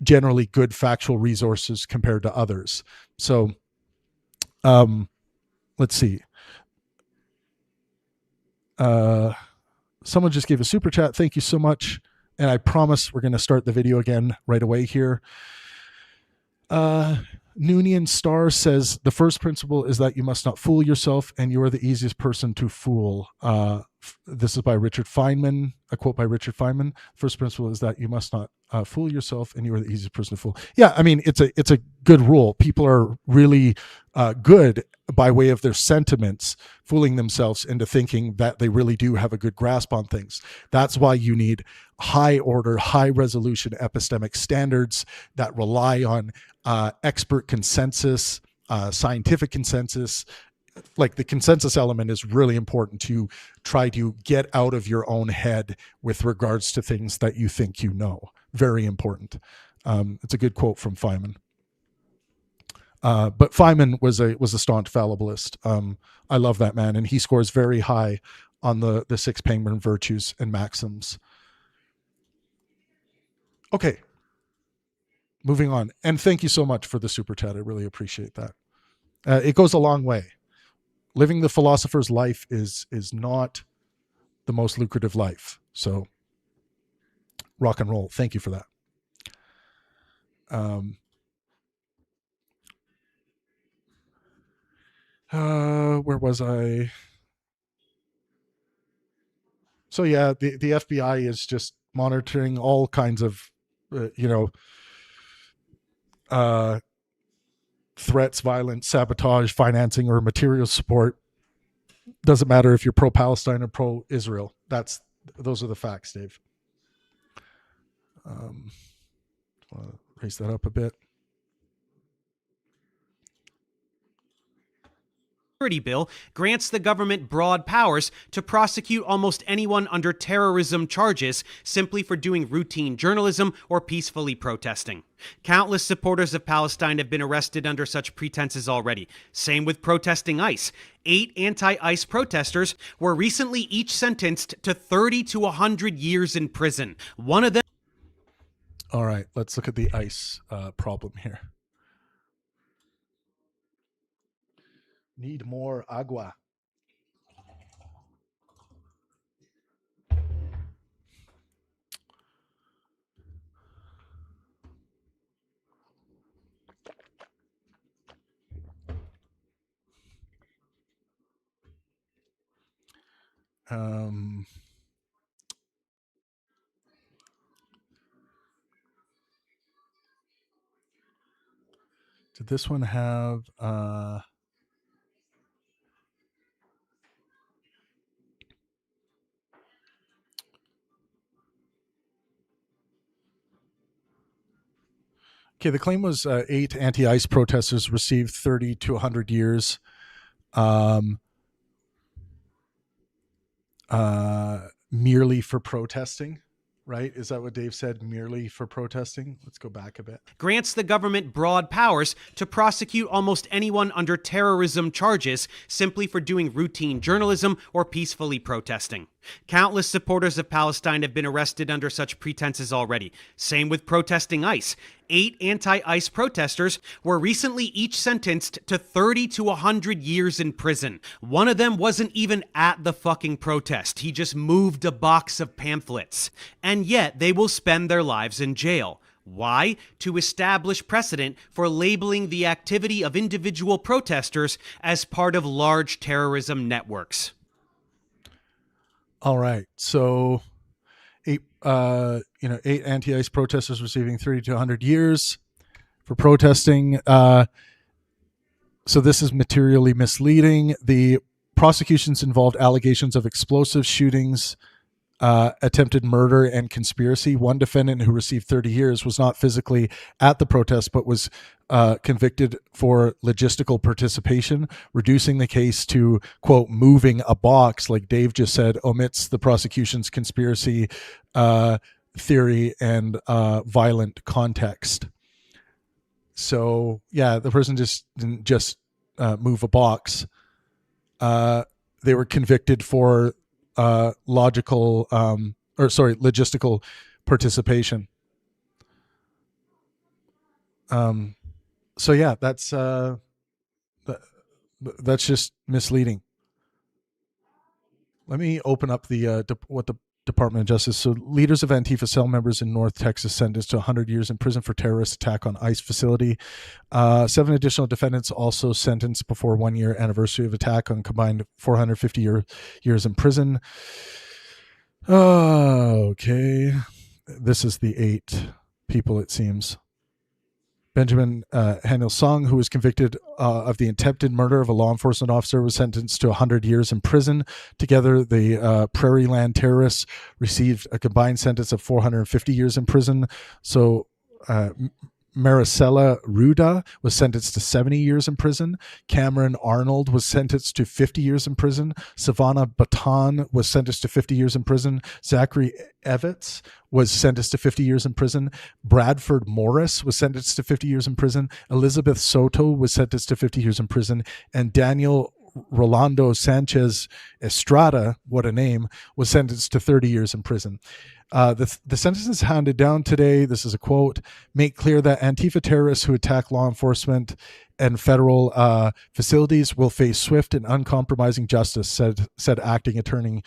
generally good factual resources compared to others. So let's see. Someone just gave a super chat. Thank you so much. And I promise we're going to start the video again right away here. Noonian Star says, the first principle is that you must not fool yourself, and you are the easiest person to fool. This is by Richard Feynman, a quote by Richard Feynman. First principle is that you must not fool yourself, and you are the easiest person to fool. Yeah, I mean, it's a good rule. People are really good by way of their sentiments, fooling themselves into thinking that they really do have a good grasp on things. That's why you need high order, high resolution epistemic standards that rely on expert consensus, scientific consensus. Like the consensus element is really important to try to get out of your own head with regards to things that you think you know. Very important. It's a good quote from Feynman. But Feynman was a staunch fallibilist. I love that man, and he scores very high on the 6 Pangburn virtues and maxims. Okay, moving on. And thank you so much for the super chat. I really appreciate that. It goes a long way. Living the philosopher's life is not the most lucrative life. So rock and roll. Thank you for that. Where was I? So yeah, the FBI is just monitoring all kinds of, threats, violence, sabotage, financing, or material support. Doesn't matter if you're pro-Palestine or pro-Israel. Those are the facts, Dave. Raise that up a bit. Security bill grants the government broad powers to prosecute almost anyone under terrorism charges simply for doing routine journalism or peacefully protesting. Countless supporters of Palestine have been arrested under such pretenses already. Same with protesting ICE. 8 anti-ICE protesters were recently each sentenced to 30 to 100 years in prison. One of them... All right, let's look at the ICE problem here. Need more agua. Did this one have okay, the claim was 8 anti-ICE protesters received 30 to 100 years merely for protesting, right? Is that what Dave said? Merely for protesting? Let's go back a bit. Grants the government broad powers to prosecute almost anyone under terrorism charges simply for doing routine journalism or peacefully protesting. Countless supporters of Palestine have been arrested under such pretenses already. Same with protesting ICE. 8 anti-ICE protesters were recently each sentenced to 30 to 100 years in prison. One of them wasn't even at the fucking protest. He just moved a box of pamphlets. And yet they will spend their lives in jail. Why? To establish precedent for labeling the activity of individual protesters as part of large terrorism networks. All right, so 8 anti-ICE protesters receiving 30 to 100 years for protesting. So this is materially misleading. The prosecutions involved allegations of explosive shootings, attempted murder, and conspiracy. One defendant who received 30 years was not physically at the protest, but was convicted for logistical participation. Reducing the case to, quote, moving a box, like Dave just said, omits the prosecution's conspiracy theory and violent context. So, yeah, the person just didn't just move a box. They were convicted for logistical participation. So yeah, that's just misleading. Let me open up the what the Department of Justice. So leaders of Antifa cell members in North Texas sentenced to 100 years in prison for terrorist attack on ICE facility. 7 additional defendants also sentenced before 1-year anniversary of attack on combined 450 years in prison. Okay. This is the 8 people, it seems. Benjamin Hanil Song, who was convicted of the attempted murder of a law enforcement officer, was sentenced to 100 years in prison. Together, the Prairie Land terrorists received a combined sentence of 450 years in prison. So Maricela Ruda was sentenced to 70 years in prison. Cameron Arnold was sentenced to 50 years in prison. Savannah Baton was sentenced to 50 years in prison. Zachary Evans was sentenced to 50 years in prison. Bradford Morris was sentenced to 50 years in prison. Elizabeth Soto was sentenced to 50 years in prison. And Daniel Rolando Sanchez Estrada, what a name, was sentenced to 30 years in prison. The sentences handed down today, this is a quote, make clear that Antifa terrorists who attack law enforcement and federal facilities will face swift and uncompromising justice, said Acting Attorney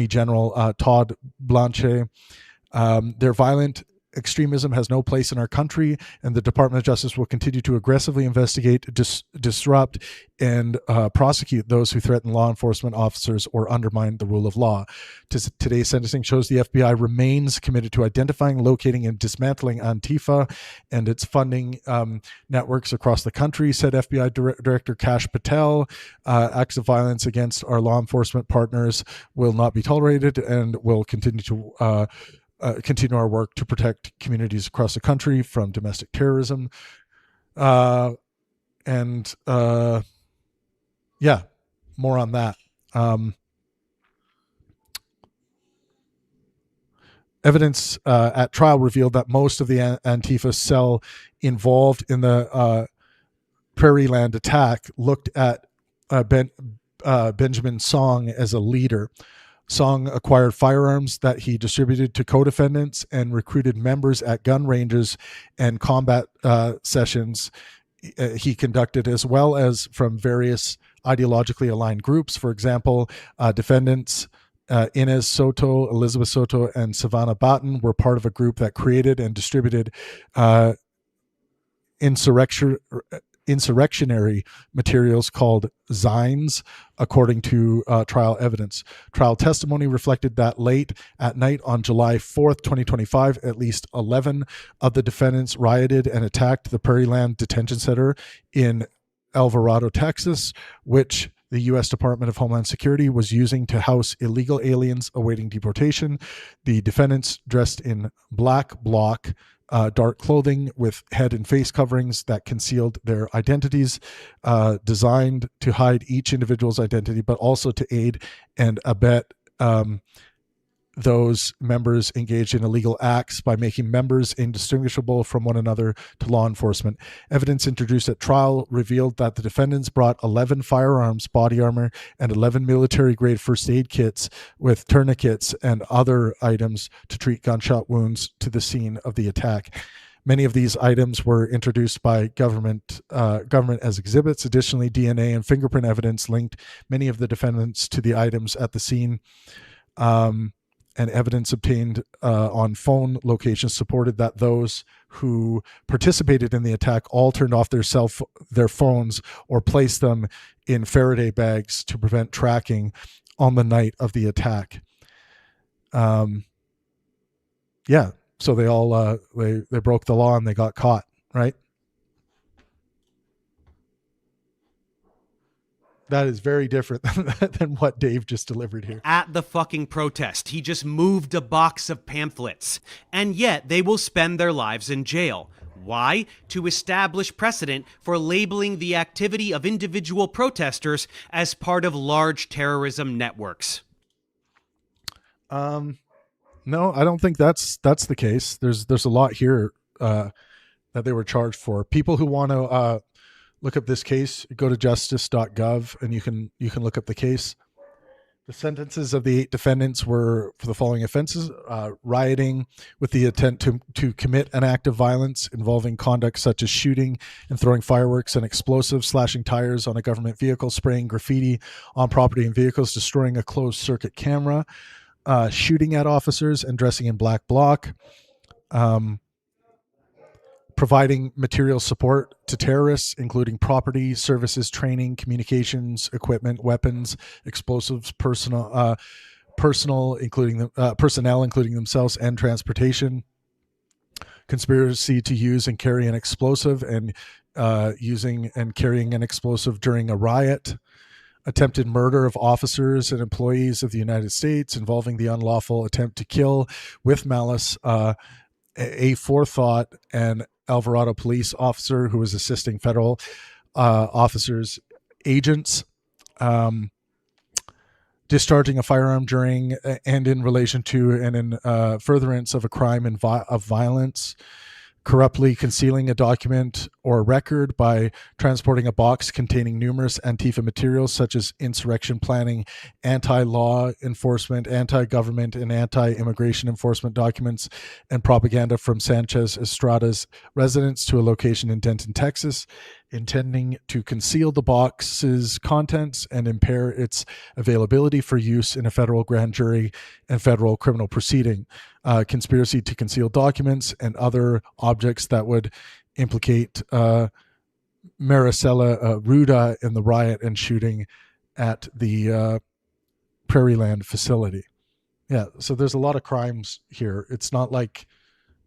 General Todd Blanche. Their violent extremism has no place in our country, and the Department of Justice will continue to aggressively investigate, disrupt, and prosecute those who threaten law enforcement officers or undermine the rule of law. Today's sentencing shows the FBI remains committed to identifying, locating, and dismantling Antifa and its funding networks across the country, said FBI Director Kash Patel. Acts of violence against our law enforcement partners will not be tolerated and will continue to continue our work to protect communities across the country from domestic terrorism. yeah, more on that. Evidence at trial revealed that most of the Antifa cell involved in the Prairie Land attack looked at Benjamin Song as a leader. Song acquired firearms that he distributed to co-defendants and recruited members at gun ranges and combat sessions he conducted, as well as from various ideologically aligned groups. For example, defendants Inez Soto, Elizabeth Soto, and Savannah Batten were part of a group that created and distributed insurrectionary materials called Zines, according to trial evidence. Trial testimony reflected that late at night on July 4th, 2025, at least 11 of the defendants rioted and attacked the Prairie Land Detention Center in Alvarado, Texas, which the U.S. Department of Homeland Security was using to house illegal aliens awaiting deportation. The defendants, dressed in black bloc, dark clothing with head and face coverings that concealed their identities, designed to hide each individual's identity, but also to aid and abet those members engaged in illegal acts by making members indistinguishable from one another to law enforcement. Evidence introduced at trial revealed that the defendants brought 11 firearms, body armor, and 11 military-grade first aid kits with tourniquets and other items to treat gunshot wounds to the scene of the attack. Many of these items were introduced by government as exhibits. Additionally, DNA and fingerprint evidence linked many of the defendants to the items at the scene. And evidence obtained on phone locations supported that those who participated in the attack all turned off their phones or placed them in Faraday bags to prevent tracking on the night of the attack. So they all they broke the law and they got caught, right? That is very different than what Dave just delivered here. At the fucking protest, he just moved a box of pamphlets. And yet, they will spend their lives in jail. Why? To establish precedent for labeling the activity of individual protesters as part of large terrorism networks. No, I don't think that's the case. There's a lot here that they were charged for. People who want to look up this case, go to justice.gov and you can look up the case. The sentences of the 8 defendants were for the following offenses: rioting with the intent to commit an act of violence involving conduct such as shooting and throwing fireworks and explosives, slashing tires on a government vehicle, spraying graffiti on property and vehicles, destroying a closed circuit camera, shooting at officers, and dressing in black bloc, providing material support to terrorists, including property, services, training, communications, equipment, weapons, explosives, personnel, including themselves, and transportation. Conspiracy to use and carry an explosive and using and carrying an explosive during a riot. Attempted murder of officers and employees of the United States involving the unlawful attempt to kill with malice, a forethought, and Alvarado police officer who was assisting federal officers, agents, discharging a firearm during and in relation to and in furtherance of a crime of violence, corruptly concealing a document or record by transporting a box containing numerous Antifa materials such as insurrection planning, anti-law enforcement, anti-government, and anti-immigration enforcement documents and propaganda from Sanchez Estrada's residence to a location in Denton, Texas, intending to conceal the box's contents and impair its availability for use in a federal grand jury and federal criminal proceeding. Conspiracy to conceal documents and other objects that would implicate Maricela Ruda in the riot and shooting at the Prairie Land facility. Yeah, so there's a lot of crimes here. It's not like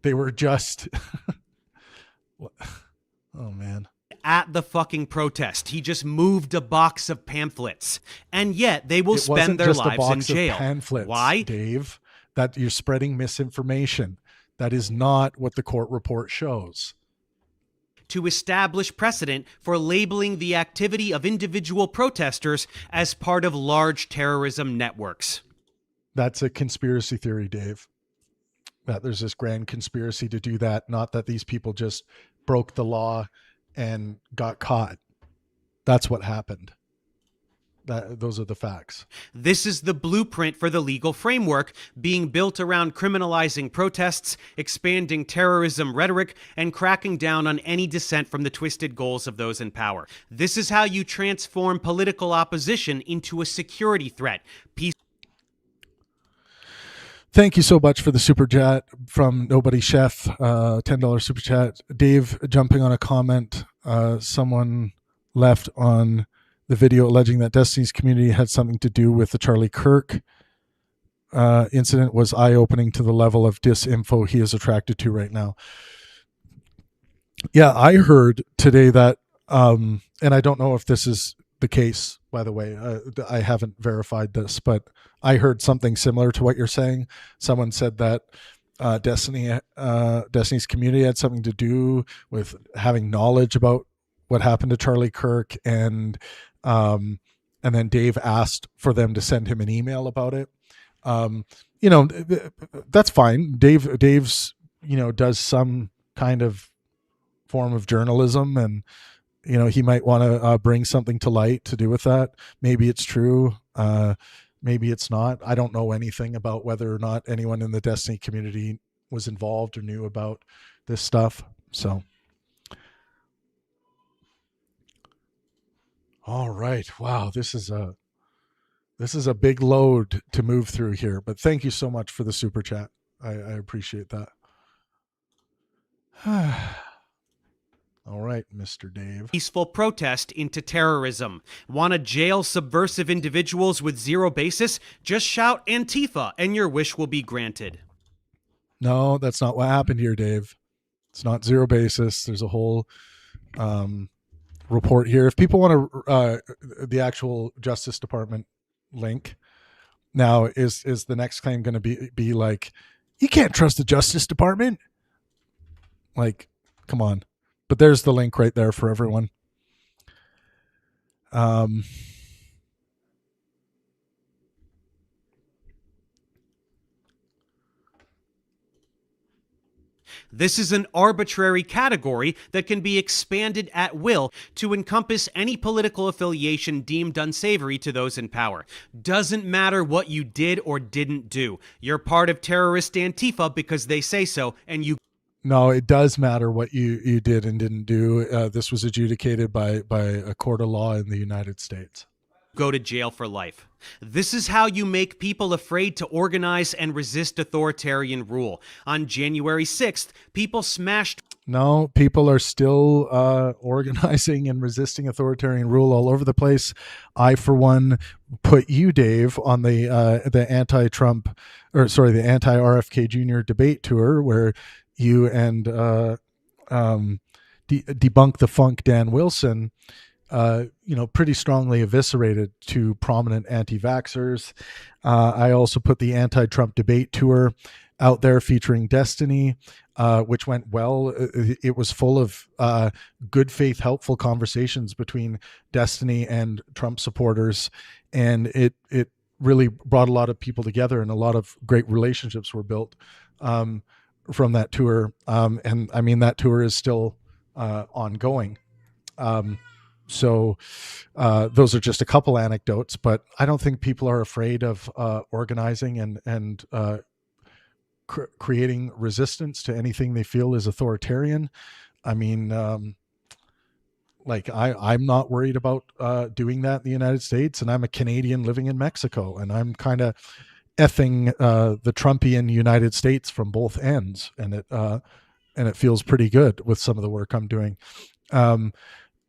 they were just... Oh, man. At the fucking protest, he just moved a box of pamphlets. And yet, they will spend their lives in jail. Pamphlets, why? Dave? That you're spreading misinformation. That is not what the court report shows. to establish precedent for labeling the activity of individual protesters as part of large terrorism networks. That's a conspiracy theory, Dave. That there's this grand conspiracy to do that, not that these people just broke the law and got caught. That's what happened. Those are the facts. This is the blueprint for the legal framework being built around criminalizing protests, expanding terrorism rhetoric, and cracking down on any dissent from the twisted goals of those in power. This is how you transform political opposition into a security threat. Thank you so much for the super chat from Nobody Chef, $10 super chat. Dave, jumping on a comment someone left on the video alleging that Destiny's Community had something to do with the Charlie Kirk incident was eye-opening to the level of disinfo he is attracted to right now. Yeah, I heard today that, and I don't know if this is the case, by the way. I haven't verified this, but I heard something similar to what you're saying. Someone said that Destiny's Community had something to do with having knowledge about what happened to Charlie Kirk, and then Dave asked for them to send him an email about it. That's fine. Dave's does some kind of form of journalism, and he might want to bring something to light to do with that. Maybe it's true. Maybe it's not. I don't know anything about whether or not anyone in the Destiny community was involved or knew about this stuff. So, all right. Wow. This is a big load to move through here, but thank you so much for the super chat. I appreciate that. All right, Mr. Dave. Peaceful protest into terrorism. Want to jail subversive individuals with zero basis? Just shout Antifa and your wish will be granted. No, that's not what happened here, Dave. It's not zero basis. There's a whole report here. If people want to, the actual Justice Department link now is the next claim going to be like, you can't trust the Justice Department? Like, come on. But there's the link right there for everyone. This is an arbitrary category that can be expanded at will to encompass any political affiliation deemed unsavory to those in power. Doesn't matter what you did or didn't do. You're part of terrorist Antifa because they say so, and you... No, it does matter what you did and didn't do. This was adjudicated by a court of law in the United States. Go to jail for life. This is how you make people afraid to organize and resist authoritarian rule. On January 6th, people smashed... No, people are still organizing and resisting authoritarian rule all over the place. I, for one, put you, Dave, on the anti-Trump, or sorry, the anti-RFK Jr. debate tour where you and Debunk the Funk Dan Wilson pretty strongly eviscerated two prominent anti-vaxxers. I also put the anti-Trump debate tour out there featuring Destiny, which went well. It was full of good faith, helpful conversations between Destiny and Trump supporters, and it really brought a lot of people together, and a lot of great relationships were built from that tour. And I mean, that tour is still ongoing. So those are just a couple anecdotes, but I don't think people are afraid of organizing and creating resistance to anything they feel is authoritarian. I mean, I'm not worried about doing that in the United States, and I'm a Canadian living in Mexico, and I'm kind of effing the Trumpian United States from both ends, and it feels pretty good with some of the work I'm doing.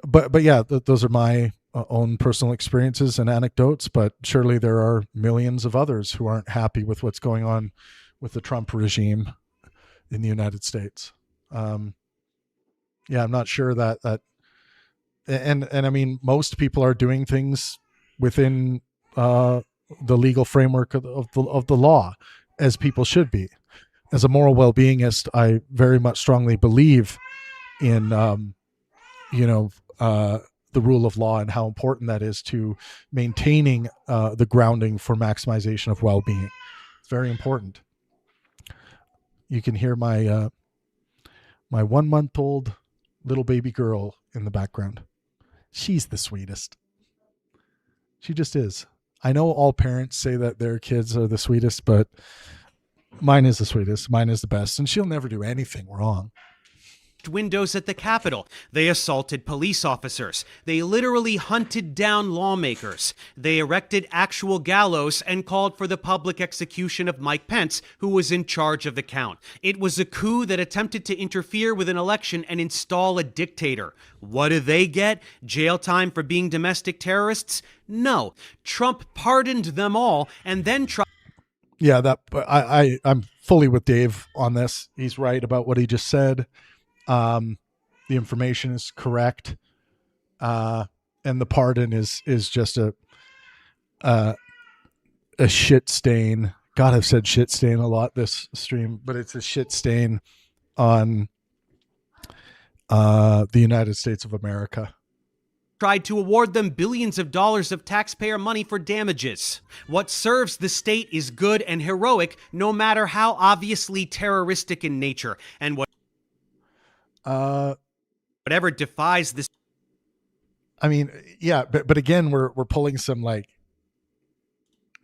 But yeah, those are my own personal experiences and anecdotes, but surely there are millions of others who aren't happy with what's going on with the Trump regime in the United States. Yeah, I'm not sure that and I mean, most people are doing things within the legal framework of the law, as people should be. As a moral well-beingist, I very much strongly believe in the rule of law and how important that is to maintaining the grounding for maximization of well-being. It's very important. You can hear my 1-month-old little baby girl in the background. She's the sweetest. She just is. I know all parents say that their kids are the sweetest, but mine is the sweetest. Mine is the best, and she'll never do anything wrong. Windows at the Capitol. They assaulted police officers. They literally hunted down lawmakers. They erected actual gallows and called for the public execution of Mike Pence, who was in charge of the count. It was a coup that attempted to interfere with an election and install a dictator. What do they get? Jail time for being domestic terrorists? No. Trump pardoned them all and then tried. Yeah, I'm fully with Dave on this. He's right about what he just said. The information is correct, and the pardon is just a shit stain. God, I've said shit stain a lot this stream, but it's a shit stain on the United States of America. Tried to award them billions of dollars of taxpayer money for damages. What serves the state is good and heroic, no matter how obviously terroristic in nature, and whatever defies this. I mean, yeah, but again, we're pulling some we're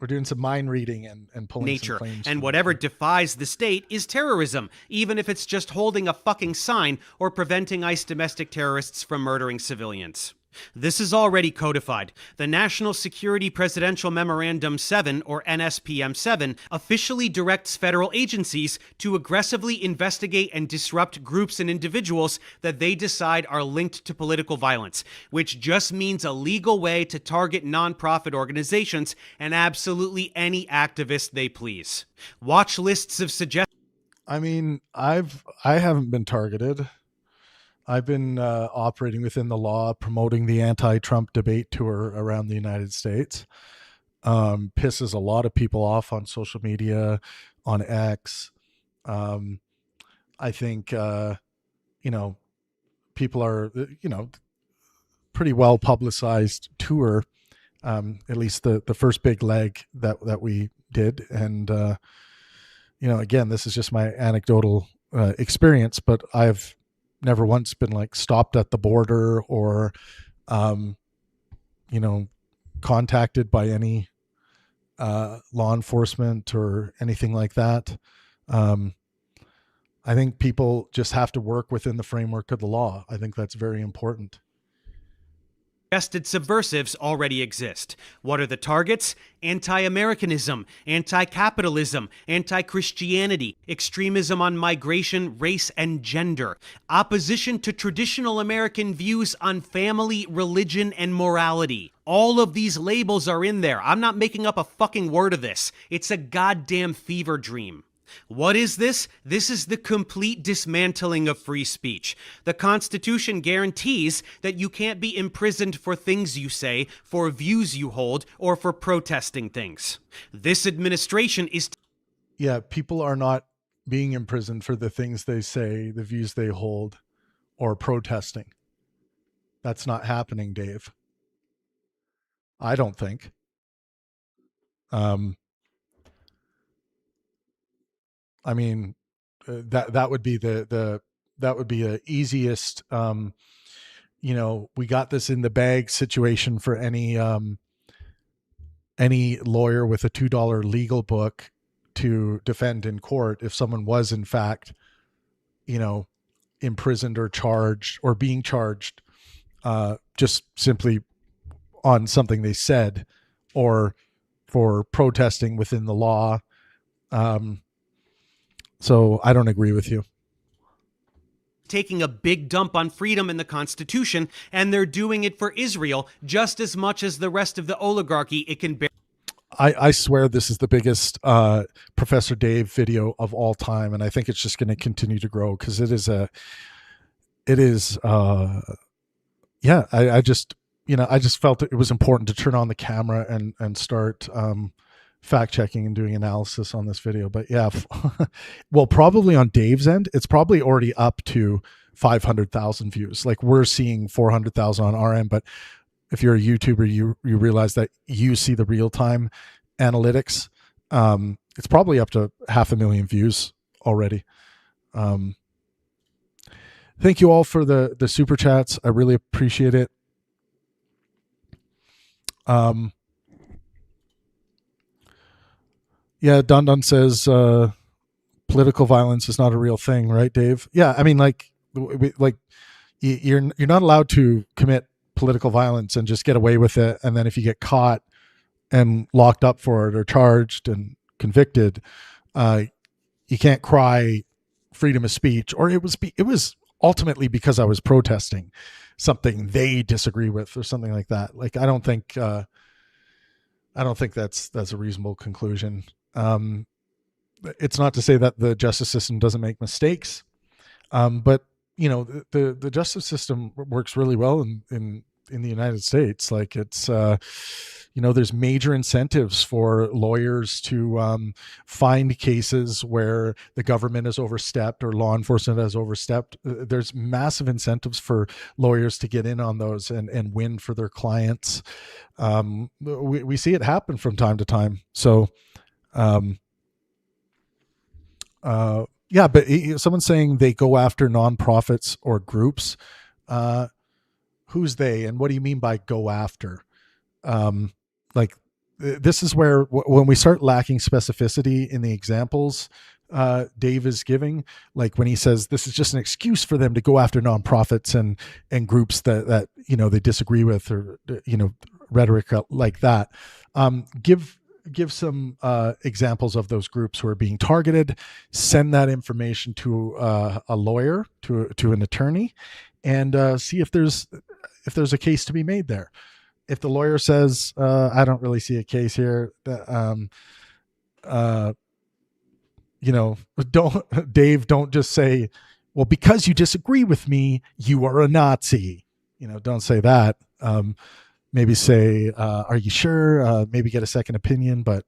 doing some mind reading and pulling nature, some claims and whatever defies the state is terrorism, even if it's just holding a fucking sign or preventing ICE domestic terrorists from murdering civilians. This is already codified. The National Security Presidential Memorandum 7, or NSPM 7, officially directs federal agencies to aggressively investigate and disrupt groups and individuals that they decide are linked to political violence, which just means a legal way to target nonprofit organizations and absolutely any activist they please. Watch lists of suggestions. I mean, I haven't been targeted. I've been operating within the law, promoting the anti-Trump debate tour around the United States. Pisses a lot of people off on social media, on X. I think, people are, pretty well publicized tour, at least the first big leg that we did. And, again, this is just my anecdotal experience, but I've never once been stopped at the border or, contacted by any law enforcement or anything like that. I think people just have to work within the framework of the law. I think that's very important. Suggested subversives already exist. What are the targets? Anti-Americanism, anti-capitalism, anti-Christianity, extremism on migration, race, and gender, opposition to traditional American views on family, religion, and morality. All of these labels are in there. I'm not making up a fucking word of this. It's a goddamn fever dream. What is this? This is the complete dismantling of free speech. The Constitution guarantees that you can't be imprisoned for things you say, for views you hold, or for protesting things. This administration is... Yeah, people are not being imprisoned for the things they say, the views they hold, or protesting. That's not happening, Dave. I don't think. I mean, that would be the easiest, we got this in the bag situation for any lawyer with a $2 legal book to defend in court if someone was in fact, imprisoned or charged or being charged just simply on something they said or for protesting within the law. So I don't agree with you. Taking a big dump on freedom in the Constitution, and they're doing it for Israel just as much as the rest of the oligarchy it can bear. I swear this is the biggest Professor Dave video of all time, and I think it's just going to continue to grow because I just felt it was important to turn on the camera and start fact checking and doing analysis on this video. But yeah, well, probably on Dave's end, it's probably already up to 500,000 views. Like we're seeing 400,000 on our end, but if you're a YouTuber, you realize that you see the real time analytics. It's probably up to 500,000 views already. Thank you all for the super chats. I really appreciate it. Yeah, Don says political violence is not a real thing, right, Dave? Yeah, I mean, like you're not allowed to commit political violence and just get away with it, and then if you get caught and locked up for it or charged and convicted, you can't cry freedom of speech, or it was ultimately because I was protesting something they disagree with or something like that. Like I don't think that's a reasonable conclusion. It's not to say that the justice system doesn't make mistakes, but you know the justice system works really well in the United States. Like it's there's major incentives for lawyers to find cases where the government has overstepped or law enforcement has overstepped. There's massive incentives for lawyers to get in on those and win for their clients. We see it happen from time to time. So yeah, but someone's saying they go after nonprofits or groups. Who's they, and what do you mean by go after? Like this is where when we start lacking specificity in the examples Dave is giving, like when he says this is just an excuse for them to go after nonprofits and groups that they disagree with, or rhetoric like that. Give some examples of those groups who are being targeted. Send that information to a lawyer, to an attorney, and see if there's a case to be made there. If the lawyer says, I don't really see a case here, don't just say, well, because you disagree with me, you are a Nazi. Don't say that. Maybe say, are you sure? Maybe get a second opinion, but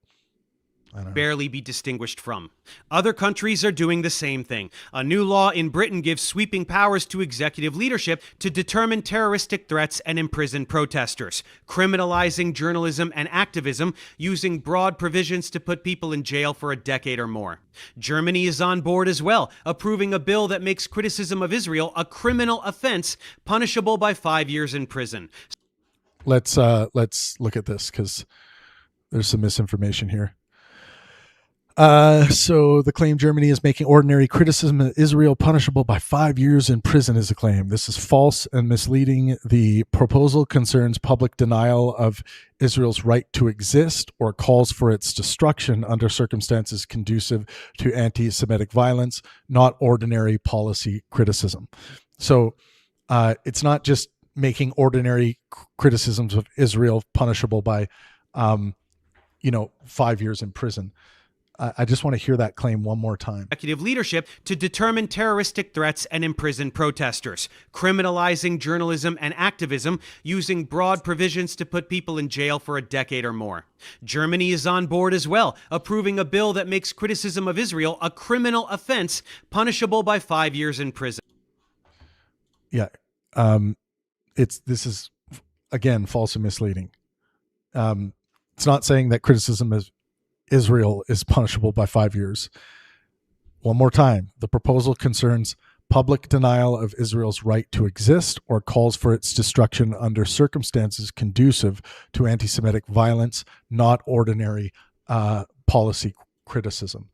I don't know. Barely be distinguished from. Other countries are doing the same thing. A new law in Britain gives sweeping powers to executive leadership to determine terroristic threats and imprison protesters, criminalizing journalism and activism, using broad provisions to put people in jail for a decade or more. Germany is on board as well, approving a bill that makes criticism of Israel a criminal offense, punishable by 5 years in prison. Let's look at this because there's some misinformation here. So the claim Germany is making ordinary criticism of Israel punishable by 5 years in prison is a claim. This is false and misleading. The proposal concerns public denial of Israel's right to exist or calls for its destruction under circumstances conducive to anti-Semitic violence, not ordinary policy criticism. So it's not just making ordinary criticisms of Israel punishable by 5 years in prison. I just want to hear that claim one more time. Executive leadership to determine terroristic threats and imprison protesters, criminalizing journalism and activism, using broad provisions to put people in jail for a decade or more. Germany is on board as well, approving a bill that makes criticism of Israel a criminal offense, punishable by 5 years in prison. Yeah, this is again false and misleading. It's not saying that criticism of Israel is punishable by 5 years. One more time, the proposal concerns public denial of Israel's right to exist or calls for its destruction under circumstances conducive to anti-Semitic violence, not ordinary policy criticism.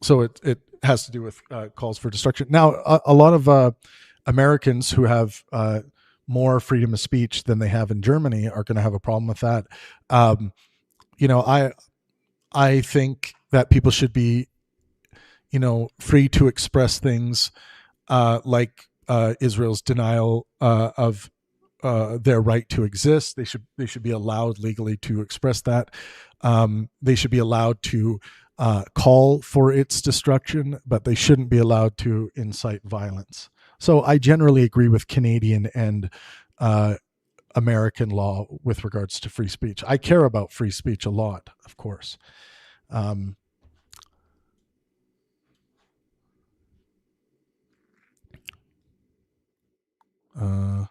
So it has to do with calls for destruction. Now, a lot of Americans who have more freedom of speech than they have in Germany are going to have a problem with that. I think that people should be, free to express things like Israel's denial of their right to exist. They should be allowed legally to express that. They should be allowed to call for its destruction, but they shouldn't be allowed to incite violence. So I generally agree with Canadian and American law with regards to free speech. I care about free speech a lot, of course. Uh,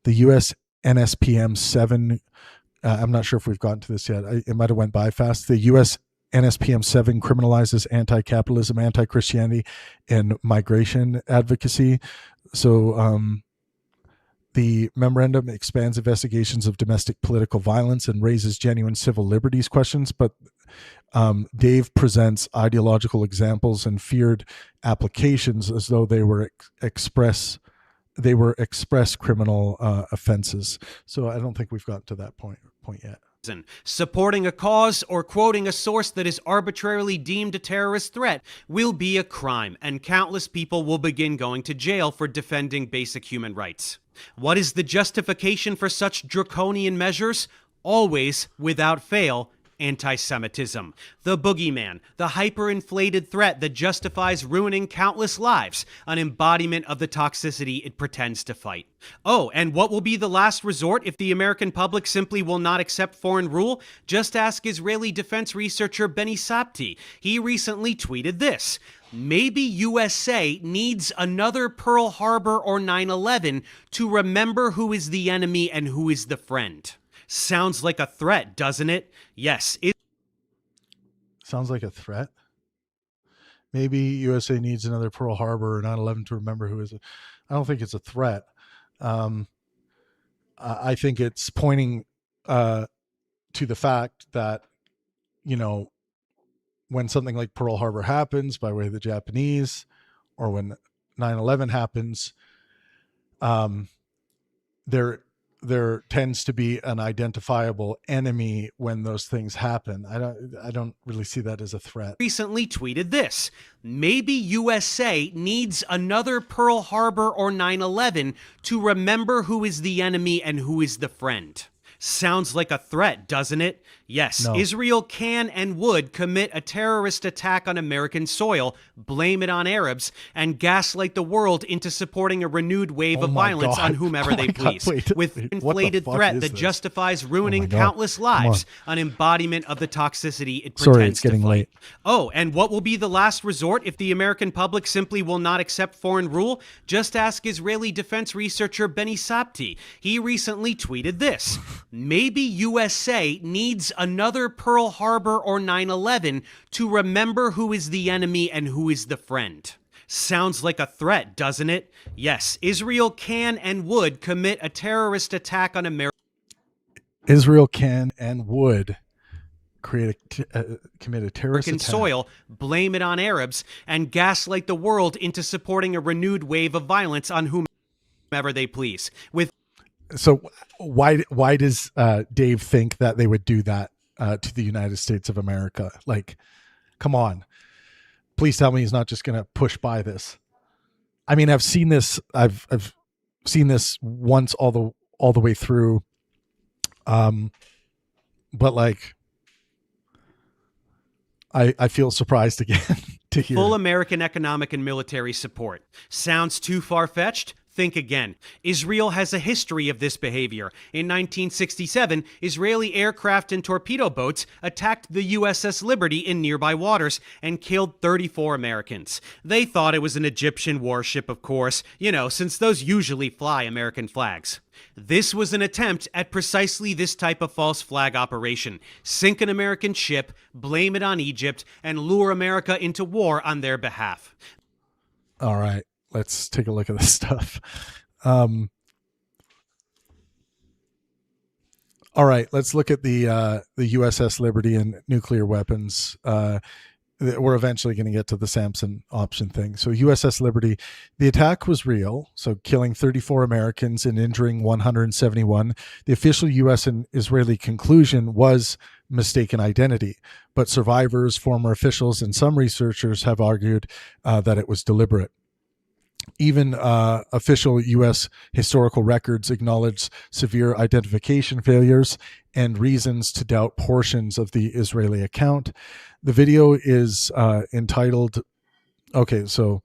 the U.S. NSPM 7. I'm not sure if we've gotten to this yet. It might have went by fast. The U.S. NSPM 7 criminalizes anti-capitalism, anti-Christianity, and migration advocacy. So the memorandum expands investigations of domestic political violence and raises genuine civil liberties questions, but Dave presents ideological examples and feared applications as though they were express criminal offenses. So I don't think we've gotten to that point yet. Supporting a cause or quoting a source that is arbitrarily deemed a terrorist threat will be a crime, and countless people will begin going to jail for defending basic human rights. What is the justification for such draconian measures? Always, without fail, anti-Semitism. The boogeyman, the hyperinflated threat that justifies ruining countless lives, an embodiment of the toxicity it pretends to fight. Oh, and what will be the last resort if the American public simply will not accept foreign rule? Just ask Israeli defense researcher Benny Sapti. He recently tweeted this: "Maybe USA needs another Pearl Harbor or 9/11 to remember who is the enemy and who is the friend." Sounds like a threat, doesn't it? Yes. Sounds like a threat. Maybe USA needs another Pearl Harbor or 9/11 to remember who is it. I don't think it's a threat. I think it's pointing to the fact that, when something like Pearl Harbor happens by way of the Japanese, or when 9/11 happens, there tends to be an identifiable enemy when those things happen. I don't really see that as a threat. Recently tweeted this: "Maybe USA needs another Pearl Harbor or 9/11 to remember who is the enemy and who is the friend." Sounds like a threat, doesn't it? Yes, No. Israel can and would commit a terrorist attack on American soil, blame it on Arabs, and gaslight the world into supporting a renewed wave of violence on whomever they please. With an inflated threat that justifies ruining countless lives, an embodiment of the toxicity it pretends Sorry, it's getting to fight. late. Oh, and what will be the last resort if the American public simply will not accept foreign rule? Just ask Israeli defense researcher Benny Sapti. He recently tweeted this: "Maybe USA needs another Pearl Harbor or 9/11 to remember who is the enemy and who is the friend." Sounds like a threat, doesn't it? Yes, Israel can and would commit a terrorist attack on America. Israel can and would commit a terrorist American attack. soil, blame it on Arabs, and gaslight the world into supporting a renewed wave of violence on whomever they please. So why does Dave think that they would do that to the United States of America? Like, come on. Please tell me he's not just going to push by this. I mean, I've seen this. I've seen this once all the way through. But like, I feel surprised again to hear full American economic and military support. Sounds too far-fetched? Think again. Israel has a history of this behavior. In 1967, Israeli aircraft and torpedo boats attacked the USS Liberty in nearby waters and killed 34 Americans. They thought it was an Egyptian warship, of course, since those usually fly American flags. This was an attempt at precisely this type of false flag operation. Sink an American ship, blame it on Egypt, and lure America into war on their behalf. All right. Let's take a look at this stuff. All right, let's look at the USS Liberty and nuclear weapons. We're eventually going to get to the Samson option thing. So USS Liberty, the attack was real, so killing 34 Americans and injuring 171. The official U.S. and Israeli conclusion was mistaken identity, but survivors, former officials, and some researchers have argued that it was deliberate. Even official U.S. historical records acknowledge severe identification failures and reasons to doubt portions of the Israeli account. The video is entitled, okay, so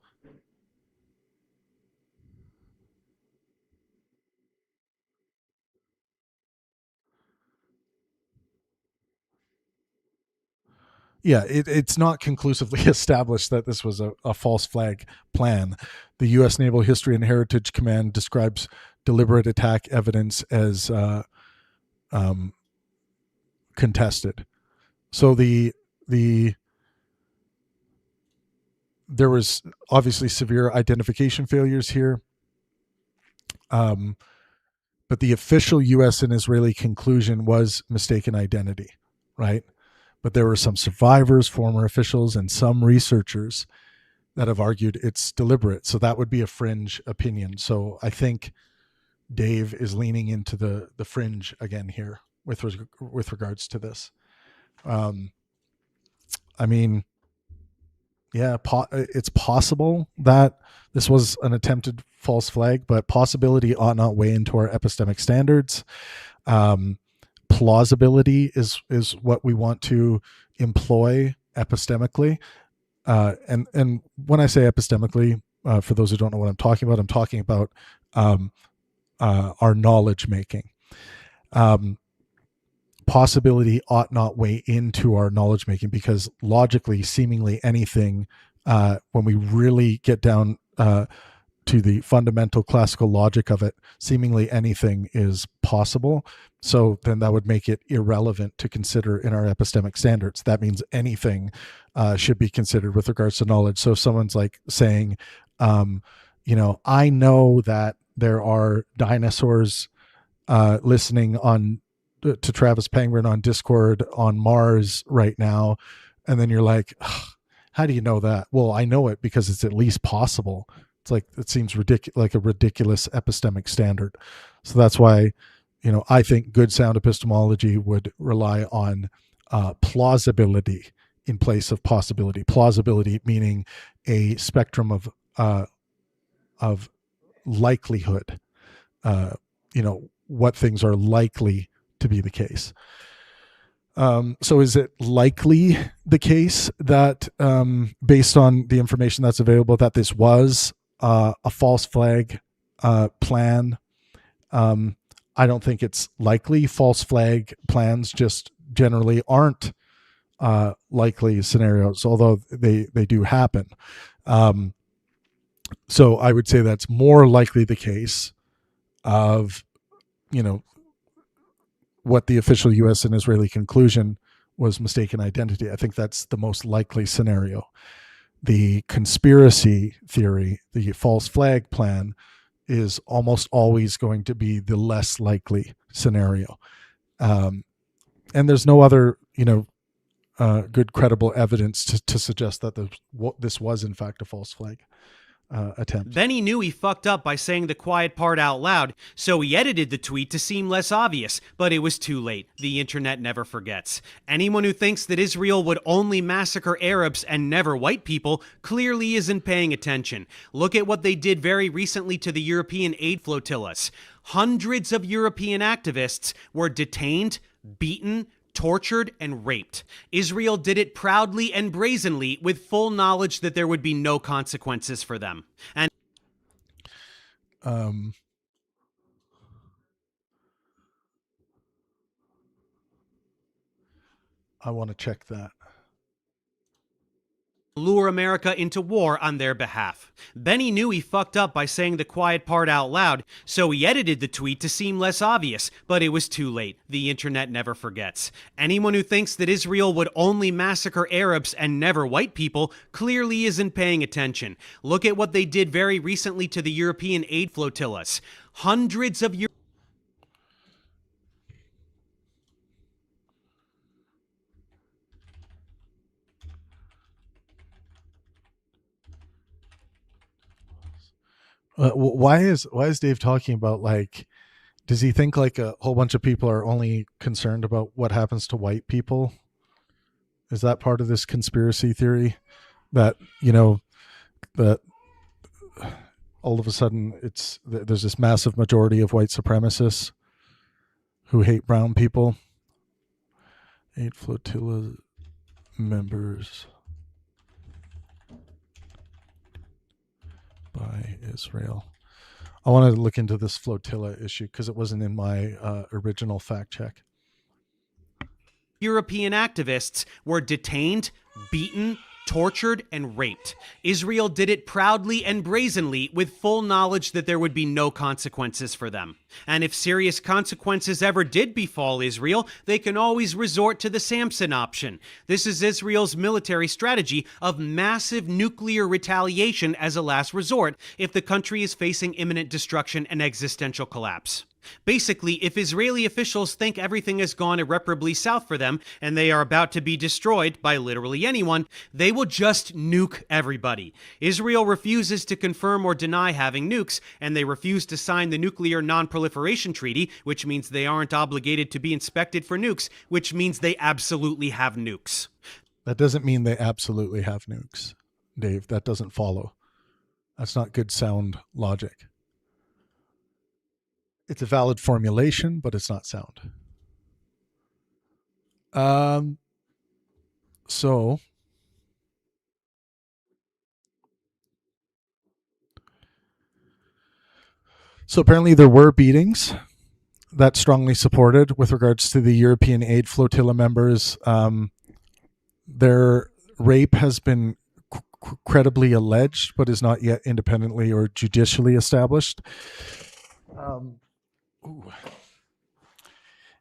Yeah, it's not conclusively established that this was a false flag plan. The U.S. Naval History and Heritage Command describes deliberate attack evidence as contested. So there was obviously severe identification failures here, but the official U.S. and Israeli conclusion was mistaken identity, right? But there were some survivors, former officials, and some researchers that have argued it's deliberate. So that would be a fringe opinion. So I think Dave is leaning into the fringe again here with regards to this. I mean, yeah, it's possible that this was an attempted false flag, but possibility ought not weigh into our epistemic standards. Plausibility is what we want to employ epistemically. And when I say epistemically, for those who don't know what I'm talking about our knowledge making. Possibility ought not weigh into our knowledge making, because logically, seemingly anything, when we really get down to the fundamental classical logic of it, seemingly anything is possible. So then that would make it irrelevant to consider in our epistemic standards. That means anything should be considered with regards to knowledge. So if someone's like saying, I know that there are dinosaurs listening on to Travis Pangburn on Discord on Mars right now, and then you're like, how do you know that? Well, I know it because it's at least possible. It's like, it seems ridiculous, like a ridiculous epistemic standard. So that's why, I think good sound epistemology would rely on plausibility in place of possibility. Plausibility meaning a spectrum of likelihood. What things are likely to be the case. So is it likely the case that, based on the information that's available, that this was a false flag plan? I don't think it's likely. False flag plans just generally aren't likely scenarios, although they do happen. So I would say that's more likely the case of, what the official U.S. and Israeli conclusion was mistaken identity. I think that's the most likely scenario. The conspiracy theory, the false flag plan, is almost always going to be the less likely scenario. And there's no other, good credible evidence to suggest that this was in fact a false flag attempt. Then he knew he fucked up by saying the quiet part out loud, so he edited the tweet to seem less obvious, but it was too late. The internet never forgets. Anyone who thinks that Israel would only massacre Arabs and never white people clearly isn't paying attention. Look at what they did very recently to the European aid flotillas. Hundreds of European activists were detained, beaten, tortured, and raped. Israel did it proudly and brazenly with full knowledge that there would be no consequences for them. And I want to check that. Lure America into war on their behalf. Benny knew he fucked up by saying the quiet part out loud, so he edited the tweet to seem less obvious, but it was too late. The internet never forgets. Anyone who thinks that Israel would only massacre Arabs and never white people clearly isn't paying attention. Look at what they did very recently to the European aid flotillas. Hundreds of why is Dave talking about, like, does he think like a whole bunch of people are only concerned about what happens to white people? Is that part of this conspiracy theory that, that all of a sudden there's this massive majority of white supremacists who hate brown people? 8 flotilla members by Israel. I wanted to look into this flotilla issue because it wasn't in my original fact check. European activists were detained, beaten, tortured, and raped. Israel did it proudly and brazenly with full knowledge that there would be no consequences for them. And if serious consequences ever did befall Israel, they can always resort to the Samson option. This is Israel's military strategy of massive nuclear retaliation as a last resort if the country is facing imminent destruction and existential collapse. Basically, if Israeli officials think everything has gone irreparably south for them and they are about to be destroyed by literally anyone, they will just nuke everybody. Israel refuses to confirm or deny having nukes, and they refuse to sign the Nuclear Non-Proliferation Treaty, which means they aren't obligated to be inspected for nukes, which means they absolutely have nukes. That doesn't mean they absolutely have nukes, Dave. That doesn't follow. That's not good sound logic. It's a valid formulation, but it's not sound. So apparently there were beatings that strongly supported with regards to the European aid flotilla members. Their rape has been credibly alleged, but is not yet independently or judicially established.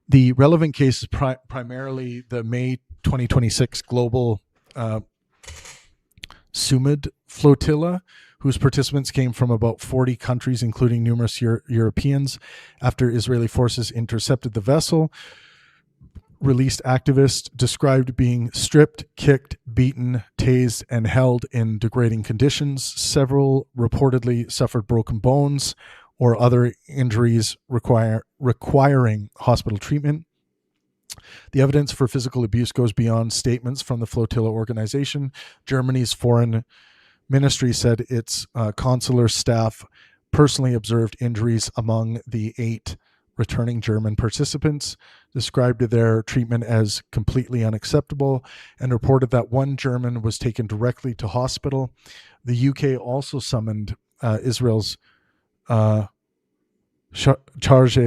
The relevant case is primarily the May 2026 global Sumud flotilla, whose participants came from about 40 countries, including numerous Europeans. After Israeli forces intercepted the vessel, released activists described being stripped, kicked, beaten, tased, and held in degrading conditions. Several reportedly suffered broken bones or other injuries requiring hospital treatment. The evidence for physical abuse goes beyond statements from the flotilla organization. Germany's foreign ministry said its consular staff personally observed injuries among the 8 returning German participants, described their treatment as completely unacceptable, and reported that one German was taken directly to hospital. The UK also summoned Israel's charge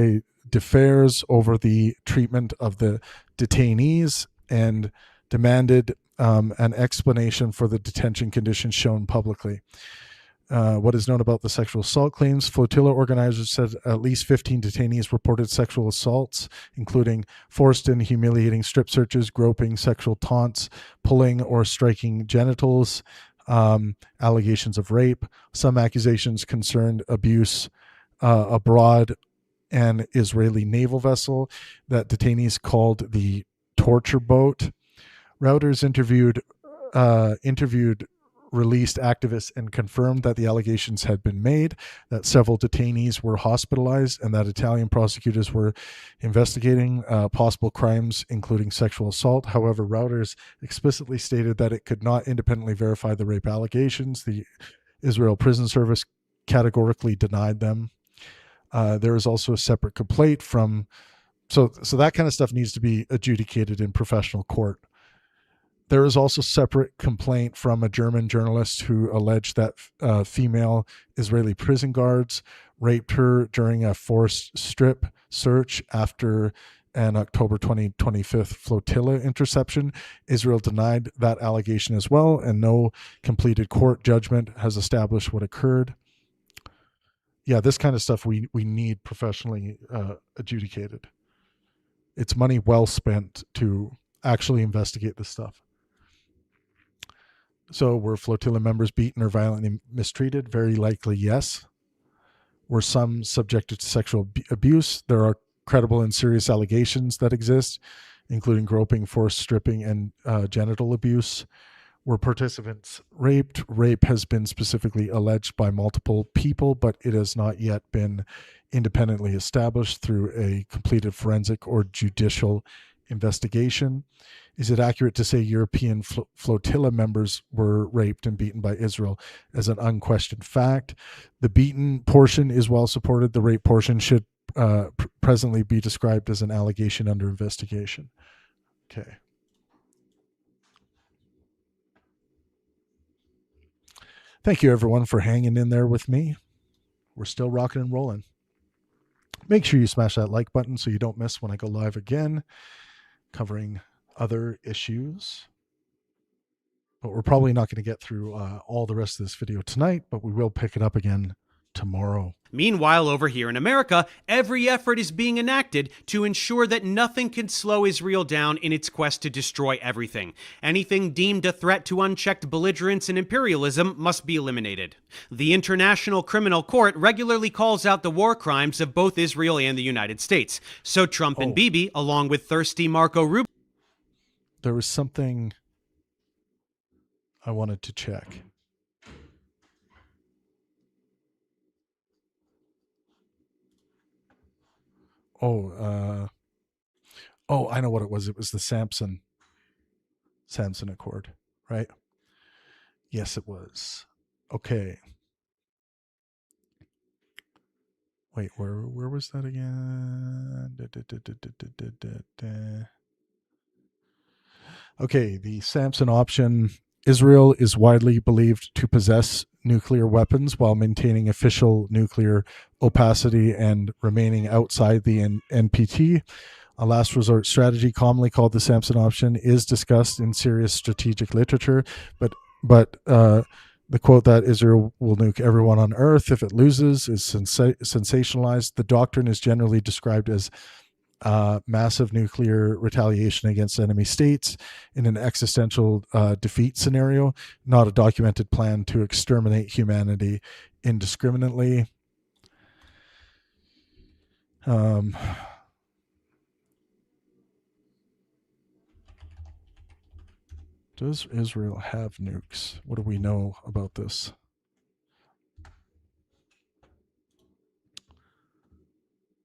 d'affaires over the treatment of the detainees and demanded an explanation for the detention conditions shown publicly. What is known about the sexual assault claims? Flotilla organizers said at least 15 detainees reported sexual assaults, including forced and humiliating strip searches, groping, sexual taunts, pulling or striking genitals, allegations of rape. Some accusations concerned abuse abroad an Israeli naval vessel that detainees called the torture boat. Reuters interviewed released activists and confirmed that the allegations had been made, that several detainees were hospitalized, and that Italian prosecutors were investigating possible crimes, including sexual assault. However, Reuters explicitly stated that it could not independently verify the rape allegations. The Israel Prison Service categorically denied them. There is also a separate complaint from, so that kind of stuff needs to be adjudicated in professional court. There is also separate complaint from a German journalist who alleged that female Israeli prison guards raped her during a forced strip search after an October 2025 flotilla interception. Israel denied that allegation as well, and no completed court judgment has established what occurred. Yeah, this kind of stuff we need professionally adjudicated. It's money well spent to actually investigate this stuff. So were flotilla members beaten or violently mistreated? Very likely, yes. Were some subjected to sexual abuse? There are credible and serious allegations that exist, including groping, forced stripping, and genital abuse. Were participants raped? Rape has been specifically alleged by multiple people, but it has not yet been independently established through a completed forensic or judicial investigation. Is it accurate to say European flotilla members were raped and beaten by Israel as an unquestioned fact? The beaten portion is well supported. The rape portion should presently be described as an allegation under investigation. Okay. Thank you, everyone, for hanging in there with me. We're still rocking and rolling. Make sure you smash that like button so you don't miss when I go live again, covering other issues. But we're probably not going to get through all the rest of this video tonight, but we will pick it up again tomorrow. Meanwhile, over here in America, every effort is being enacted to ensure that nothing can slow Israel down in its quest to destroy everything. Anything deemed a threat to unchecked belligerence and imperialism must be eliminated. The International Criminal Court regularly calls out the war crimes of both Israel and the United States. So Trump and Bibi, along with thirsty Marco Rubio... There was something I wanted to check. I know what it was. It was the Samson Accord, right? Yes, it was. Okay. Wait, where was that again? Okay, the Samson option. Israel is widely believed to possess nuclear weapons while maintaining official nuclear opacity and remaining outside the NPT. A last resort strategy, commonly called the Samson option, is discussed in serious strategic literature, but the quote that Israel will nuke everyone on Earth if it loses is sensationalized. The doctrine is generally described as massive nuclear retaliation against enemy states in an existential defeat scenario, not a documented plan to exterminate humanity indiscriminately. Does Israel have nukes? What do we know about this?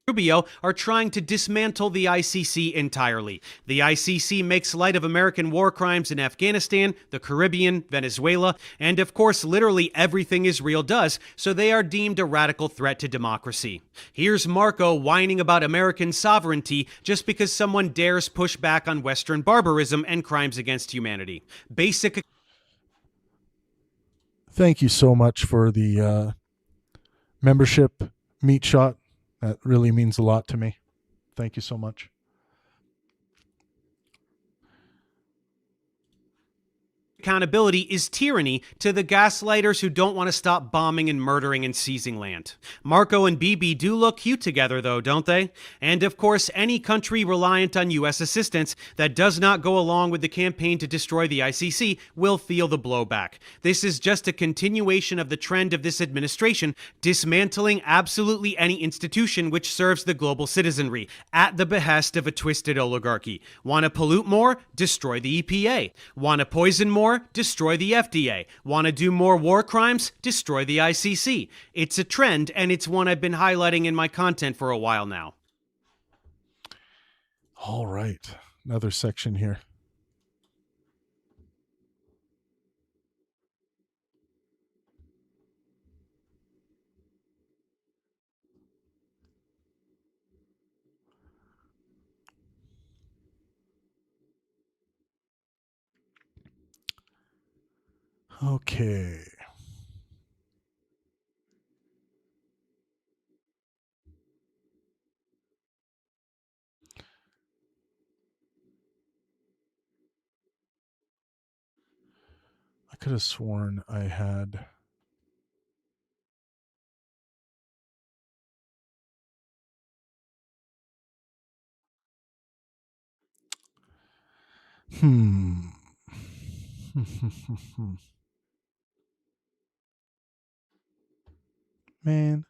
Rubio are trying to dismantle the ICC entirely. The ICC makes light of American war crimes in Afghanistan, the Caribbean, Venezuela, and of course literally everything Israel does, so they are deemed a radical threat to democracy. Here's Marco whining about American sovereignty just because someone dares push back on Western barbarism and crimes against humanity. Basic. Thank you so much for the membership, Meat Shot. That really means a lot to me. Thank you so much. Accountability is tyranny to the gaslighters who don't want to stop bombing and murdering and seizing land. Marco and Bibi do look cute together though, don't they? And of course, any country reliant on US assistance that does not go along with the campaign to destroy the ICC will feel the blowback. This is just a continuation of the trend of this administration dismantling absolutely any institution which serves the global citizenry at the behest of a twisted oligarchy. Want to pollute more? Destroy the EPA. Want to poison more? Destroy the FDA. Want to do more war crimes? Destroy the ICC. It's a trend, and it's one I've been highlighting in my content for a while now. All right. Another section here. Okay. I could have sworn I had... Man.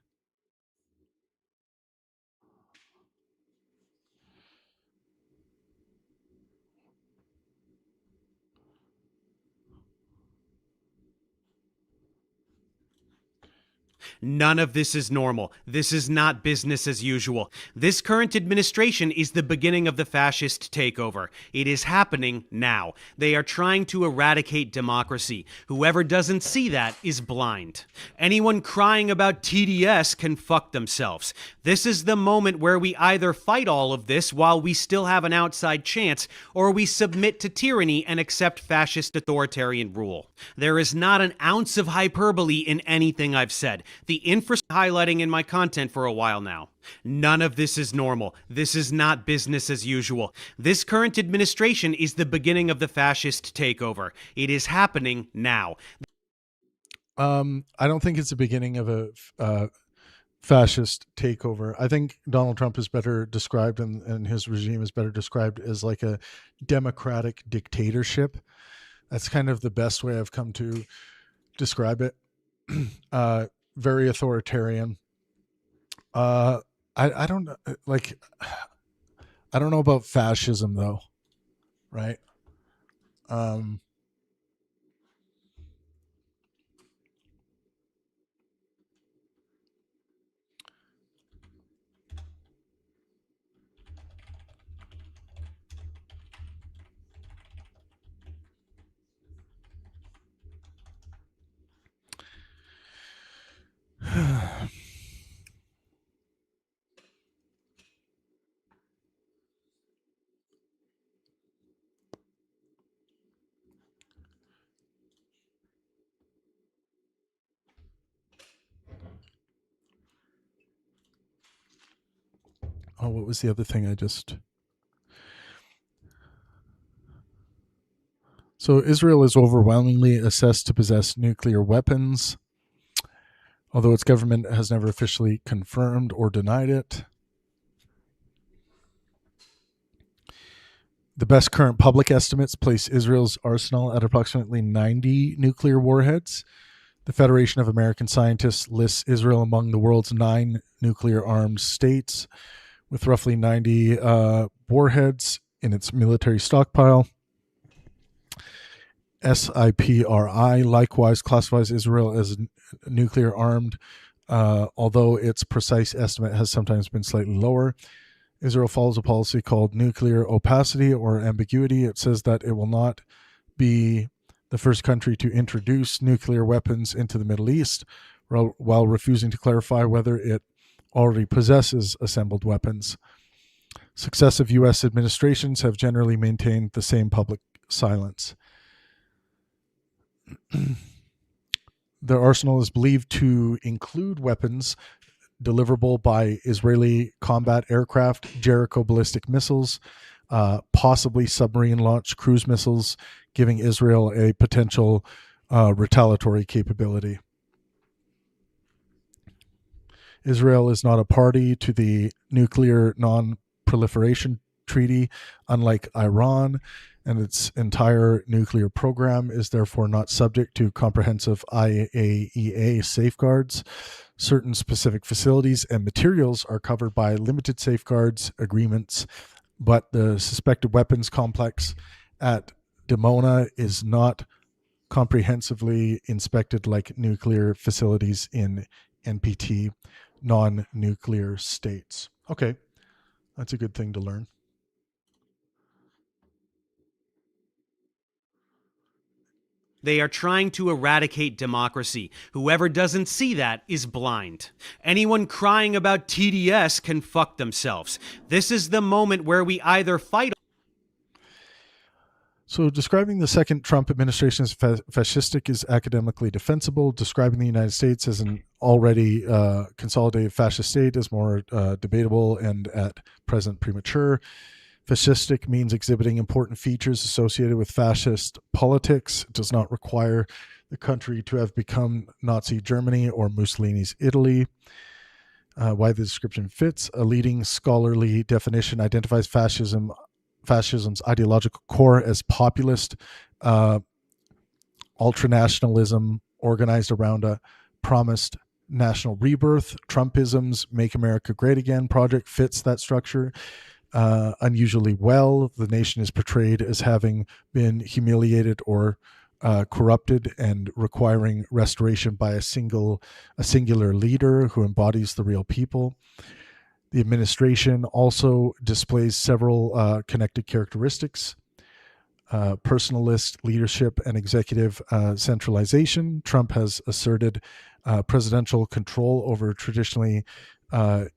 None of this is normal. This is not business as usual. This current administration is the beginning of the fascist takeover. It is happening now. They are trying to eradicate democracy. Whoever doesn't see that is blind. Anyone crying about TDS can fuck themselves. This is the moment where we either fight all of this while we still have an outside chance, or we submit to tyranny and accept fascist authoritarian rule. There is not an ounce of hyperbole in anything I've said. The infrastructure highlighting in my content for a while now. None of this is normal. This is not business as usual. This current administration is the beginning of the fascist takeover. It is happening now. I don't think it's the beginning of a fascist takeover. I think Donald Trump is better described, and his regime is better described as like a democratic dictatorship. That's kind of the best way I've come to describe it. Very authoritarian. I don't like. I don't know about fascism though, right? Oh, what was the other thing I just... So Israel is overwhelmingly assessed to possess nuclear weapons, although its government has never officially confirmed or denied it. The best current public estimates place Israel's arsenal at approximately 90 nuclear warheads. The Federation of American Scientists lists Israel among the world's 9 nuclear-armed states, with roughly 90 warheads in its military stockpile. SIPRI likewise classifies Israel as nuclear armed, although its precise estimate has sometimes been slightly lower. Israel follows a policy called nuclear opacity or ambiguity. It says that it will not be the first country to introduce nuclear weapons into the Middle East, while refusing to clarify whether it already possesses assembled weapons. Successive U.S. administrations have generally maintained the same public silence. Their arsenal is believed to include weapons deliverable by Israeli combat aircraft, Jericho ballistic missiles, possibly submarine-launched cruise missiles, giving Israel a potential retaliatory capability. Israel is not a party to the Nuclear Non-Proliferation Treaty, unlike Iran, and its entire nuclear program is therefore not subject to comprehensive IAEA safeguards. Certain specific facilities and materials are covered by limited safeguards agreements, but the suspected weapons complex at Dimona is not comprehensively inspected like nuclear facilities in NPT, non-nuclear states. Okay, that's a good thing to learn. They are trying to eradicate democracy. Whoever doesn't see that is blind. Anyone crying about TDS can fuck themselves. This is the moment where we either fight... So describing the second Trump administration as fascistic is academically defensible. Describing the United States as an already consolidated fascist state is more debatable and at present premature. Fascistic means exhibiting important features associated with fascist politics. It does not require the country to have become Nazi Germany or Mussolini's Italy. Why the description fits. A leading scholarly definition identifies fascism's ideological core as populist ultranationalism organized around a promised national rebirth. Trumpism's Make America Great Again project fits that structure unusually well. The nation is portrayed as having been humiliated or corrupted and requiring restoration by a singular leader who embodies the real people. The administration also displays several connected characteristics: personalist leadership and executive centralization. Trump has asserted presidential control over traditionally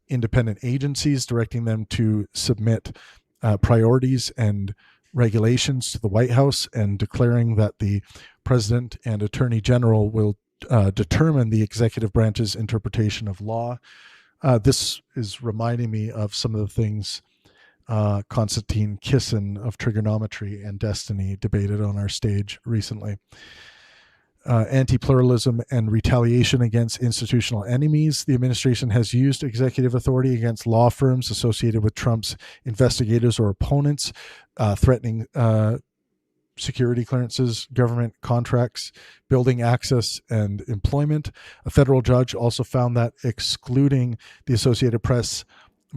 independent agencies, directing them to submit priorities and regulations to the White House, and declaring that the president and attorney general will determine the executive branch's interpretation of law. This is reminding me of some of the things Konstantin Kissin of Trigonometry and Destiny debated on our stage recently. Anti-pluralism and retaliation against institutional enemies. The administration has used executive authority against law firms associated with Trump's investigators or opponents, threatening security clearances, government contracts, building access, and employment. A federal judge also found that excluding the Associated Press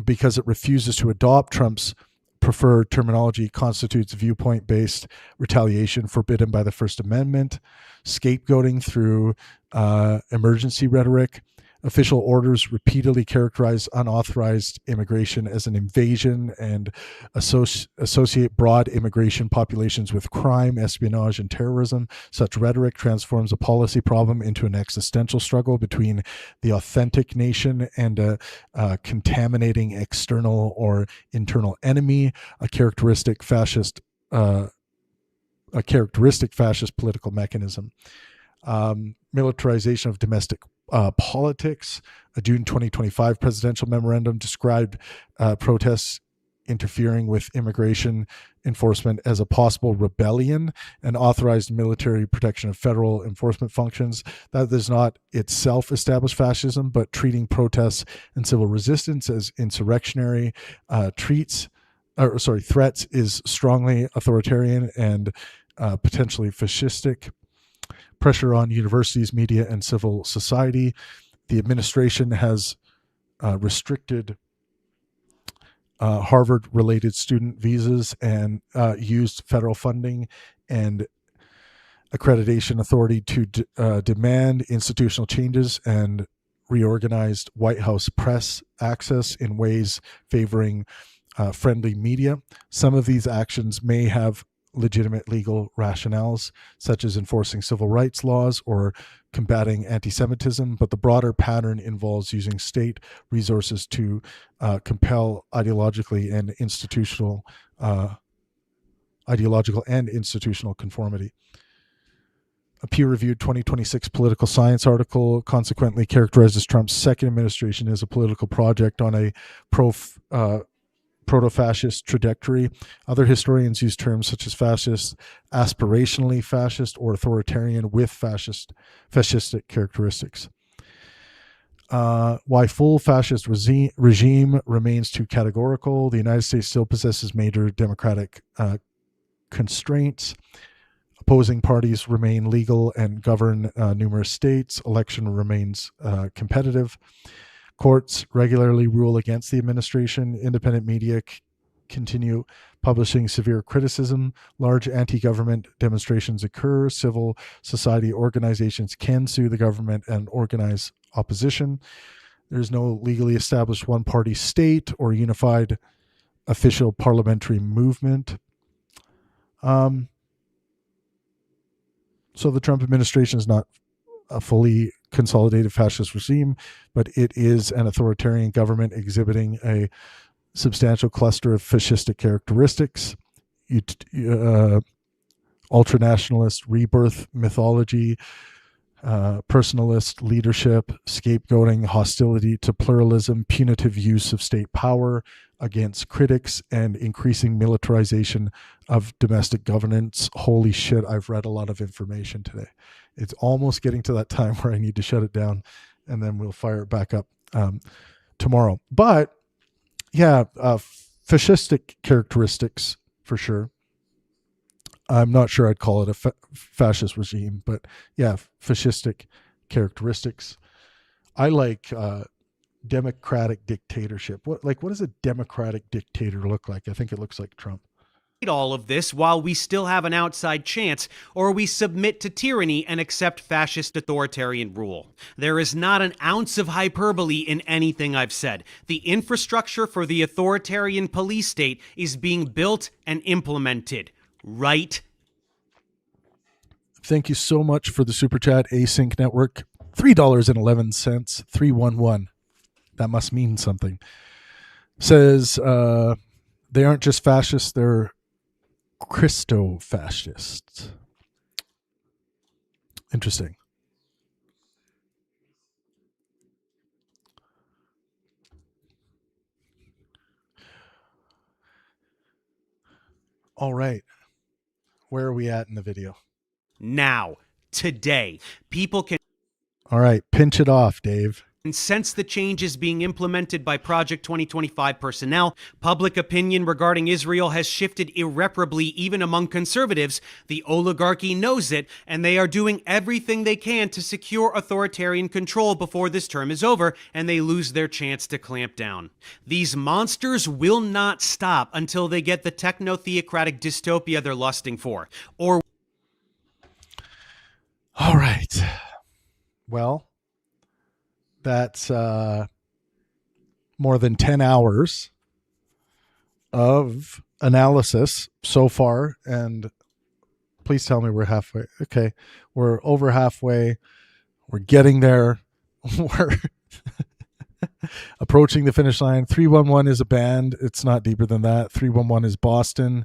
because it refuses to adopt Trump's preferred terminology constitutes viewpoint-based retaliation forbidden by the First Amendment. Scapegoating through emergency rhetoric. Official orders repeatedly characterize unauthorized immigration as an invasion and associate broad immigration populations with crime, espionage, and terrorism. Such rhetoric transforms a policy problem into an existential struggle between the authentic nation and a contaminating external or internal enemy, a characteristic fascist political mechanism. Militarization of domestic politics. A June 2025 presidential memorandum described protests interfering with immigration enforcement as a possible rebellion and authorized military protection of federal enforcement functions. That does not itself establish fascism, but treating protests and civil resistance as insurrectionary threats is strongly authoritarian and potentially fascistic. Pressure on universities, media, and civil society. The administration has restricted Harvard-related student visas and used federal funding and accreditation authority to demand institutional changes and reorganized White House press access in ways favoring friendly media. Some of these actions may have legitimate legal rationales, such as enforcing civil rights laws or combating anti-Semitism, but the broader pattern involves using state resources to compel ideological and institutional conformity. A peer-reviewed 2026 political science article consequently characterizes Trump's second administration as a political project on a proto-fascist trajectory. Other historians use terms such as fascist, aspirationally fascist, or authoritarian with fascistic characteristics. Why full fascist regime remains too categorical. The United States still possesses major democratic constraints. Opposing parties remain legal and govern numerous states. Election remains competitive. Courts regularly rule against the administration. Independent media continue publishing severe criticism. Large anti-government demonstrations occur. Civil society organizations can sue the government and organize opposition. There's no legally established one-party state or unified official parliamentary movement. So the Trump administration is not a fully consolidated fascist regime, but it is an authoritarian government exhibiting a substantial cluster of fascistic characteristics, ultranationalist rebirth mythology, personalist leadership, scapegoating, hostility to pluralism, punitive use of state power against critics, and increasing militarization of domestic governance. Holy shit, I've read a lot of information today. It's almost getting to that time where I need to shut it down, and then we'll fire it back up tomorrow. But yeah, fascistic characteristics for sure. I'm not sure I'd call it a fascist regime, but yeah, fascistic characteristics. I like democratic dictatorship. What does a democratic dictator look like? I think it looks like Trump. All of this while we still have an outside chance, or we submit to tyranny and accept fascist authoritarian rule. There is not an ounce of hyperbole in anything I've said. The infrastructure for the authoritarian police state is being built and implemented right. Thank you so much for the super chat, Async Network. $3.11, 311. That must mean something. Says they aren't just fascists, they're Christo-fascists. Interesting. All right. Where are we at in the video? Now, today, people can All right. Pinch it off, Dave. sense the changes being implemented by Project 2025 personnel. Public opinion regarding Israel has shifted irreparably, even among conservatives. The oligarchy knows it, and they are doing everything they can to secure authoritarian control before this term is over, and they lose their chance to clamp down. These monsters will not stop until they get the techno-theocratic dystopia they're lusting for. Or All right. Well, that's more than 10 hours of analysis so far. And please tell me we're halfway. Okay. We're over halfway. We're getting there. We're approaching the finish line. 311 is a band. It's not deeper than that. 311 is Boston.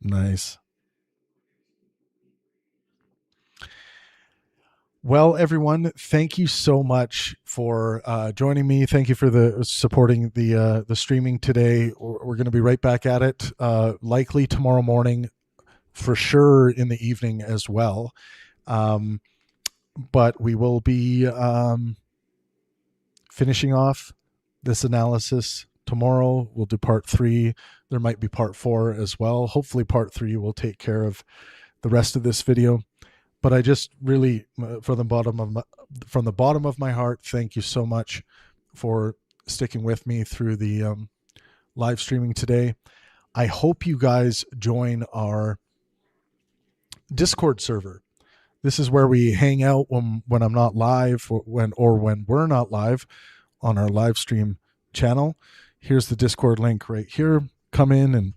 Nice. Well, everyone, thank you so much for joining me. Thank you for the supporting the streaming today. We're going to be right back at it, likely tomorrow morning, for sure in the evening as well. But we will be finishing off this analysis tomorrow. We'll do part 3. There might be part 4 as well. Hopefully part 3 will take care of the rest of this video. But I just really, from the bottom of my heart, thank you so much for sticking with me through the live streaming today. I hope you guys join our Discord server. This is where we hang out when I'm not live, or when we're not live on our live stream channel. Here's the Discord link right here. Come in and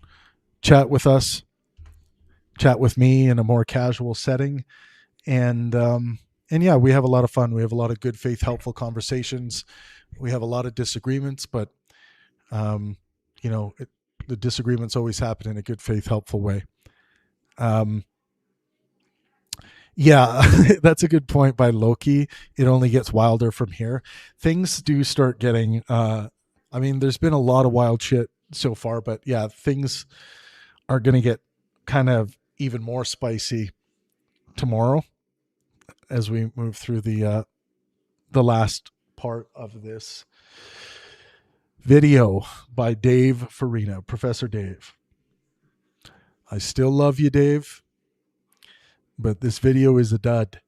chat with us, chat with me in a more casual setting. And yeah, we have a lot of fun. We have a lot of good faith, helpful conversations. We have a lot of disagreements, but the disagreements always happen in a good faith, helpful way. Yeah, that's a good point by Loki. It only gets wilder from here. Things do start getting, there's been a lot of wild shit so far, but yeah, things are going to get kind of even more spicy tomorrow as we move through the last part of this video by Dave Farina, Professor Dave. I still love you, Dave, but this video is a dud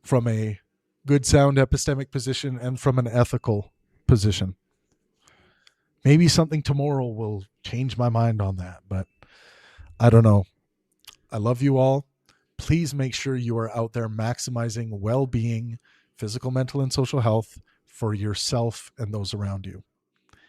from a good sound epistemic position and from an ethical position. Maybe something tomorrow will change my mind on that, but I don't know. I love you all. Please make sure you are out there maximizing well-being, physical, mental, and social health for yourself and those around you.